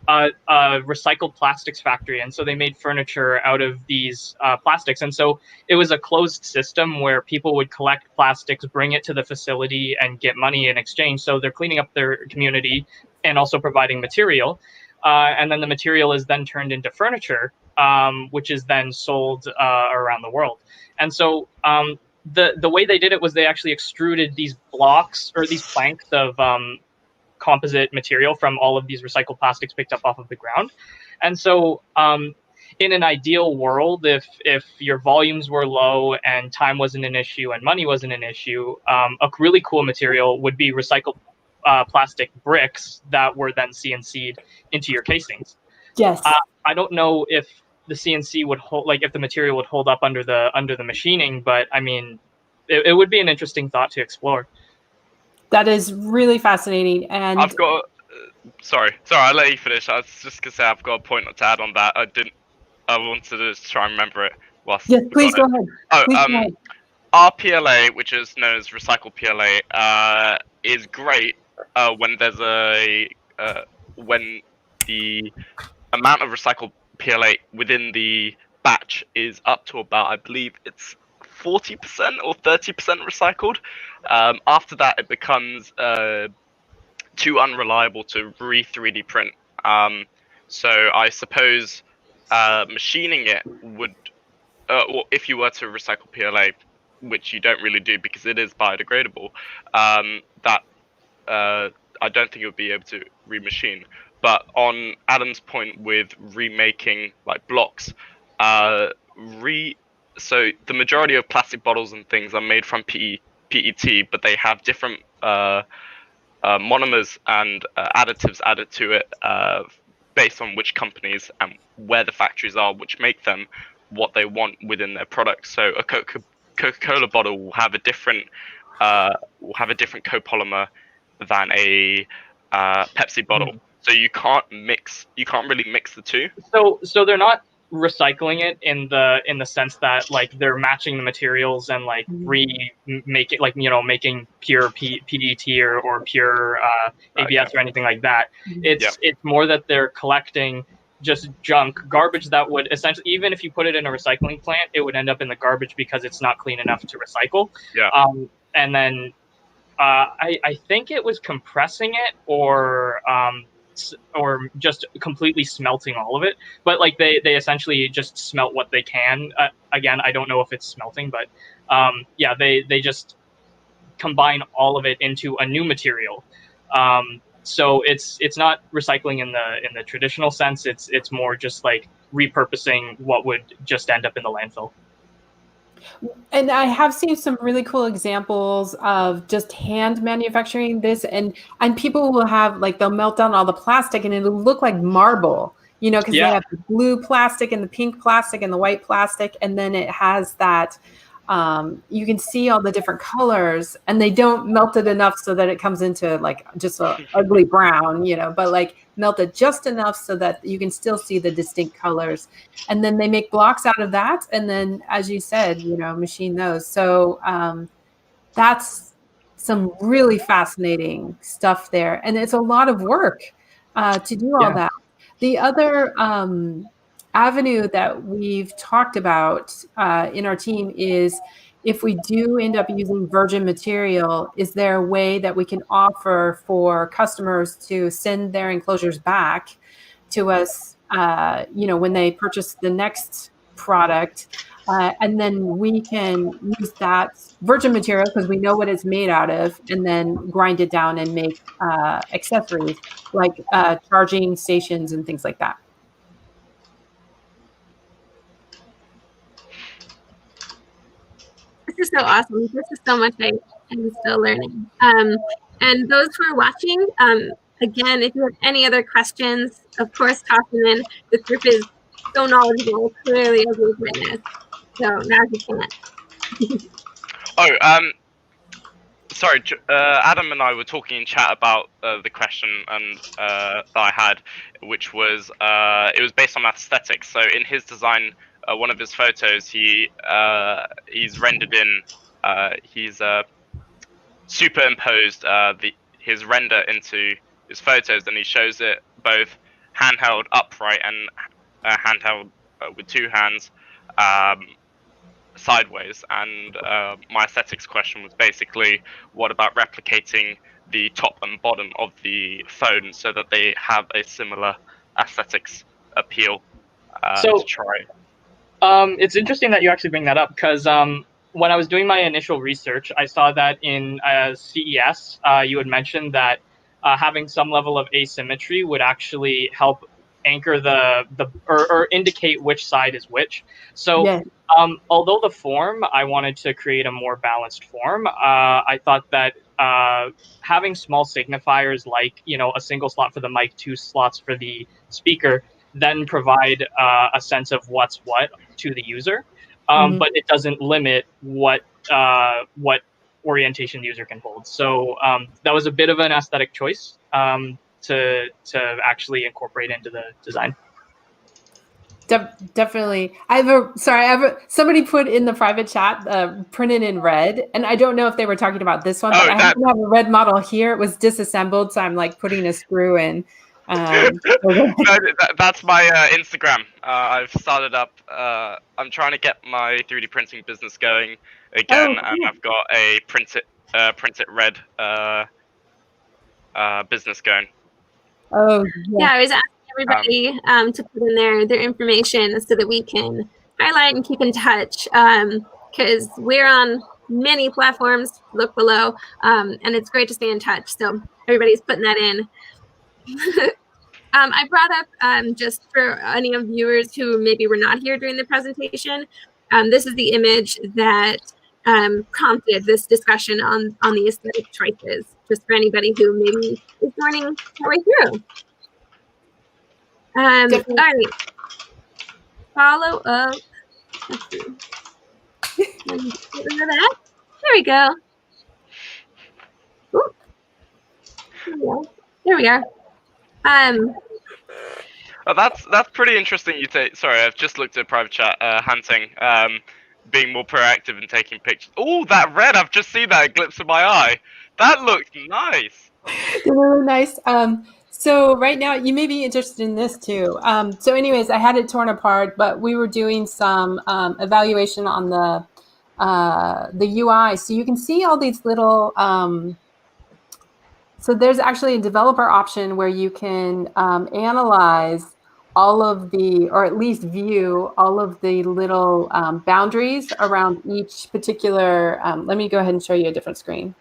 a recycled plastics factory, and so they made furniture out of these plastics. And so it was a closed system where people would collect plastics, bring it to the facility, and get money in exchange. So they're cleaning up their community and also providing material. And then the material is then turned into furniture, which is then sold around the world. And so the way they did it was they actually extruded these blocks or these planks of composite material from all of these recycled plastics picked up off of the ground. And so in an ideal world, if your volumes were low and time wasn't an issue and money wasn't an issue, a really cool material would be recycled plastic bricks that were then CNC'd into your casings. Yes. I don't know if the CNC would hold, like if the material would hold up under the machining, but I mean, it would be an interesting thought to explore. That is really fascinating. And I've got. Sorry, I'll let you finish. I was just gonna say I've got a point to add on that. I wanted to try and remember it. Yes, please go ahead. RPLA, which is known as recycled PLA, is great when there's when the amount of recycled PLA within the batch is up to about, I believe it's 40% or 30% recycled. After that, it becomes too unreliable to re-3D print. So I suppose machining it would, or if you were to recycle PLA, which you don't really do because it is biodegradable, that I don't think it would be able to remachine. But on Adam's point with remaking like blocks, so the majority of plastic bottles and things are made from PET, but they have different monomers and additives added to it based on which companies and where the factories are, which make them what they want within their product. So a Coca-Cola bottle will have a different copolymer than a Pepsi bottle. So you can't really mix the two. So they're not recycling it in the sense that like they're matching the materials and like remaking, like, you know, making pure PET or pure ABS or anything like that. It's more that they're collecting just garbage that would essentially, even if you put it in a recycling plant, it would end up in the garbage because it's not clean enough to recycle. And then I think it was compressing it or just completely smelting all of it. But like they essentially just smelt what they can. Again, I don't know if it's smelting, but they just combine all of it into a new material. So it's not recycling in the traditional sense. It's more just like repurposing what would just end up in the landfill. And I have seen some really cool examples of just hand manufacturing this, and people will have, like, they'll melt down all the plastic and it'll look like marble, you know, because they have the blue plastic and the pink plastic and the white plastic, and then it has that you can see all the different colors, and they don't melt it enough so that it comes into like just a ugly brown, you know, but like melt it just enough so that you can still see the distinct colors. And then they make blocks out of that, and then, as you said, you know, machine those. So that's some really fascinating stuff there, and it's a lot of work to do all that. The other avenue that we've talked about in our team is, if we do end up using virgin material, is there a way that we can offer for customers to send their enclosures back to us, you know, when they purchase the next product, and then we can use that virgin material because we know what it's made out of, and then grind it down and make accessories like charging stations and things like that. This is so awesome. This is so much I'm still learning. And those who are watching, again, if you have any other questions, of course, toss them in. This group is so knowledgeable, clearly a great witness. So now's your chance. Sorry, Adam and I were talking in chat about the question and that I had, which was it was based on aesthetics. So in his design, one of his photos, he's rendered in, he's superimposed his render into his photos, and he shows it both handheld upright and handheld with two hands. Sideways, and my aesthetics question was basically, what about replicating the top and bottom of the phone so that they have a similar aesthetics appeal to try? It's interesting that you actually bring that up, because when I was doing my initial research, I saw that in CES, you had mentioned that having some level of asymmetry would actually help anchor or indicate which side is which. So although the form, I wanted to create a more balanced form, I thought that having small signifiers like, you know, a single slot for the mic, two slots for the speaker, then provide a sense of what's what to the user, but it doesn't limit what orientation the user can hold. So that was a bit of an aesthetic choice to actually incorporate into the design. Definitely. Somebody put in the private chat printed in red, and I don't know if they were talking about this one, but I happen to have a red model here. It was disassembled, so I'm like putting a screw in. No, that's my Instagram. I've started up. I'm trying to get my 3D printing business going again, and I've got a print it red business going. Oh, Yeah, I was asking everybody to put in their information so that we can highlight and keep in touch because we're on many platforms. Look below, and it's great to stay in touch. So everybody's putting that in. I brought up just for any of viewers who maybe were not here during the presentation. This is the image that prompted this discussion on the aesthetic choices. Just for anybody who maybe is joining partway through. All right. Follow up. Let's see. Let me get rid of that. There we go. Ooh. There we are. Oh, that's pretty interesting. Sorry, I've just looked at private chat. Hunting, being more proactive and taking pictures. Oh, that red! I've just seen that glimpse in my eye. That looked nice. Really nice. So right now, you may be interested in this too. So anyways, I had it torn apart, but we were doing some evaluation on the UI. So you can see all these little. So there's actually a developer option where you can analyze all of the, or at least view all of the little boundaries around each particular. Let me go ahead and show you a different screen.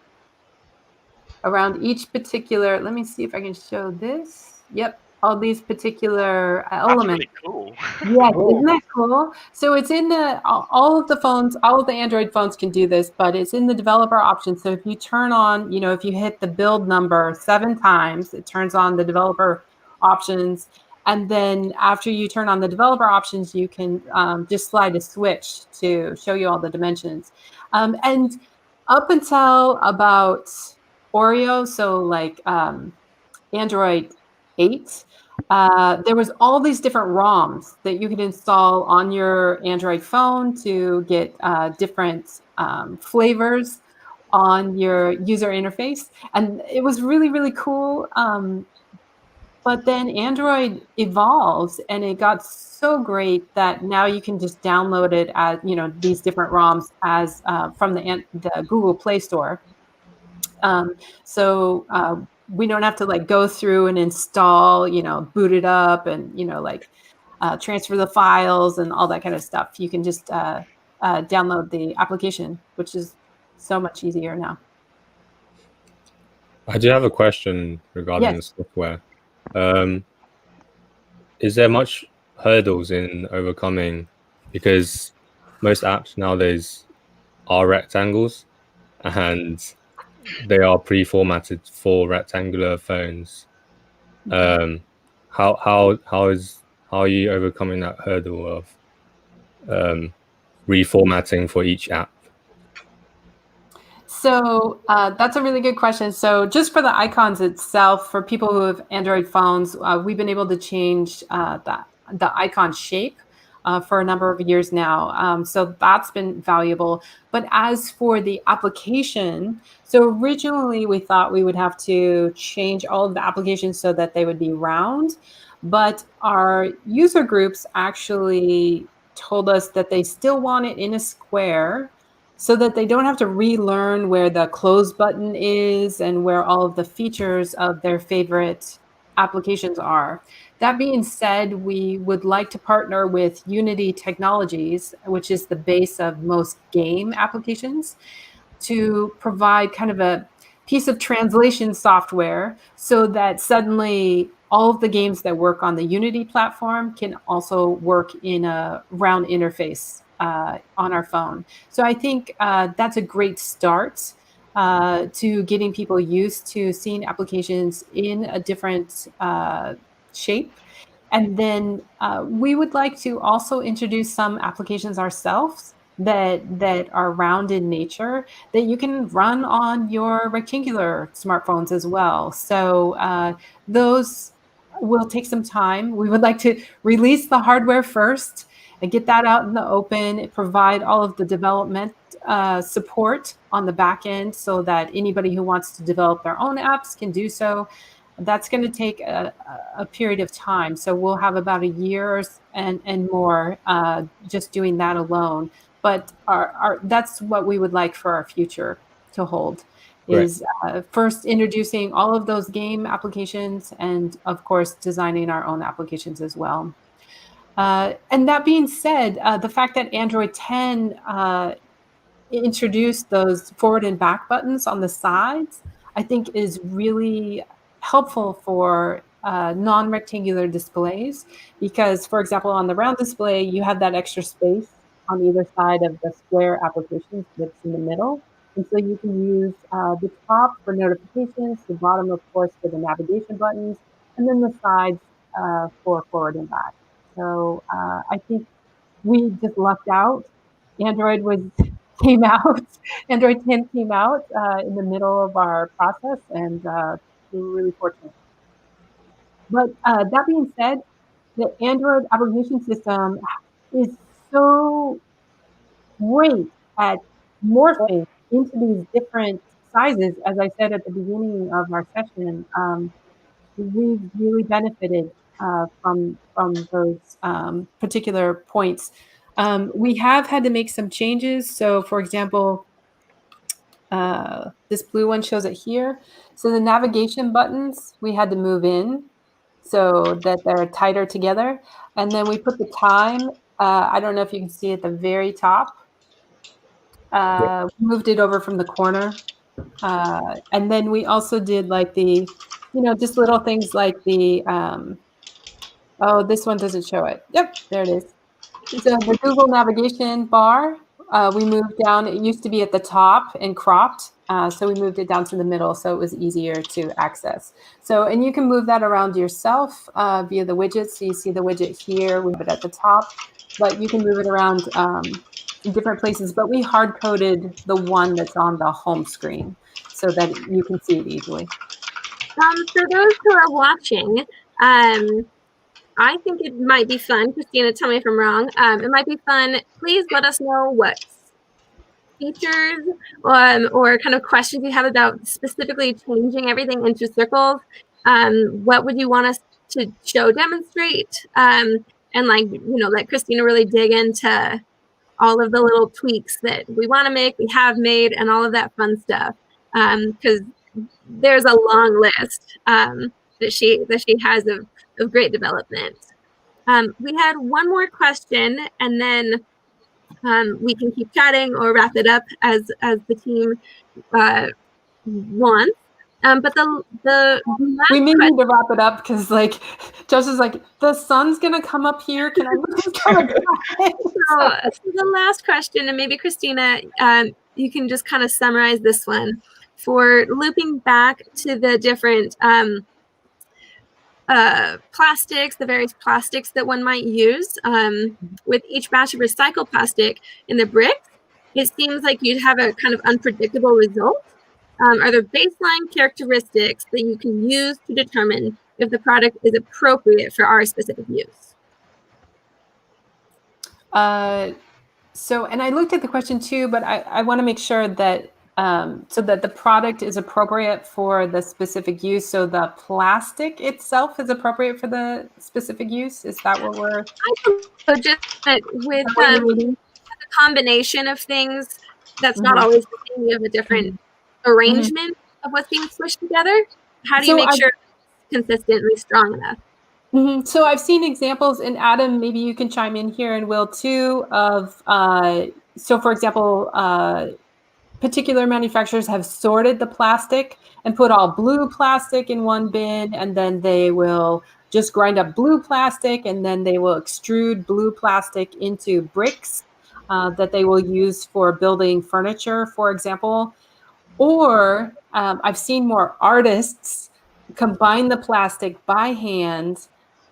Around each particular, let me see if I can show this. Yep, all these particular elements. That's really cool. Yes, isn't that cool? So it's in all of the phones, all of the Android phones can do this, but it's in the developer option. So if you turn on, if you hit the build number 7 times, it turns on the developer options. And then after you turn on the developer options, you can just slide a switch to show you all the dimensions. And up until about Oreo, so like Android 8, there was all these different ROMs that you could install on your Android phone to get different flavors on your user interface. And it was really, really cool. But then Android evolves and it got so great that now you can just download it as, these different ROMs as from the Google Play Store. So we don't have to go through and install, boot it up and, transfer the files and all that kind of stuff. You can just download the application, which is so much easier now. I do have a question regarding the software. Is there much hurdles in overcoming, because most apps nowadays are rectangles and they are pre-formatted for rectangular phones. How are you overcoming that hurdle of reformatting for each app? So that's a really good question. So just for the icons itself, for people who have Android phones, we've been able to change the icon shape for a number of years now. So that's been valuable. But as for the application, so originally we thought we would have to change all of the applications so that they would be round. But our user groups actually told us that they still want it in a square, so that they don't have to relearn where the close button is and where all of the features of their favorite applications are. That being said, we would like to partner with Unity Technologies, which is the base of most game applications, to provide kind of a piece of translation software so that suddenly all of the games that work on the Unity platform can also work in a round interface on our phone. So I think that's a great start to getting people used to seeing applications in a different shape. And then we would like to also introduce some applications ourselves that are round in nature that you can run on your rectangular smartphones as well. So those will take some time. We would like to release the hardware first and get that out in the open, provide all of the development support on the back end so that anybody who wants to develop their own apps can do so. That's going to take a period of time. So we'll have about a year and more just doing that alone. But that's what we would like for our future to hold. is first introducing all of those game applications and, of course, designing our own applications as well. And that being said, the fact that Android 10 introduced those forward and back buttons on the sides, I think is really helpful for non-rectangular displays because, for example, on the round display, you have that extra space on either side of the square applications that's in the middle. And so you can use the top for notifications, the bottom, of course, for the navigation buttons, and then the sides for forward and back. So I think we just lucked out. Android came out, Android 10 came out in the middle of our process, and we were really fortunate. But that being said, the Android application system is so great at morphing into these different sizes. As I said at the beginning of our session, we've really benefited from those particular points. We have had to make some changes. So, for example, this blue one shows it here. So the navigation buttons we had to move in so that they're tighter together. And then we put the time. I don't know if you can see at the very top. Moved it over from the corner. And then we also did like the, just little things like the, oh, this one doesn't show it. Yep, there it is. So the Google navigation bar, we moved down. It used to be at the top and cropped. So we moved it down to the middle so it was easier to access. So, and you can move that around yourself via the widgets. So you see the widget here, we have it at the top, but you can move it around in different places. But we hard-coded the one that's on the home screen so that you can see it easily. For those who are watching, I think it might be fun. Christina, tell me if I'm wrong. It might be fun. Please let us know what features or kind of questions you have about specifically changing everything into circles. What would you want us to show, demonstrate, and let Christina really dig into all of the little tweaks that we want to make, we have made, and all of that fun stuff. Because there's a long list that she has of great development. We had one more question, and then we can keep chatting or wrap it up as the team wants. But the we may need to wrap it up because Josh is like, the sun's gonna come up here. Can I look? So the last question, and maybe Christina, you can just kind of summarize this one for looping back to the different plastics, the various plastics that one might use with each batch of recycled plastic in the bricks. It seems like you'd have a kind of unpredictable result. Are there baseline characteristics that you can use to determine if the product is appropriate for our specific use? So, and I looked at the question too, but I want to make sure that so that the product is appropriate for the specific use. So the plastic itself is appropriate for the specific use. Is that what we're? So just that with a combination of things, that's not always the same. You have a different arrangement of what's being squished together. How do you make sure it's consistently strong enough? So I've seen examples, and Adam, maybe you can chime in here, and Will too, of so for example, particular manufacturers have sorted the plastic and put all blue plastic in one bin, and then they will just grind up blue plastic, and then they will extrude blue plastic into bricks that they will use for building furniture, for example. Or I've seen more artists combine the plastic by hand,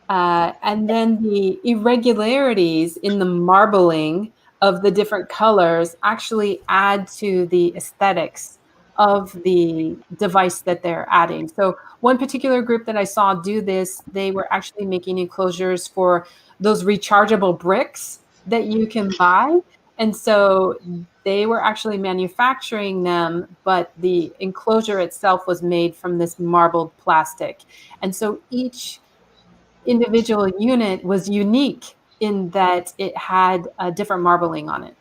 and then the irregularities in the marbling of the different colors actually add to the aesthetics of the device that they're adding. So one particular group that I saw do this, they were actually making enclosures for those rechargeable bricks that you can buy. And so they were actually manufacturing them, but the enclosure itself was made from this marbled plastic. And so each individual unit was unique in that it had a different marbling on it.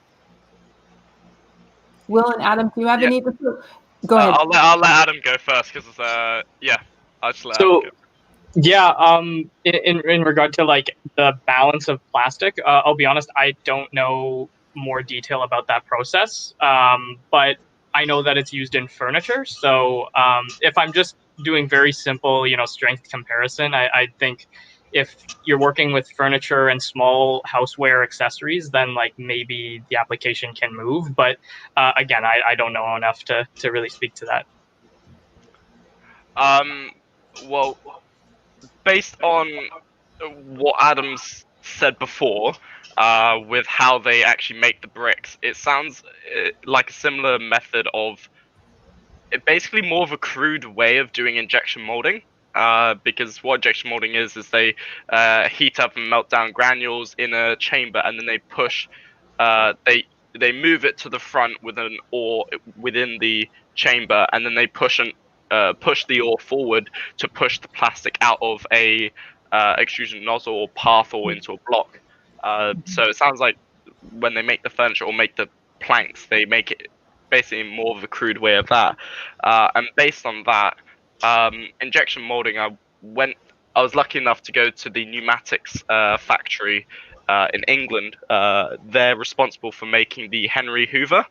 Will and Adam, do you have any? Go ahead. I'll let Adam go first because yeah, I'll just let Adam So go. yeah, in regard to like the balance of plastic, I'll be honest, I don't know more detail about that process. But I know that it's used in furniture. So if I'm just doing very simple, strength comparison, I think if you're working with furniture and small houseware accessories, then like maybe the application can move. But again, I don't know enough to really speak to that. Well, based on what Adams said before, with how they actually make the bricks, it sounds like a similar method of basically more of a crude way of doing injection molding. Because what injection molding is they heat up and melt down granules in a chamber, and then they push, they move it to the front with an ore within the chamber, and then they push the ore forward to push the plastic out of a extrusion nozzle or path or into a block. So it sounds like when they make the furniture or make the planks, they make it basically more of a crude way of that. And based on that, injection molding, I was lucky enough to go to the pneumatics factory in England. They're responsible for making the Henry Hoover.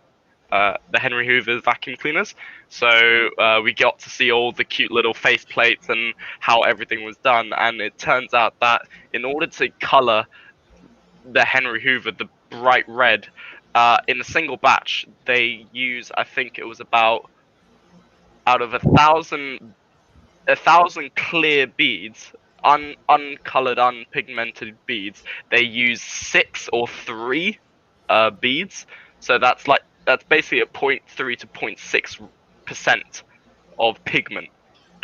The Henry Hoover vacuum cleaners. So we got to see all the cute little face plates and how everything was done. And it turns out that in order to color the Henry Hoover the bright red, in a single batch, they use, I think it was about out of a thousand clear beads, uncolored, unpigmented beads, they use 6 or 3 beads. So that's basically a 0.3 to 0.6% of pigment,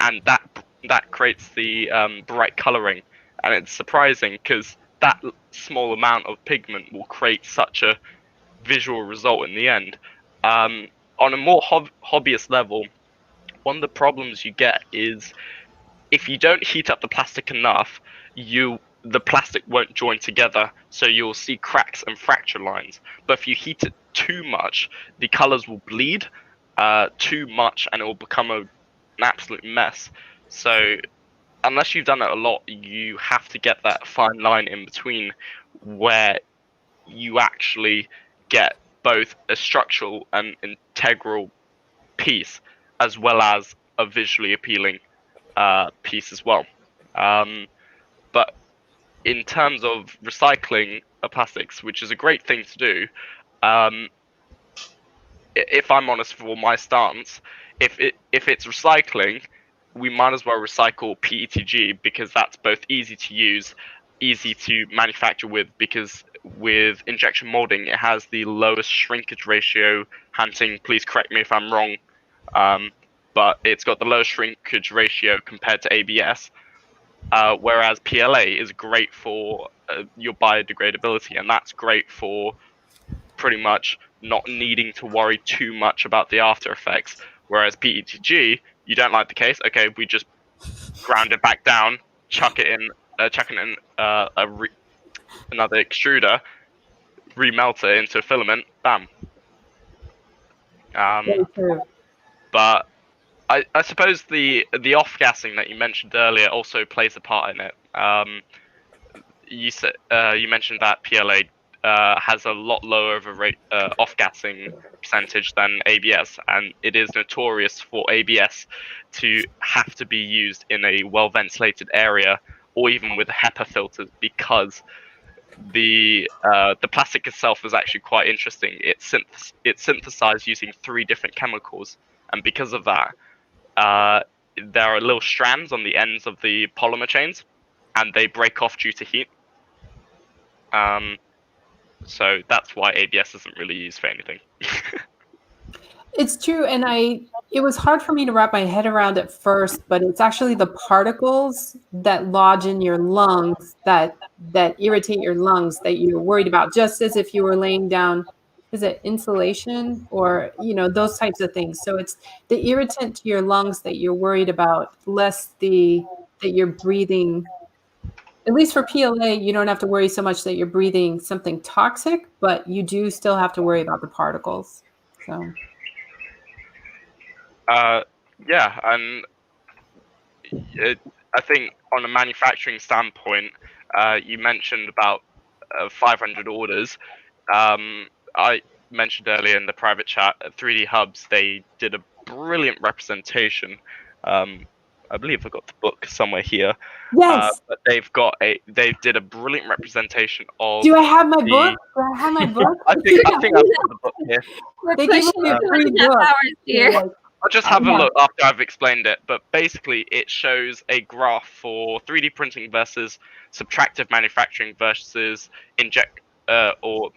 and that creates the bright coloring. And it's surprising because that small amount of pigment will create such a visual result in the end. On a more hobbyist level, one of the problems you get is if you don't heat up the plastic enough, the plastic won't join together, so you'll see cracks and fracture lines. But if you heat it too much, the colors will bleed too much, and it will become an absolute mess. So unless you've done it a lot, you have to get that fine line in between where you actually get both a structural and integral piece as well as a visually appealing piece as well. But in terms of recycling plastics, which is a great thing to do, if I'm honest for my stance, if it's recycling, we might as well recycle PETG because that's both easy to use, easy to manufacture with, because with injection molding it has the lowest shrinkage ratio. Hunting, please correct me if I'm wrong, but it's got the lowest shrinkage ratio compared to ABS. Whereas PLA is great for your biodegradability, and that's great for pretty much not needing to worry too much about the after effects. Whereas PETG, you don't like the case, okay, we just ground it back down, chuck it in another extruder, remelt it into a filament, bam. But I suppose the off gassing that you mentioned earlier also plays a part in it. You mentioned that PLA has a lot lower of a rate off gassing percentage than ABS, and it is notorious for ABS to have to be used in a well ventilated area or even with HEPA filters, because the plastic itself is actually quite interesting. It's synthesized using 3 different chemicals, and because of that, there are little strands on the ends of the polymer chains, and they break off due to heat. So that's why ABS isn't really used for anything. It's true, and it was hard for me to wrap my head around at first, but it's actually the particles that lodge in your lungs that irritate your lungs that you're worried about, just as if you were laying down, is it insulation or those types of things. So it's the irritant to your lungs that you're worried about, less that you're breathing. At least for PLA, you don't have to worry so much that you're breathing something toxic, but you do still have to worry about the particles. So Yeah, and I think on a manufacturing standpoint, you mentioned about 500 orders. I mentioned earlier in the private chat, 3D Hubs, they did a brilliant representation. I believe I've got the book somewhere here. Yes. But they did a brilliant representation of. Do I have my the- book? Do I have my book? I think I've got the book here. We're They give pushing away for free 1.5 books. hours here. Like, I'll just have a Yeah. look after I've explained it, but basically it shows a graph for 3D printing versus subtractive manufacturing versus inject or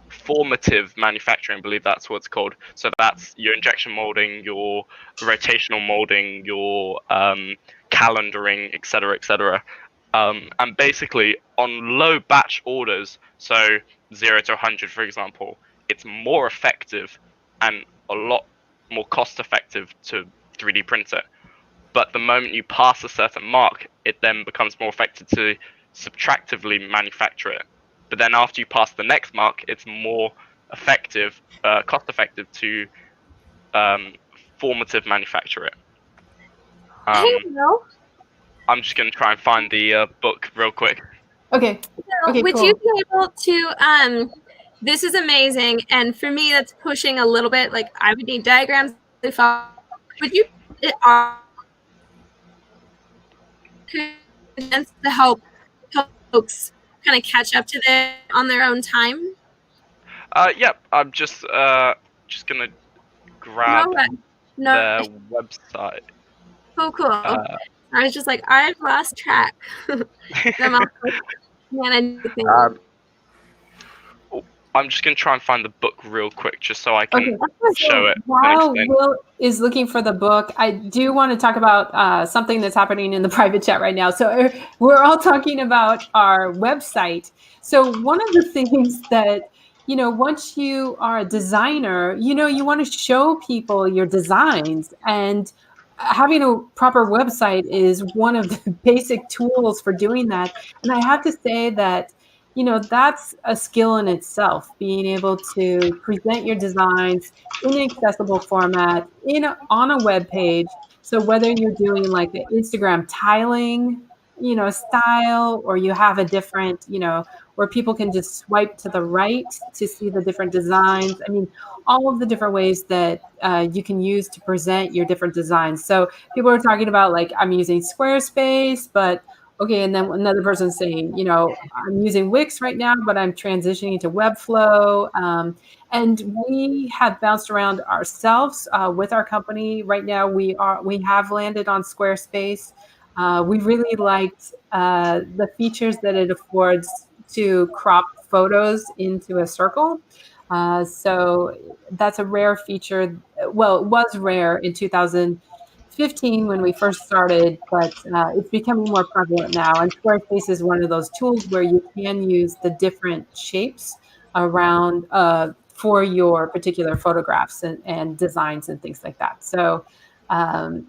formative manufacturing, I believe that's what it's called. So that's your injection molding, your rotational molding, your calendaring, etc., etc. And basically on low batch orders, so 0 to 100, for example, it's more effective and a lot more cost effective to 3D print it. But the moment you pass a certain mark, it then becomes more effective to subtractively manufacture it. But then after you pass the next mark, it's more effective, cost effective to formative manufacture it. Hey, no. I'm just gonna try and find the book real quick. Okay. So Okay, would cool. you be able to this is amazing, and for me that's pushing a little bit, like I would need diagrams. Would you to help folks kind of catch up to this on their own time? Yep, I'm just gonna grab No. their website. Cool. I was just like, I've lost track. I'm also managing. I'm just gonna try and find the book real quick, just so I can show So it. while Will is looking for the book, I do want to talk about something that's happening in the private chat right now. So we're all talking about our website. So one of the things that, once you are a designer, you want to show people your designs, and having a proper website is one of the basic tools for doing that. And I have to say that that's a skill in itself, being able to present your designs in an accessible format on a web page. So whether you're doing like the Instagram tiling, style, or you have a different, where people can just swipe to the right to see the different designs. I mean, all of the different ways that you can use to present your different designs. So people are talking about like, I'm using Squarespace, but okay, and then another person saying, I'm using Wix right now, but I'm transitioning to Webflow. And we have bounced around ourselves with our company. Right now, we have landed on Squarespace. We really liked the features that it affords to crop photos into a circle. So that's a rare feature. Well, it was rare in 2015 when we first started, but it's becoming more prevalent now. And Squarespace is one of those tools where you can use the different shapes around for your particular photographs and designs and things like that. So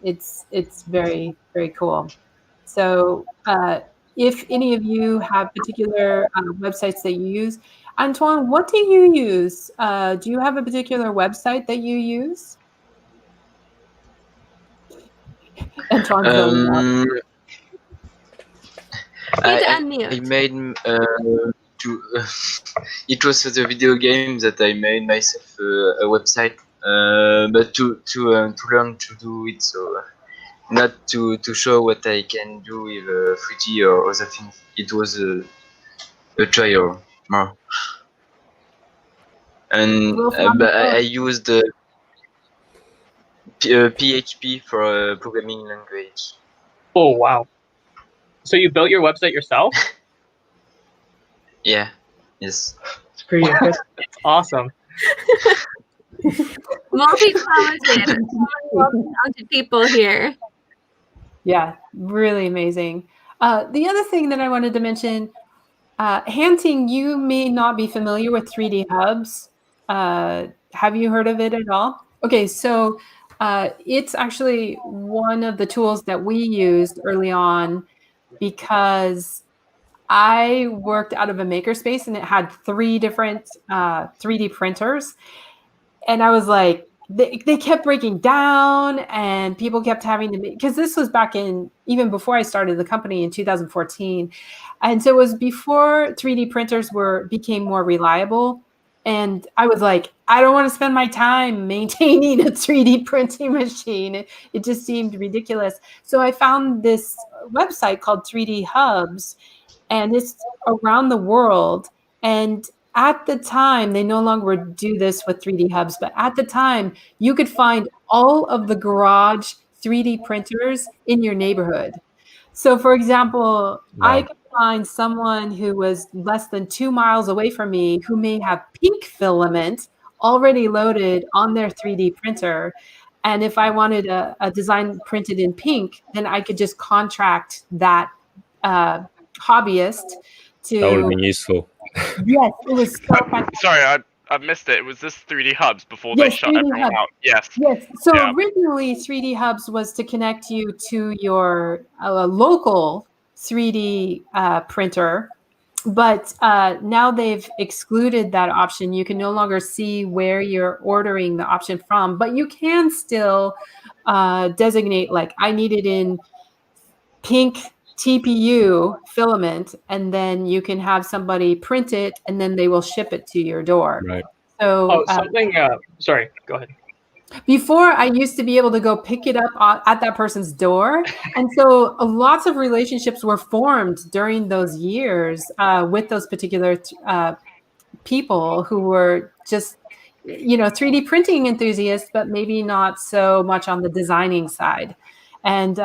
it's very, very cool. So if any of you have particular websites that you use, Antoine, what do you use? Do you have a particular website that you use? Antoine's zoning out. I made to it was for the video game that I made myself a website, but to learn to do it, so not to show what I can do with 3D or other things. It was a trial more, and but I used PHP for programming language. Oh wow! So you built your website yourself? Yeah. Yes. It's pretty impressive. That's awesome. Multi-talented people here. Yeah, really amazing. The other thing that I wanted to mention, Hanting, you may not be familiar with 3D Hubs. Have you heard of it at all? Okay, so it's actually one of the tools that we used early on because I worked out of a makerspace and it had 3 different 3D printers. And I was like, they kept breaking down, and people kept having to make, because this was back in, even before I started the company in 2014. And so it was before 3D printers became more reliable. And I was like, I don't want to spend my time maintaining a 3D printing machine. It just seemed ridiculous. So I found this website called 3D Hubs, and it's around the world. And at the time, they no longer do this with 3D Hubs, but at the time, you could find all of the garage 3D printers in your neighborhood. So, for example, I Wow. could find someone who was less than 2 miles away from me who may have pink filament already loaded on their 3D printer. And if I wanted a design printed in pink, then I could just contract that hobbyist That would have to. been useful. Yes, it was so fantastic. Sorry, I missed it. Was this 3D Hubs before they Yes, shut 3D everyone Hubs. out? Yes. Yes. So Yeah. originally, 3D Hubs was to connect you to your local 3D printer, but now they've excluded that option. You can no longer see where you're ordering the option from, but you can still designate, like, I need it in pink TPU filament, and then you can have somebody print it, and then they will ship it to your door. Right. So Sorry, go ahead. before, I used to be able to go pick it up at that person's door. And so lots of relationships were formed during those years with those particular people who were just, 3D printing enthusiasts, but maybe not so much on the designing side. And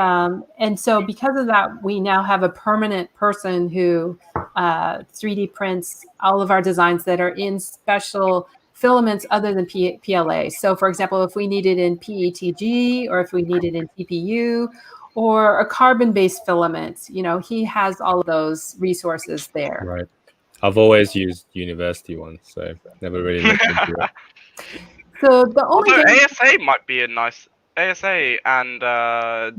so because of that, we now have a permanent person who 3D prints all of our designs that are in special filaments other than PLA. So for example, if we need it in PETG, or if we need it in TPU, or a carbon-based filament, he has all of those resources there. Right. I've always used university ones, so never really looked into it. So the only Although thing, ASA might be a nice ASA, and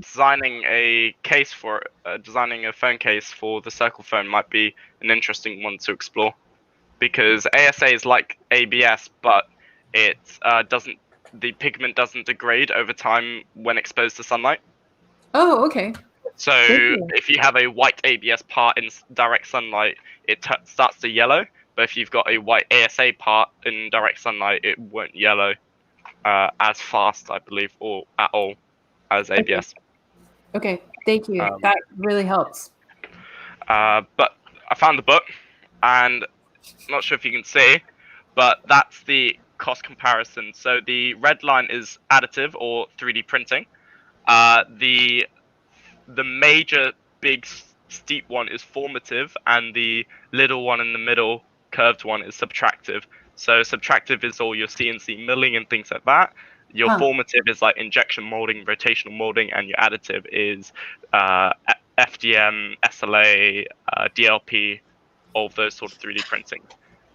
designing a case for designing a phone case for the Cyrcle phone might be an interesting one to explore, because ASA is like ABS, but it doesn't. The pigment doesn't degrade over time when exposed to sunlight. oh, okay. So Thank you. if you have a white ABS part in direct sunlight, it starts to yellow. But if you've got a white ASA part in direct sunlight, it won't yellow as fast, I believe, or at all as ABS. Okay, thank you. That really helps. But I found the book, and I'm not sure if you can see, but that's the cost comparison. So the red line is additive or 3D printing. The major big steep one is formative, and the little one in the middle curved one is subtractive. So subtractive is all your CNC milling and things like that. Your formative is like injection molding, rotational molding, and your additive is FDM, SLA, DLP, all of those sort of 3D printing.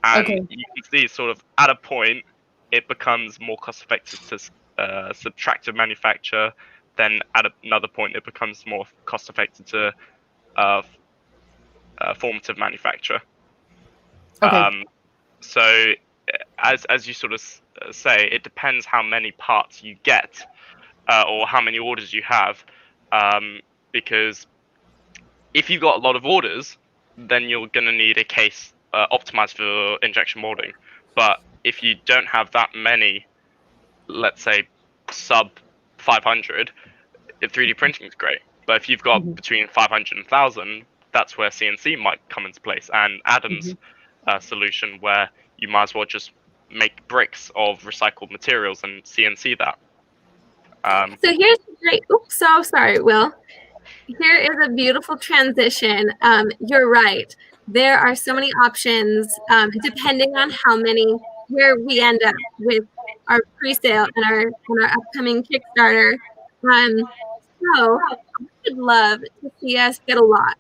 And you can see sort of at a point, it becomes more cost effective to subtractive manufacture. Then at another point, it becomes more cost effective to formative manufacture. Okay. So as you sort of say, it depends how many parts you get or how many orders you have, because if you've got a lot of orders, then you're going to need a case optimized for injection molding. But if you don't have that many, let's say sub 500, 3D printing is great. But if you've got between 500 and 1,000, that's where CNC might come into place. And Adam's solution, where you might as well just make bricks of recycled materials and CNC that. So here's a great. Oops, so sorry, Will. Here is a beautiful transition. You're right. There are so many options depending on where we end up with our pre-sale and our upcoming Kickstarter. So I would love to see us get a lot,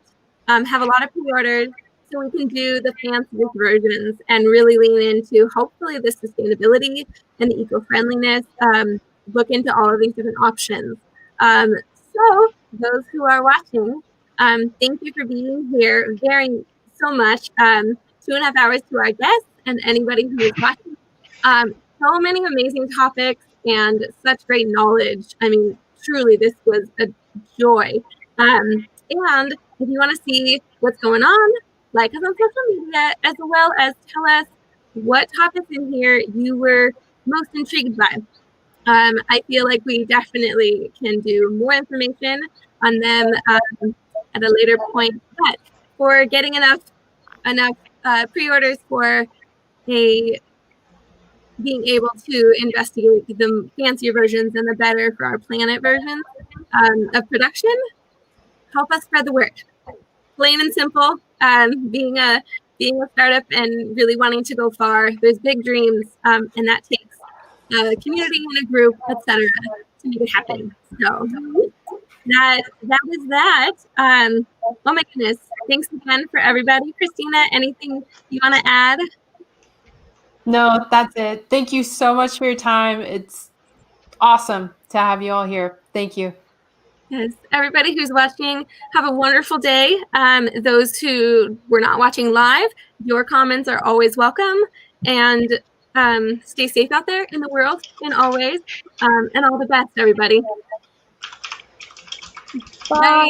have a lot of pre-orders, so we can do the fanciest versions and really lean into hopefully the sustainability and the eco-friendliness. Look into all of these different options. So those who are watching, thank you for being here very so much. 2.5 hours to our guests and anybody who is watching. So many amazing topics. and such great knowledge. I mean, truly, this was a joy. And if you want to see what's going on, like us on social media, as well as tell us what topics in here you were most intrigued by. I feel like we definitely can do more information on them at a later point. But for getting enough pre-orders for being able to investigate the fancier versions and the better for our planet versions of production, help us spread the word. Plain and simple. Being a startup and really wanting to go far, there's big dreams, and that takes a community and a group, etc., to make it happen. So that is that. Oh my goodness! Thanks again for everybody. Christina, anything you want to add? No, that's it. Thank you so much for your time. It's awesome to have you all here. Thank you. Yes, everybody who's watching, have a wonderful day. Those who were not watching live, your comments are always welcome. And stay safe out there in the world, and always. And all the best, everybody. Bye. Bye.